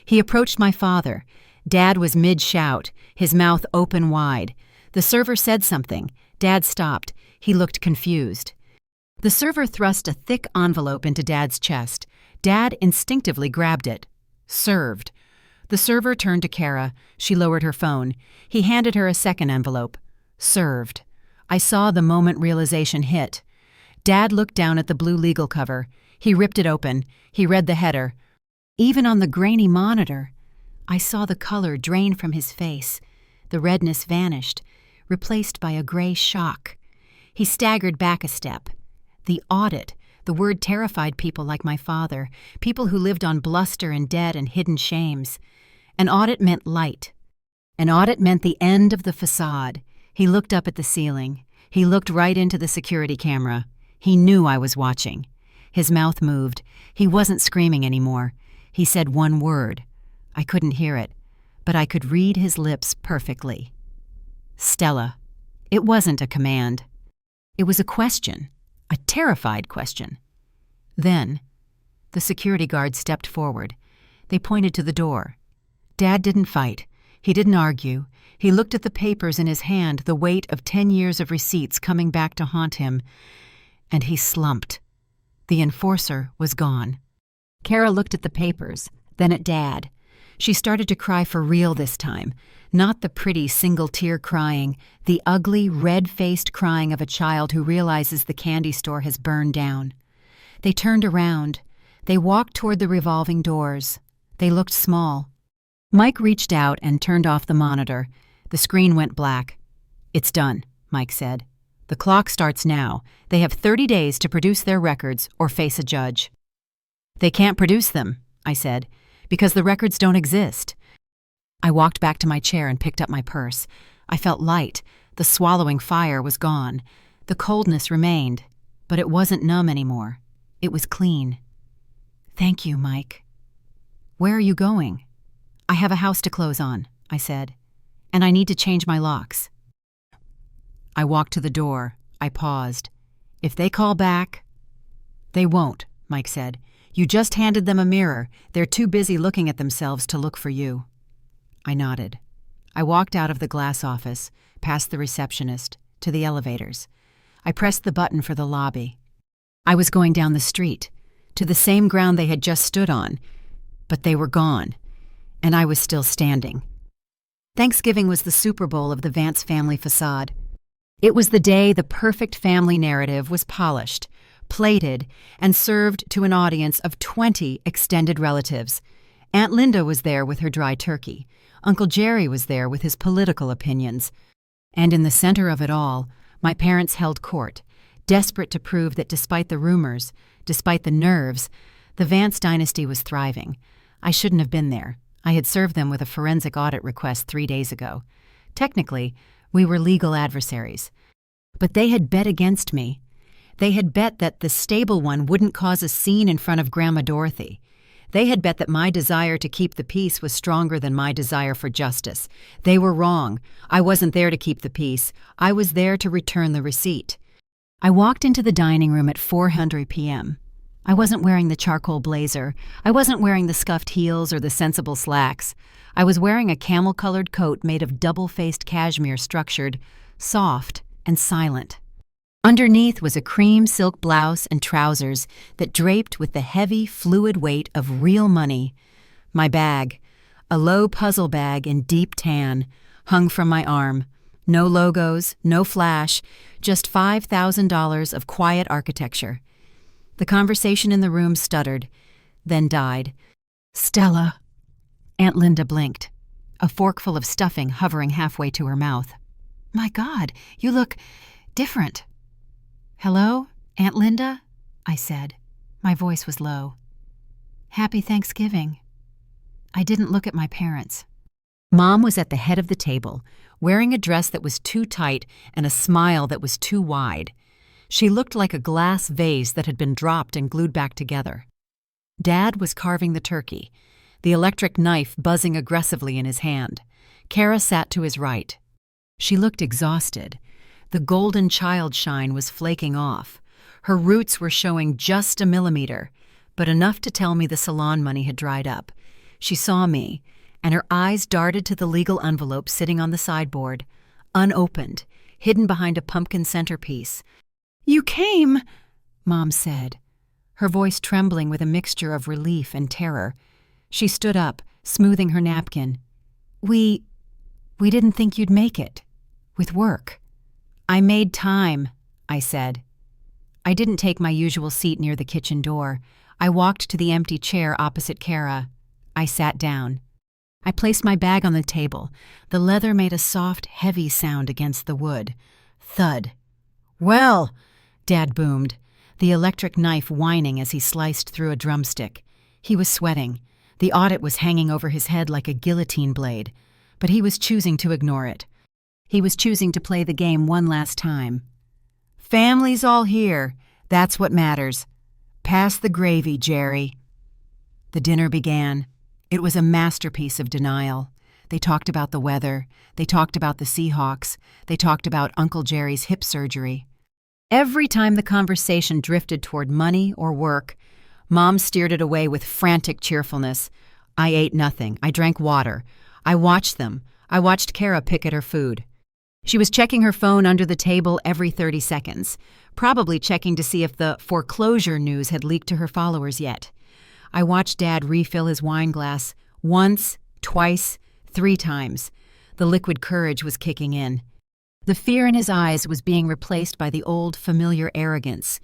He approached my father. Dad was mid-shout, his mouth open wide. The server said something. Dad stopped. He looked confused. The server thrust a thick envelope into Dad's chest. Dad instinctively grabbed it. Served. The server turned to Kara. She lowered her phone. He handed her a second envelope. Served. I saw the moment realization hit. Dad looked down at the blue legal cover. He ripped it open. He read the header. Even on the grainy monitor, I saw the color drain from his face. The redness vanished, replaced by a gray shock. He staggered back a step. The audit, the word terrified people like my father, people who lived on bluster and debt and hidden shames. An audit meant light. An audit meant the end of the facade. He looked up at the ceiling. He looked right into the security camera. He knew I was watching. His mouth moved. He wasn't screaming anymore. He said one word. I couldn't hear it, but I could read his lips perfectly. Stella. It wasn't a command. It was a question, a terrified question. Then, the security guard stepped forward. They pointed to the door. Dad didn't fight. He didn't argue. He looked at the papers in his hand, the weight of 10 years of receipts coming back to haunt him, and he slumped. The enforcer was gone. Kara looked at the papers, then at Dad. She started to cry for real this time, not the pretty single-tear crying, the ugly, red-faced crying of a child who realizes the candy store has burned down. They turned around. They walked toward the revolving doors. They looked small. Mike reached out and turned off the monitor. The screen went black. "It's done," Mike said. "The clock starts now. They have 30 days to produce their records or face a judge." "They can't produce them," I said, "because the records don't exist." I walked back to my chair and picked up my purse. I felt light. The swallowing fire was gone. The coldness remained, but it wasn't numb anymore. It was clean. "Thank you, Mike." "Where are you going?" "I have a house to close on," I said, "and I need to change my locks." I walked to the door. I paused. "If they call back—" "They won't," Mike said. "You just handed them a mirror. They're too busy looking at themselves to look for you." I nodded. I walked out of the glass office, past the receptionist, to the elevators. I pressed the button for the lobby. I was going down the street, to the same ground they had just stood on, but they were gone, and I was still standing. Thanksgiving was the Super Bowl of the Vance family facade. It was the day the perfect family narrative was polished, plated, and served to an audience of 20 extended relatives. Aunt Linda was there with her dry turkey. Uncle Jerry was there with his political opinions. And in the center of it all, my parents held court, desperate to prove that despite the rumors, despite the nerves, the Vance dynasty was thriving. I shouldn't have been there. I had served them with a forensic audit request 3 days ago. Technically, we were legal adversaries. But they had bet against me. They had bet that the stable one wouldn't cause a scene in front of Grandma Dorothy. They had bet that my desire to keep the peace was stronger than my desire for justice. They were wrong. I wasn't there to keep the peace. I was there to return the receipt. I walked into the dining room at 4:00 p.m. I wasn't wearing the charcoal blazer. I wasn't wearing the scuffed heels or the sensible slacks. I was wearing a camel-colored coat made of double-faced cashmere structured, soft, and silent. Underneath was a cream silk blouse and trousers that draped with the heavy, fluid weight of real money. My bag, a low puzzle bag in deep tan, hung from my arm. No logos, no flash, just $5,000 of quiet architecture. The conversation in the room stuttered, then died. "Stella." Aunt Linda blinked, a forkful of stuffing hovering halfway to her mouth. "My God, you look different." "Hello, Aunt Linda?" I said. My voice was low. "Happy Thanksgiving." I didn't look at my parents. Mom was at the head of the table, wearing a dress that was too tight and a smile that was too wide. She looked like a glass vase that had been dropped and glued back together. Dad was carving the turkey, the electric knife buzzing aggressively in his hand. Kara sat to his right. She looked exhausted. The golden child shine was flaking off. Her roots were showing just a millimeter, but enough to tell me the salon money had dried up. She saw me, and her eyes darted to the legal envelope sitting on the sideboard, unopened, hidden behind a pumpkin centerpiece. "You came," Mom said, her voice trembling with a mixture of relief and terror. She stood up, smoothing her napkin. We didn't think you'd make it. With work." "I made time," I said. I didn't take my usual seat near the kitchen door. I walked to the empty chair opposite Kara. I sat down. I placed my bag on the table. The leather made a soft, heavy sound against the wood. Thud. "Well," Dad boomed, the electric knife whining as he sliced through a drumstick. He was sweating. The audit was hanging over his head like a guillotine blade, but he was choosing to ignore it. He was choosing to play the game one last time. "Family's all here. That's what matters. Pass the gravy, Jerry." The dinner began. It was a masterpiece of denial. They talked about the weather. They talked about the Seahawks. They talked about Uncle Jerry's hip surgery. Every time the conversation drifted toward money or work, Mom steered it away with frantic cheerfulness. I ate nothing. I drank water. I watched them. I watched Kara pick at her food. She was checking her phone under the table every 30 seconds, probably checking to see if the foreclosure news had leaked to her followers yet. I watched Dad refill his wine glass once, twice, 3 times. The liquid courage was kicking in. The fear in his eyes was being replaced by the old, familiar arrogance.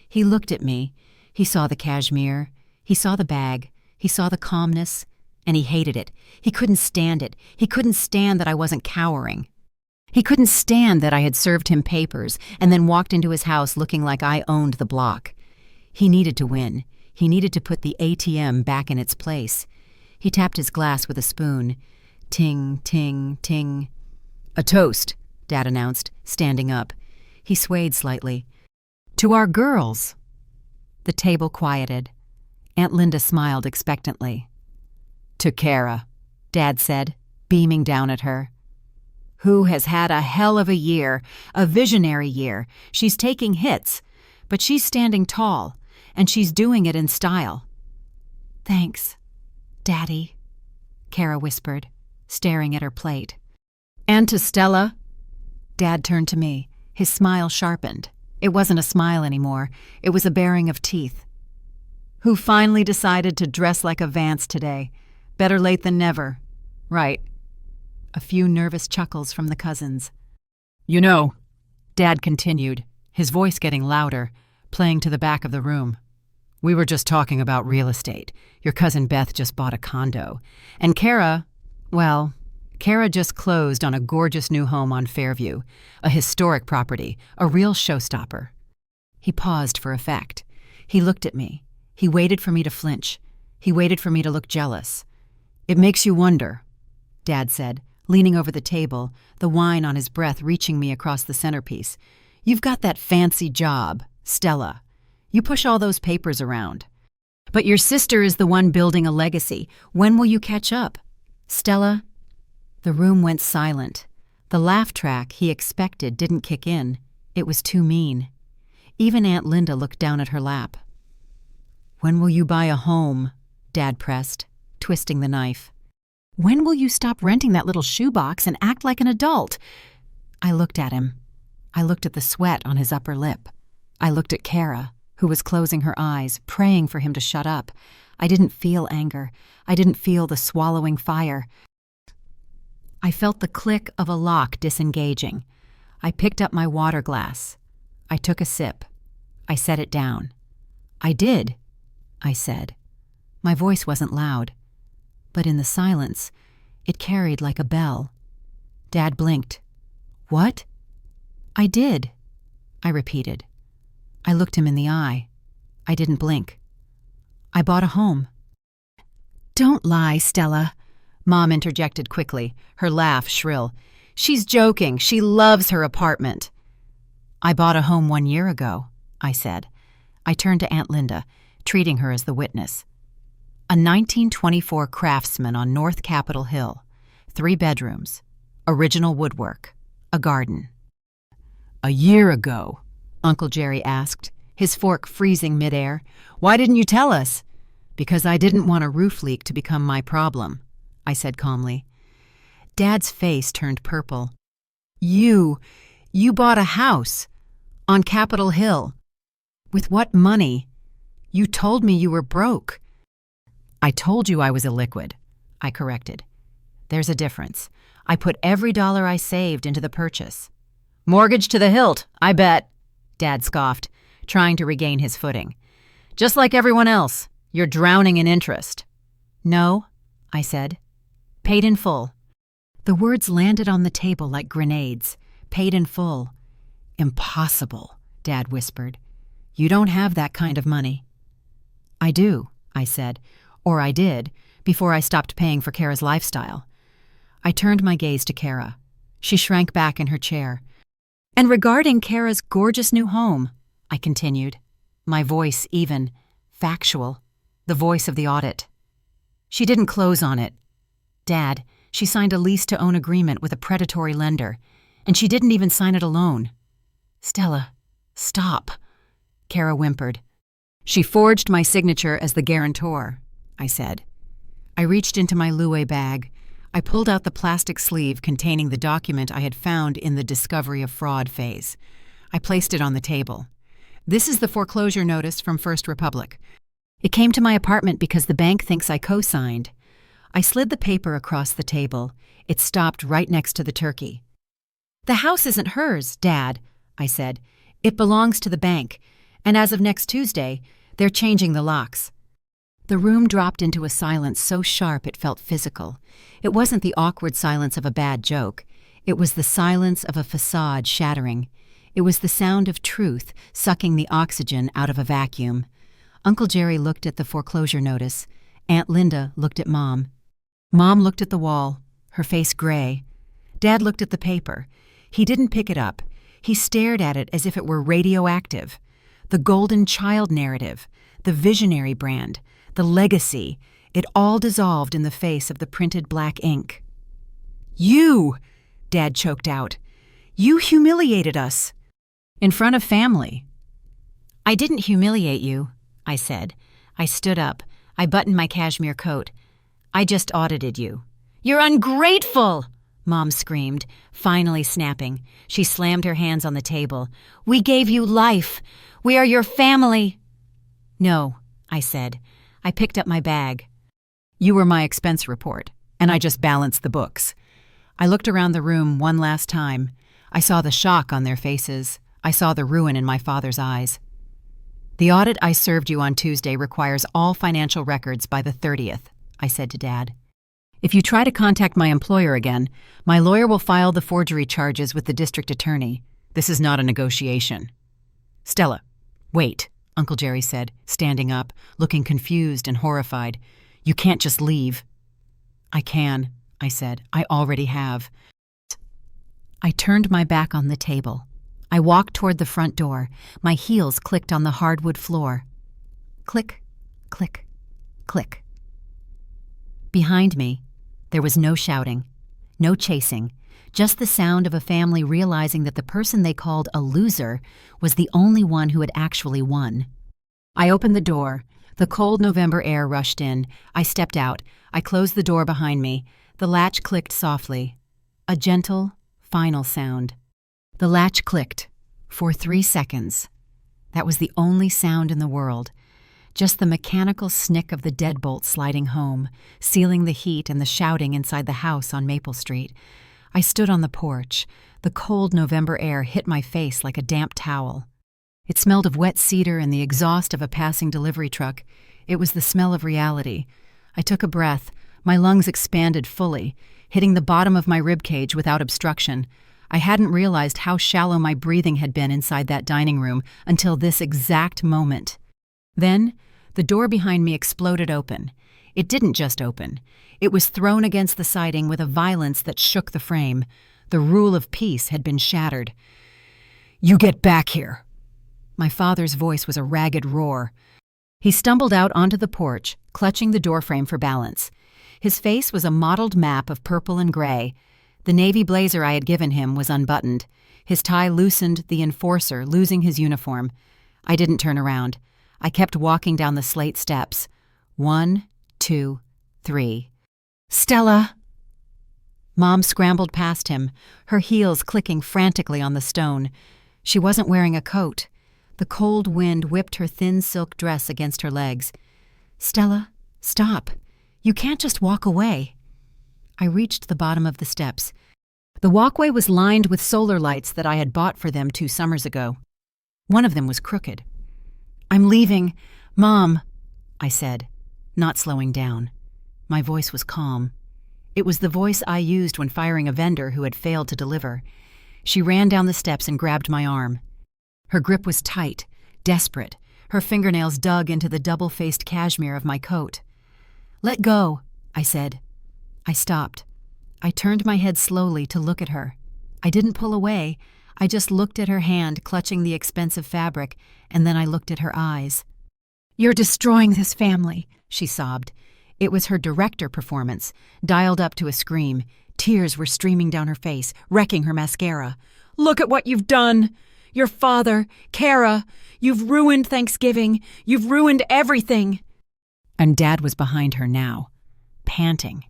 He looked at me. He saw the cashmere. He saw the bag. He saw the calmness. And he hated it. He couldn't stand it. He couldn't stand that I wasn't cowering. He couldn't stand that I had served him papers and then walked into his house looking like I owned the block. He needed to win. He needed to put the ATM back in its place. He tapped his glass with a spoon. Ting, ting, ting. "A toast," Dad announced, standing up. He swayed slightly. "To our girls." The table quieted. Aunt Linda smiled expectantly. "To Kara," Dad said, beaming down at her. "Who has had a hell of a year, a visionary year. She's taking hits, but she's standing tall, and she's doing it in style." "Thanks, Daddy," Kara whispered, staring at her plate. "And to Stella." Dad turned to me. His smile sharpened. It wasn't a smile anymore. It was a baring of teeth. "Who finally decided to dress like a Vance today. Better late than never." "Right." A few nervous chuckles from the cousins. "You know," Dad continued, his voice getting louder, playing to the back of the room. "We were just talking about real estate. Your cousin Beth just bought a condo. And Kara just closed on a gorgeous new home on Fairview, a historic property, a real showstopper." He paused for effect. He looked at me. He waited for me to flinch. He waited for me to look jealous. "It makes you wonder," Dad said, leaning over the table, the wine on his breath reaching me across the centerpiece. "You've got that fancy job, Stella. You push all those papers around. But your sister is the one building a legacy. When will you catch up? Stella?" The room went silent. The laugh track he expected didn't kick in. It was too mean. Even Aunt Linda looked down at her lap. "When will you buy a home?" Dad pressed, twisting the knife. "When will you stop renting that little shoebox and act like an adult?" I looked at him. I looked at the sweat on his upper lip. I looked at Kara, who was closing her eyes, praying for him to shut up. I didn't feel anger. I didn't feel the swallowing fire. I felt the click of a lock disengaging. I picked up my water glass. I took a sip. I set it down. "I did," I said. My voice wasn't loud, but in the silence, it carried like a bell. Dad blinked. "What?" "I did," I repeated. I looked him in the eye. I didn't blink. "I bought a home." "Don't lie, Stella," Mom interjected quickly, her laugh shrill. "She's joking. She loves her apartment." "I bought a home 1 year ago," I said. I turned to Aunt Linda, treating her as the witness. "A 1924 Craftsman on North Capitol Hill. 3 bedrooms. Original woodwork. A garden." "A year ago?" Uncle Jerry asked, his fork freezing midair. "Why didn't you tell us?" "Because I didn't want a roof leak to become my problem," I said calmly. Dad's face turned purple. You bought a house on Capitol Hill. With what money? You told me you were broke." "I told you I was illiquid," I corrected. "There's a difference. I put every dollar I saved into the purchase." "Mortgage to the hilt, I bet," Dad scoffed, trying to regain his footing. "Just like everyone else, you're drowning in interest." "No," I said. "Paid in full." The words landed on the table like grenades. Paid in full. "Impossible," Dad whispered. "You don't have that kind of money." "I do," I said, or I did, before I stopped paying for Kara's lifestyle. I turned my gaze to Kara. She shrank back in her chair. "And regarding Kara's gorgeous new home," I continued, my voice even, factual, the voice of the audit. "She didn't close on it. Dad, she signed a lease-to-own agreement with a predatory lender, and she didn't even sign it alone." "Stella, stop," Kara whimpered. "She forged my signature as the guarantor," I said. I reached into my Louis bag. I pulled out the plastic sleeve containing the document I had found in the discovery of fraud phase. I placed it on the table. "This is the foreclosure notice from First Republic. It came to my apartment because the bank thinks I co-signed." I slid the paper across the table. It stopped right next to the turkey. "The house isn't hers, Dad," I said. "It belongs to the bank, and as of next Tuesday, they're changing the locks." The room dropped into a silence so sharp it felt physical. It wasn't the awkward silence of a bad joke. It was the silence of a facade shattering. It was the sound of truth sucking the oxygen out of a vacuum. Uncle Jerry looked at the foreclosure notice. Aunt Linda looked at Mom. Mom looked at the wall, her face gray. Dad looked at the paper. He didn't pick it up. He stared at it as if it were radioactive. The golden child narrative, the visionary brand, the legacy, it all dissolved in the face of the printed black ink. "You!" Dad choked out. "You humiliated us." "In front of family." "I didn't humiliate you," I said. I stood up. I buttoned my cashmere coat. "I just audited you." "You're ungrateful!" Mom screamed, finally snapping. She slammed her hands on the table. "We gave you life. We are your family." "No," I said. I picked up my bag. "You were my expense report, and I just balanced the books." I looked around the room one last time. I saw the shock on their faces. I saw the ruin in my father's eyes. "The audit I served you on Tuesday requires all financial records by the 30th, I said to Dad. "If you try to contact my employer again, my lawyer will file the forgery charges with the district attorney. This is not a negotiation." "Stella, wait," Uncle Jerry said, standing up, looking confused and horrified. "You can't just leave." "I can," I said. "I already have." I turned my back on the table. I walked toward the front door. My heels clicked on the hardwood floor. Click, click, click. Behind me, there was no shouting, no chasing, just the sound of a family realizing that the person they called a loser was the only one who had actually won. I opened the door. The cold November air rushed in. I stepped out. I closed the door behind me. The latch clicked softly. A gentle, final sound. The latch clicked for 3 seconds. That was the only sound in the world. Just the mechanical snick of the deadbolt sliding home, sealing the heat and the shouting inside the house on Maple Street. I stood on the porch. The cold November air hit my face like a damp towel. It smelled of wet cedar and the exhaust of a passing delivery truck. It was the smell of reality. I took a breath. My lungs expanded fully, hitting the bottom of my ribcage without obstruction. I hadn't realized how shallow my breathing had been inside that dining room until this exact moment. Then, the door behind me exploded open. It didn't just open. It was thrown against the siding with a violence that shook the frame. The rule of peace had been shattered. "You get back here!" My father's voice was a ragged roar. He stumbled out onto the porch, clutching the doorframe for balance. His face was a mottled map of purple and gray. The navy blazer I had given him was unbuttoned. His tie loosened, the enforcer losing his uniform. I didn't turn around. I kept walking down the slate steps. 1, 2, 3. Stella! Mom scrambled past him, her heels clicking frantically on the stone. She wasn't wearing a coat. The cold wind whipped her thin silk dress against her legs. Stella, stop. You can't just walk away. I reached the bottom of the steps. The walkway was lined with solar lights that I had bought for them 2 summers ago. One of them was crooked. I'm leaving. Mom, I said, not slowing down. My voice was calm. It was the voice I used when firing a vendor who had failed to deliver. She ran down the steps and grabbed my arm. Her grip was tight, desperate. Her fingernails dug into the double-faced cashmere of my coat. Let go, I said. I stopped. I turned my head slowly to look at her. I didn't pull away. I just looked at her hand clutching the expensive fabric, and then I looked at her eyes. You're destroying this family, she sobbed. It was her director performance, dialed up to a scream. Tears were streaming down her face, wrecking her mascara. Look at what you've done! Your father, Kara, you've ruined Thanksgiving. You've ruined everything. And Dad was behind her now, panting.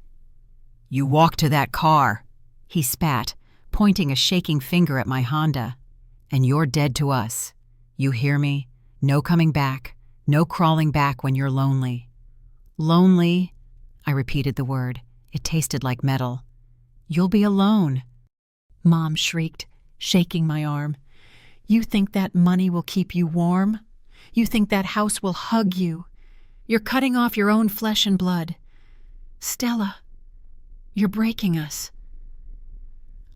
You walk to that car, he spat, pointing a shaking finger at my Honda. And you're dead to us. You hear me? No coming back. No crawling back when you're lonely. Lonely? I repeated the word. It tasted like metal. You'll be alone. Mom shrieked, shaking my arm. You think that money will keep you warm? You think that house will hug you? You're cutting off your own flesh and blood. Stella, you're breaking us.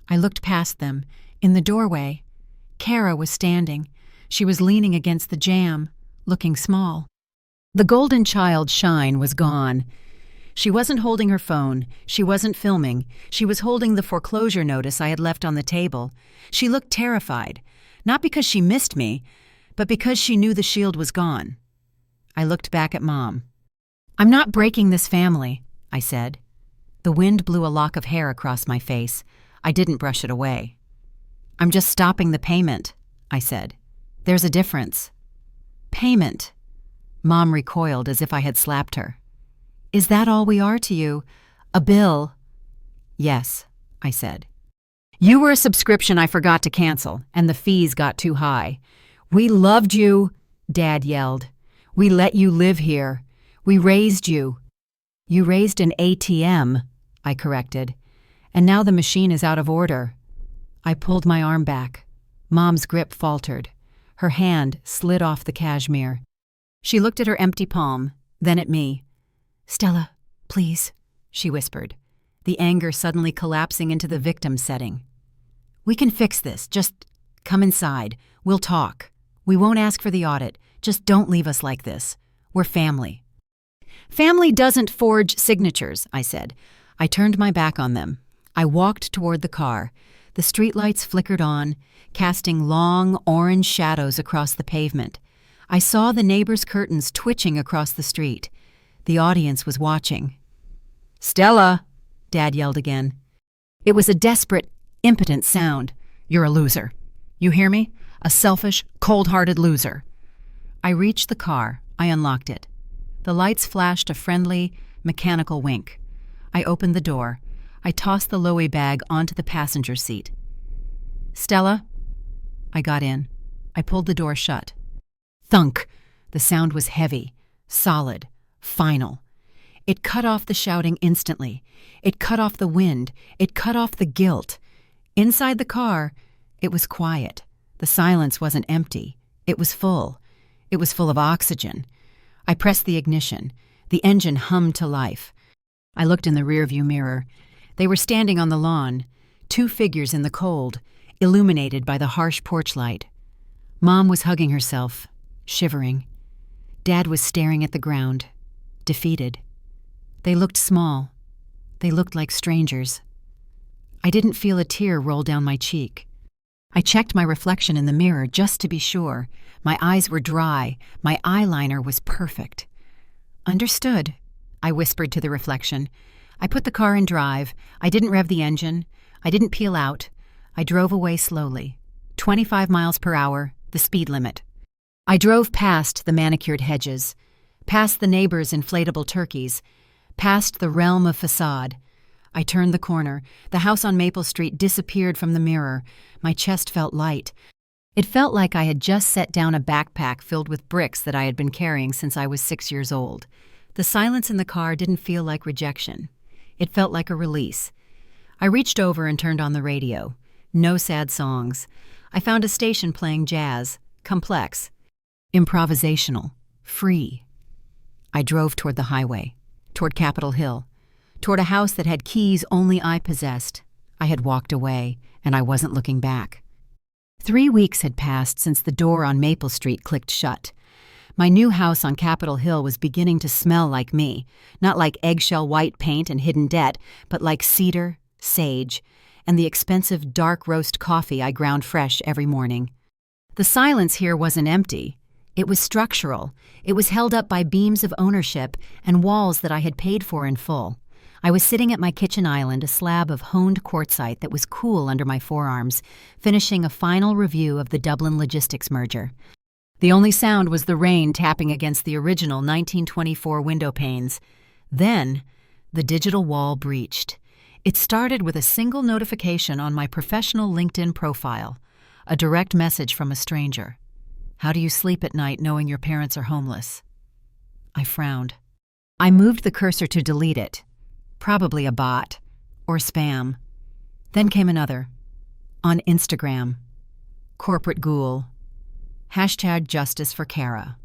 I looked past them. In the doorway, Kara was standing. She was leaning against the jamb, looking small. The golden child shine was gone. She wasn't holding her phone. She wasn't filming. She was holding the foreclosure notice I had left on the table. She looked terrified. Not because she missed me, but because she knew the shield was gone. I looked back at Mom. I'm not breaking this family, I said. The wind blew a lock of hair across my face. I didn't brush it away. I'm just stopping the payment, I said. There's a difference. Payment. Mom recoiled as if I had slapped her. Is that all we are to you? A bill? Yes, I said. You were a subscription I forgot to cancel, and the fees got too high. We loved you, Dad yelled. We let you live here. We raised you. You raised an ATM, I corrected. And now the machine is out of order. I pulled my arm back. Mom's grip faltered. Her hand slid off the cashmere. She looked at her empty palm, then at me. Stella, please, she whispered, the anger suddenly collapsing into the victim setting. We can fix this. Just come inside. We'll talk. We won't ask for the audit. Just don't leave us like this. We're family. Family doesn't forge signatures, I said. I turned my back on them. I walked toward the car. The streetlights flickered on, casting long orange shadows across the pavement. I saw the neighbors' curtains twitching across the street. The audience was watching. Stella, Dad yelled again. It was a desperate, impotent sound. You're a loser. You hear me? A selfish, cold-hearted loser. I reached the car. I unlocked it. The lights flashed a friendly, mechanical wink. I opened the door. I tossed the Loewe bag onto the passenger seat. Stella? I got in. I pulled the door shut. Thunk! The sound was heavy, solid, final. It cut off the shouting instantly. It cut off the wind. It cut off the guilt. Inside the car, it was quiet. The silence wasn't empty. It was full. It was full of oxygen. I pressed the ignition. The engine hummed to life. I looked in the rearview mirror. They were standing on the lawn, 2 figures in the cold, illuminated by the harsh porch light. Mom was hugging herself, shivering. Dad was staring at the ground, defeated. They looked small. They looked like strangers. I didn't feel a tear roll down my cheek. I checked my reflection in the mirror just to be sure. My eyes were dry. My eyeliner was perfect. Understood, I whispered to the reflection. I put the car in drive. I didn't rev the engine. I didn't peel out. I drove away slowly. 25 miles per hour, the speed limit. I drove past the manicured hedges, past the neighbors' inflatable turkeys, past the realm of facade. I turned the corner. The house on Maple Street disappeared from the mirror. My chest felt light. It felt like I had just set down a backpack filled with bricks that I had been carrying since I was 6 years old. The silence in the car didn't feel like rejection. It felt like a release. I reached over and turned on the radio. No sad songs. I found a station playing jazz, complex, improvisational, free. I drove toward the highway, toward Capitol Hill, toward a house that had keys only I possessed. I had walked away, and I wasn't looking back. 3 weeks had passed since the door on Maple Street clicked shut. My new house on Capitol Hill was beginning to smell like me, not like eggshell white paint and hidden debt, but like cedar, sage, and the expensive dark roast coffee I ground fresh every morning. The silence here wasn't empty. It was structural. It was held up by beams of ownership and walls that I had paid for in full. I was sitting at my kitchen island, a slab of honed quartzite that was cool under my forearms, finishing a final review of the Dublin Logistics merger. The only sound was the rain tapping against the original 1924 window panes. Then, the digital wall breached. It started with a single notification on my professional LinkedIn profile, a direct message from a stranger. How do you sleep at night knowing your parents are homeless? I frowned. I moved the cursor to delete it. Probably a bot. Or spam. Then came another. On Instagram. Corporate ghoul. Hashtag justice for Kara.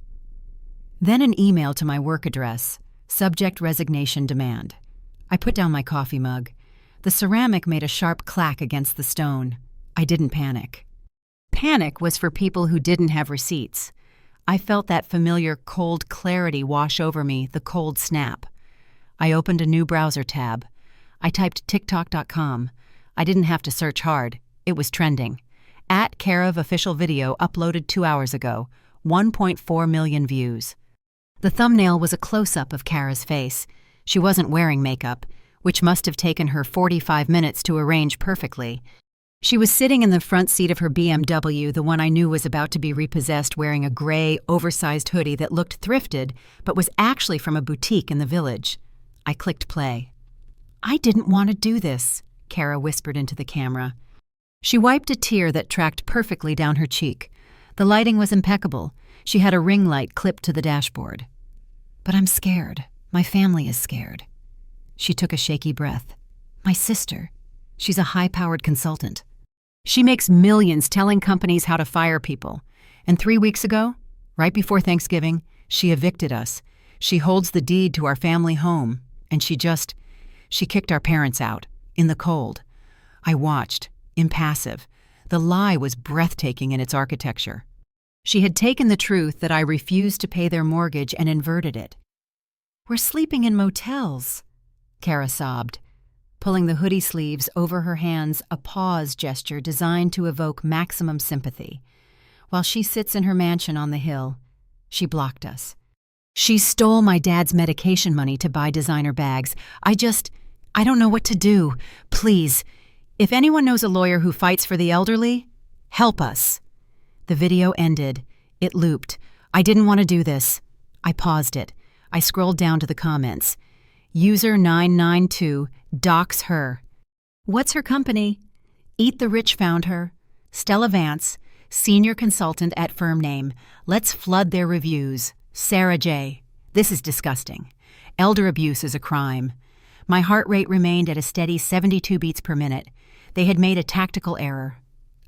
Then an email to my work address. Subject resignation demand. I put down my coffee mug. The ceramic made a sharp clack against the stone. I didn't panic. Panic was for people who didn't have receipts. I felt that familiar cold clarity wash over me, the cold snap. I opened a new browser tab. I typed TikTok.com. I didn't have to search hard. It was trending. @Karev official video uploaded 2 hours ago. 1.4 million views. The thumbnail was a close-up of Kara's face. She wasn't wearing makeup, which must have taken her 45 minutes to arrange perfectly. She was sitting in the front seat of her BMW, the one I knew was about to be repossessed, wearing a gray, oversized hoodie that looked thrifted but was actually from a boutique in the village. I clicked play. "I didn't want to do this," Kara whispered into the camera. She wiped a tear that tracked perfectly down her cheek. The lighting was impeccable. She had a ring light clipped to the dashboard. "But I'm scared. My family is scared." She took a shaky breath. "My sister. She's a high-powered consultant. She makes millions telling companies how to fire people. And 3 weeks ago, right before Thanksgiving, she evicted us. She holds the deed to our family home. And she kicked our parents out, in the cold." I watched, impassive. The lie was breathtaking in its architecture. She had taken the truth that I refused to pay their mortgage and inverted it. "We're sleeping in motels," Kara sobbed, pulling the hoodie sleeves over her hands, a pause gesture designed to evoke maximum sympathy. While she sits in her mansion on the hill, she blocked us. "She stole my dad's medication money to buy designer bags. I don't know what to do. Please, if anyone knows a lawyer who fights for the elderly, help us." The video ended. It looped. I didn't want to do this. I paused it. I scrolled down to the comments. User 992 docs her. "What's her company?" "Eat the Rich found her." "Stella Vance, senior consultant at firm name. Let's flood their reviews." "Sarah J. This is disgusting. Elder abuse is a crime." My heart rate remained at a steady 72 beats per minute. They had made a tactical error.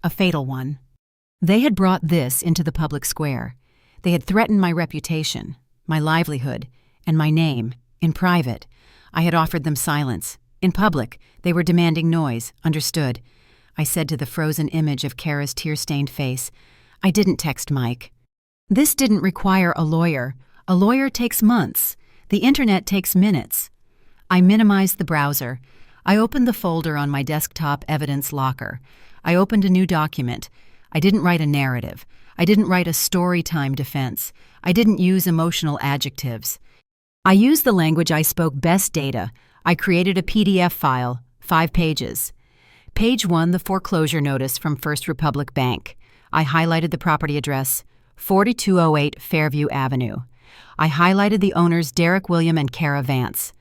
A fatal one. They had brought this into the public square. They had threatened my reputation, my livelihood, and my name. In private, I had offered them silence. In public, they were demanding noise. Understood. I said to the frozen image of Kara's tear-stained face. I didn't text Mike. This didn't require a lawyer. A lawyer takes months. The internet takes minutes. I minimized the browser. I opened the folder on my desktop evidence locker. I opened a new document. I didn't write a narrative. I didn't write a story time defense. I didn't use emotional adjectives. I used the language I spoke best data. I created a PDF file, 5 pages. Page 1, the foreclosure notice from First Republic Bank. I highlighted the property address, 4208 Fairview Avenue. I highlighted the owners Derek William and Kara Vance.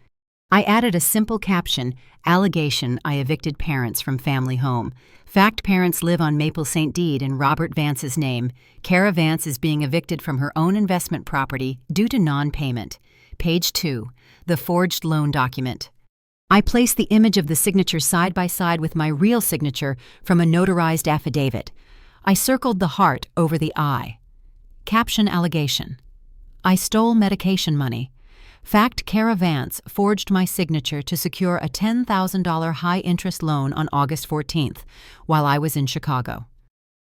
I added a simple caption, allegation I evicted parents from family home. Fact, parents live on Maple St. Deed in Robert Vance's name. Kara Vance is being evicted from her own investment property due to non-payment. Page 2, the forged loan document. I placed the image of the signature side by side with my real signature from a notarized affidavit. I circled the heart over the I. Caption, allegation. I stole medication money. Fact, Kara Vance forged my signature to secure a $10,000 high-interest loan on August 14th while I was in Chicago.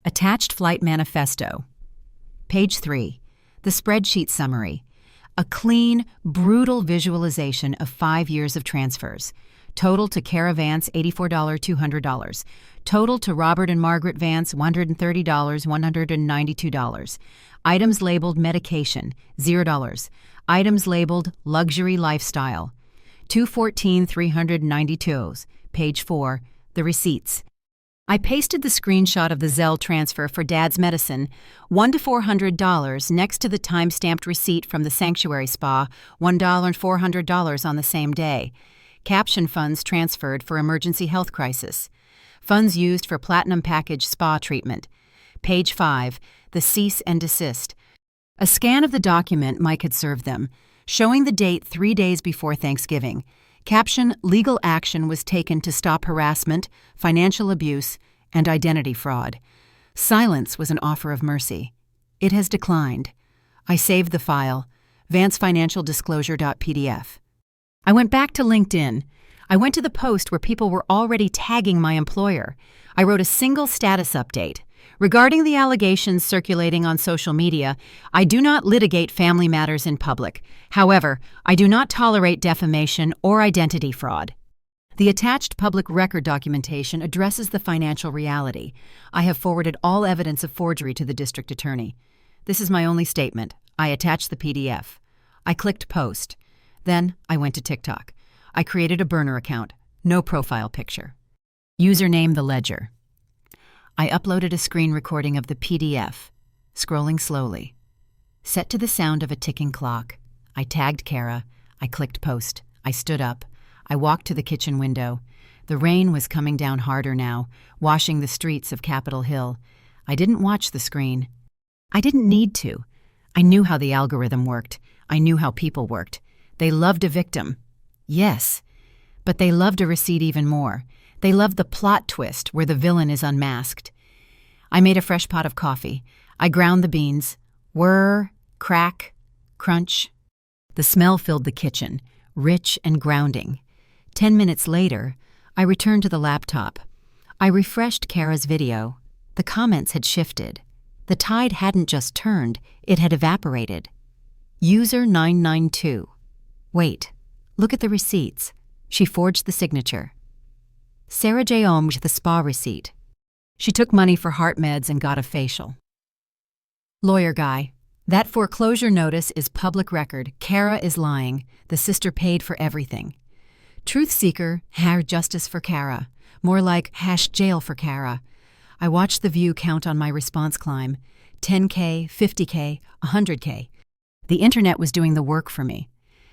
Attached flight manifesto. Page 3, the spreadsheet summary. A clean, brutal visualization of 5 years of transfers. Total to Kara Vance, $84, $200. Total to Robert and Margaret Vance, $130, $192. Items labeled medication, $0. Items labeled luxury lifestyle, $214, $392. Page 4, the receipts. I pasted the screenshot of the Zelle transfer for Dad's medicine, $1 to $400, next to the time-stamped receipt from the Sanctuary Spa, $1 on the same day. Caption, funds transferred for emergency health crisis. Funds used for platinum package spa treatment. Page 5, the cease and desist. A scan of the document Mike had served them, showing the date 3 days before Thanksgiving. Caption, legal action was taken to stop harassment, financial abuse, and identity fraud. Silence was an offer of mercy. It has declined. I saved the file, vancefinancialdisclosure.pdf. I went back to LinkedIn. I went to the post where people were already tagging my employer. I wrote a single status update. Regarding the allegations circulating on social media, I do not litigate family matters in public. However, I do not tolerate defamation or identity fraud. The attached public record documentation addresses the financial reality. I have forwarded all evidence of forgery to the district attorney. This is my only statement. I attached the PDF. I clicked post. Then I went to TikTok. I created a burner account. No profile picture. Username the ledger. I uploaded a screen recording of the PDF, scrolling slowly. Set to the sound of a ticking clock. I tagged Kara. I clicked post. I stood up. I walked to the kitchen window. The rain was coming down harder now, washing the streets of Capitol Hill. I didn't watch the screen. I didn't need to. I knew how the algorithm worked. I knew how people worked. They loved a victim. Yes, but they loved a receipt even more. They loved the plot twist where the villain is unmasked. I made a fresh pot of coffee. I ground the beans. Whir, crack, crunch. The smell filled the kitchen, rich and grounding. 10 minutes later, I returned to the laptop. I refreshed Kara's video. The comments had shifted. The tide hadn't just turned, it had evaporated. User 992. Wait, look at the receipts. She forged the signature. Sarah J. Ohmed the spa receipt. She took money for heart meds and got a facial. Lawyer guy. That foreclosure notice is public record. Kara is lying. The sister paid for everything. Truth seeker, justice for Kara. More like #jail for Kara. I watched the view count on my response climb. 10K, 50K, 100K. The internet was doing the work for me.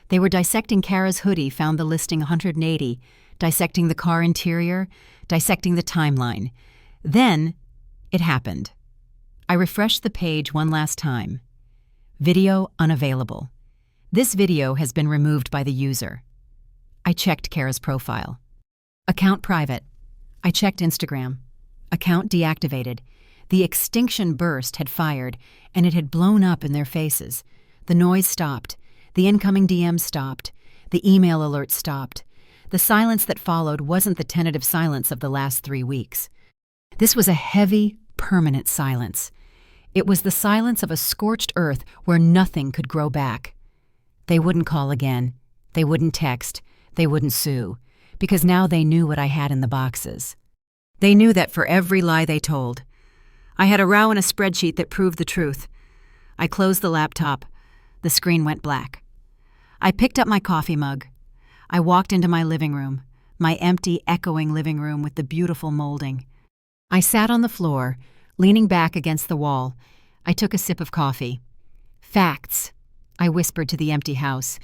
They were dissecting Kara's hoodie, found the listing 180, dissecting the car interior, dissecting the timeline. Then, it happened. I refreshed the page one last time. Video unavailable. This video has been removed by the user. I checked Kara's profile. Account private. I checked Instagram. Account deactivated. The extinction burst had fired, and it had blown up in their faces. The noise stopped. The incoming DMs stopped. The email alerts stopped. The silence that followed wasn't the tentative silence of the last 3 weeks. This was a heavy, permanent silence. It was the silence of a scorched earth where nothing could grow back. They wouldn't call again. They wouldn't text. They wouldn't sue. Because now they knew what I had in the boxes. They knew that for every lie they told. I had a row in a spreadsheet that proved the truth. I closed the laptop. The screen went black. I picked up my coffee mug. I walked into my living room, my empty, echoing living room with the beautiful molding. I sat on the floor, leaning back against the wall. I took a sip of coffee. Facts, I whispered to the empty house.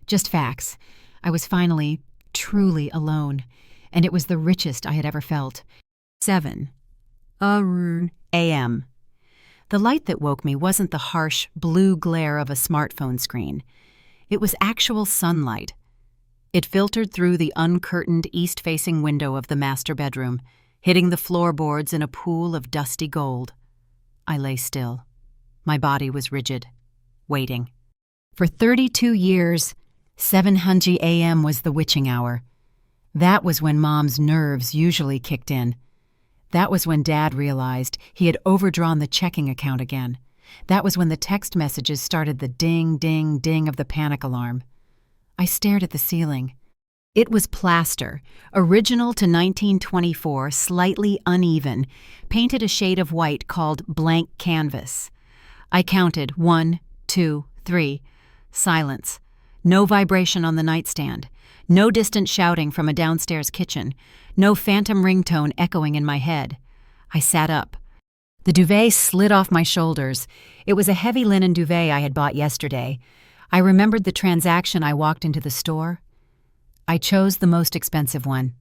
Just facts. I was finally, truly alone, and it was the richest I had ever felt. 7 a.m. The light that woke me wasn't the harsh, blue glare of a smartphone screen. It was actual sunlight. It filtered through the uncurtained east-facing window of the master bedroom, hitting the floorboards in a pool of dusty gold. I lay still. My body was rigid, waiting. For 32 years, 7:00 a.m. was the witching hour. That was when Mom's nerves usually kicked in. That was when Dad realized he had overdrawn the checking account again. That was when the text messages started the ding, ding, ding of the panic alarm. I stared at the ceiling. It was plaster, original to 1924, slightly uneven, painted a shade of white called blank canvas. I counted 1, 2, 3. Silence. No vibration on the nightstand. No distant shouting from a downstairs kitchen. No phantom ringtone echoing in my head. I sat up. The duvet slid off my shoulders. It was a heavy linen duvet I had bought yesterday. I remembered the transaction I walked into the store. I chose the most expensive one.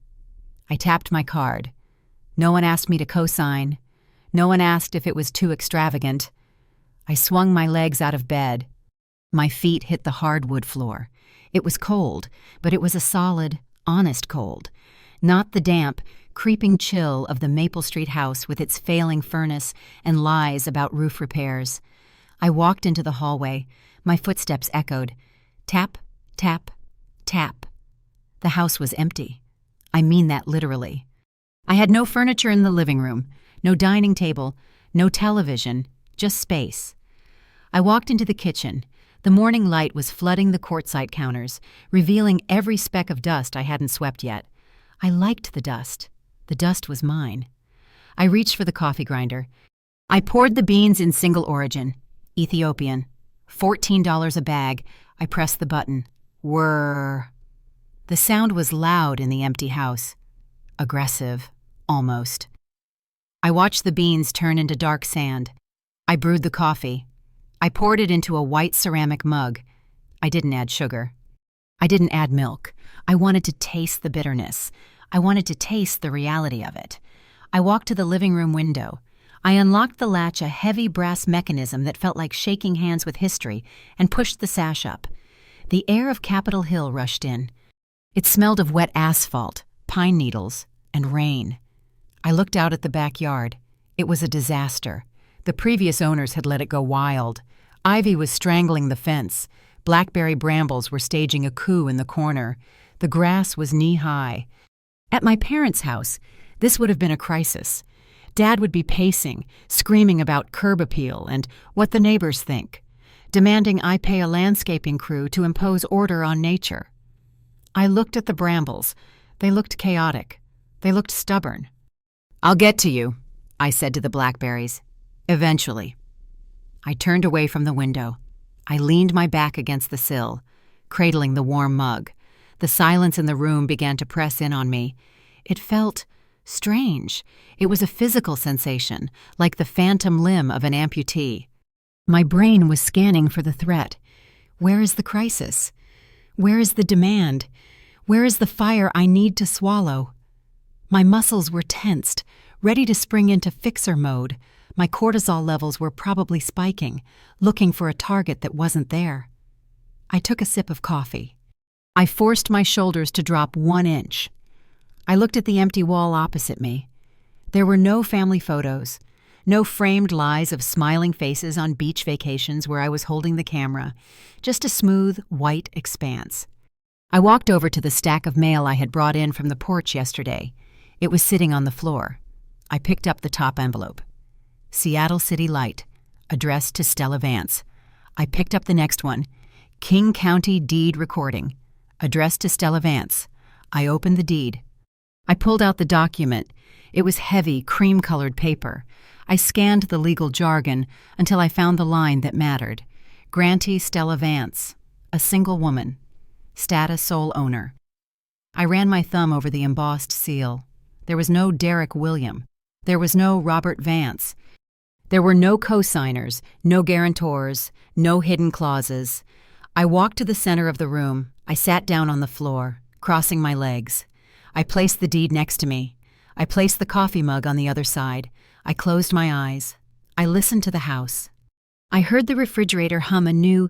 I tapped my card. No one asked me to co-sign. No one asked if it was too extravagant. I swung my legs out of bed. My feet hit the hardwood floor. It was cold, but it was a solid, honest cold. Not the damp, creeping chill of the Maple Street house with its failing furnace and lies about roof repairs. I walked into the hallway. My footsteps echoed. Tap, tap, tap. The house was empty. I mean that literally. I had no furniture in the living room, no dining table, no television, just space. I walked into the kitchen. The morning light was flooding the quartzite counters, revealing every speck of dust I hadn't swept yet. I liked the dust. The dust was mine. I reached for the coffee grinder. I poured the beans in single origin, Ethiopian. $14 a bag. I pressed the button. Whirr. The sound was loud in the empty house. Aggressive, almost. I watched the beans turn into dark sand. I brewed the coffee. I poured it into a white ceramic mug. I didn't add sugar. I didn't add milk. I wanted to taste the bitterness. I wanted to taste the reality of it. I walked to the living room window. I unlocked the latch, a heavy brass mechanism that felt like shaking hands with history, and pushed the sash up. The air of Capitol Hill rushed in. It smelled of wet asphalt, pine needles, and rain. I looked out at the backyard. It was a disaster. The previous owners had let it go wild. Ivy was strangling the fence. Blackberry brambles were staging a coup in the corner. The grass was knee-high. At my parents' house, this would have been a crisis. Dad would be pacing, screaming about curb appeal and what the neighbors think, demanding I pay a landscaping crew to impose order on nature. I looked at the brambles. They looked chaotic. They looked stubborn. "I'll get to you," I said to the blackberries. Eventually. I turned away from the window. I leaned my back against the sill, cradling the warm mug. The silence in the room began to press in on me. It felt strange. It was a physical sensation, like the phantom limb of an amputee. My brain was scanning for the threat. Where is the crisis? Where is the demand? Where is the fire I need to swallow? My muscles were tensed, ready to spring into fixer mode. My cortisol levels were probably spiking, looking for a target that wasn't there. I took a sip of coffee. I forced my shoulders to drop 1 inch. I looked at the empty wall opposite me. There were no family photos, no framed lies of smiling faces on beach vacations where I was holding the camera, just a smooth, white expanse. I walked over to the stack of mail I had brought in from the porch yesterday. It was sitting on the floor. I picked up the top envelope. Seattle City Light, addressed to Stella Vance. I picked up the next one. King County Deed Recording, addressed to Stella Vance. I opened the deed. I pulled out the document. It was heavy, cream-colored paper. I scanned the legal jargon until I found the line that mattered. Grantee Stella Vance, a single woman. Status sole owner. I ran my thumb over the embossed seal. There was no Derek William. There was no Robert Vance. There were no co-signers, no guarantors, no hidden clauses. I walked to the center of the room. I sat down on the floor, crossing my legs. I placed the deed next to me. I placed the coffee mug on the other side. I closed my eyes. I listened to the house. I heard the refrigerator hum a new,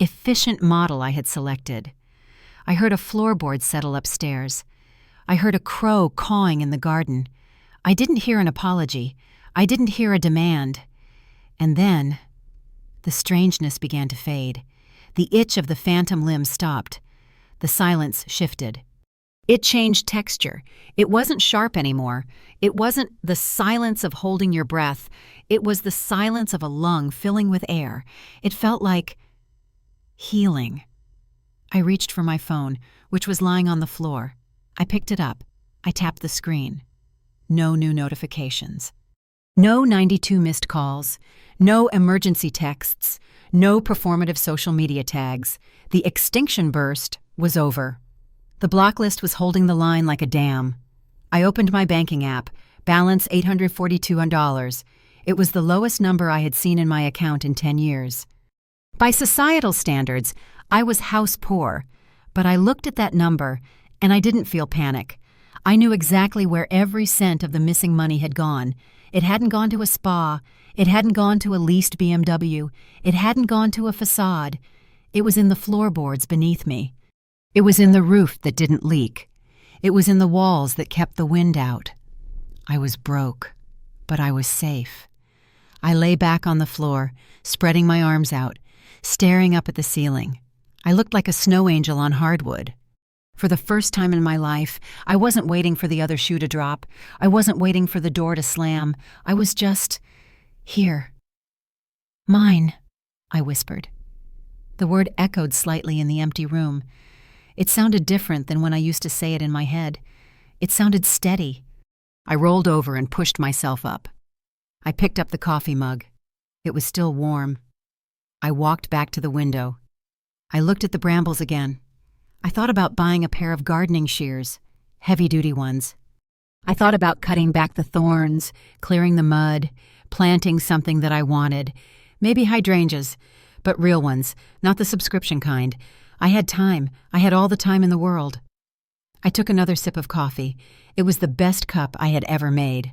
efficient model I had selected. I heard a floorboard settle upstairs. I heard a crow cawing in the garden. I didn't hear an apology. I didn't hear a demand. And then, the strangeness began to fade. The itch of the phantom limb stopped. The silence shifted. It changed texture. It wasn't sharp anymore. It wasn't the silence of holding your breath. It was the silence of a lung filling with air. It felt like healing. I reached for my phone, which was lying on the floor. I picked it up. I tapped the screen. No new notifications. No 92 missed calls. No emergency texts. No performative social media tags. The extinction burst was over. The block list was holding the line like a dam. I opened my banking app. Balance $842. It was the lowest number I had seen in my account in 10 years. By societal standards, I was house poor, but I looked at that number and I didn't feel panic. I knew exactly where every cent of the missing money had gone. It hadn't gone to a spa. It hadn't gone to a leased BMW. It hadn't gone to a facade. It was in the floorboards beneath me. It was in the roof that didn't leak. It was in the walls that kept the wind out. I was broke, but I was safe. I lay back on the floor, spreading my arms out, staring up at the ceiling. I looked like a snow angel on hardwood. For the first time in my life, I wasn't waiting for the other shoe to drop. I wasn't waiting for the door to slam. I was just here. Mine, I whispered. The word echoed slightly in the empty room. It sounded different than when I used to say it in my head. It sounded steady. I rolled over and pushed myself up. I picked up the coffee mug. It was still warm. I walked back to the window. I looked at the brambles again. I thought about buying a pair of gardening shears, heavy-duty ones. I thought about cutting back the thorns, clearing the mud, planting something that I wanted. Maybe hydrangeas, but real ones, not the subscription kind. I had time. I had all the time in the world. I took another sip of coffee. It was the best cup I had ever made.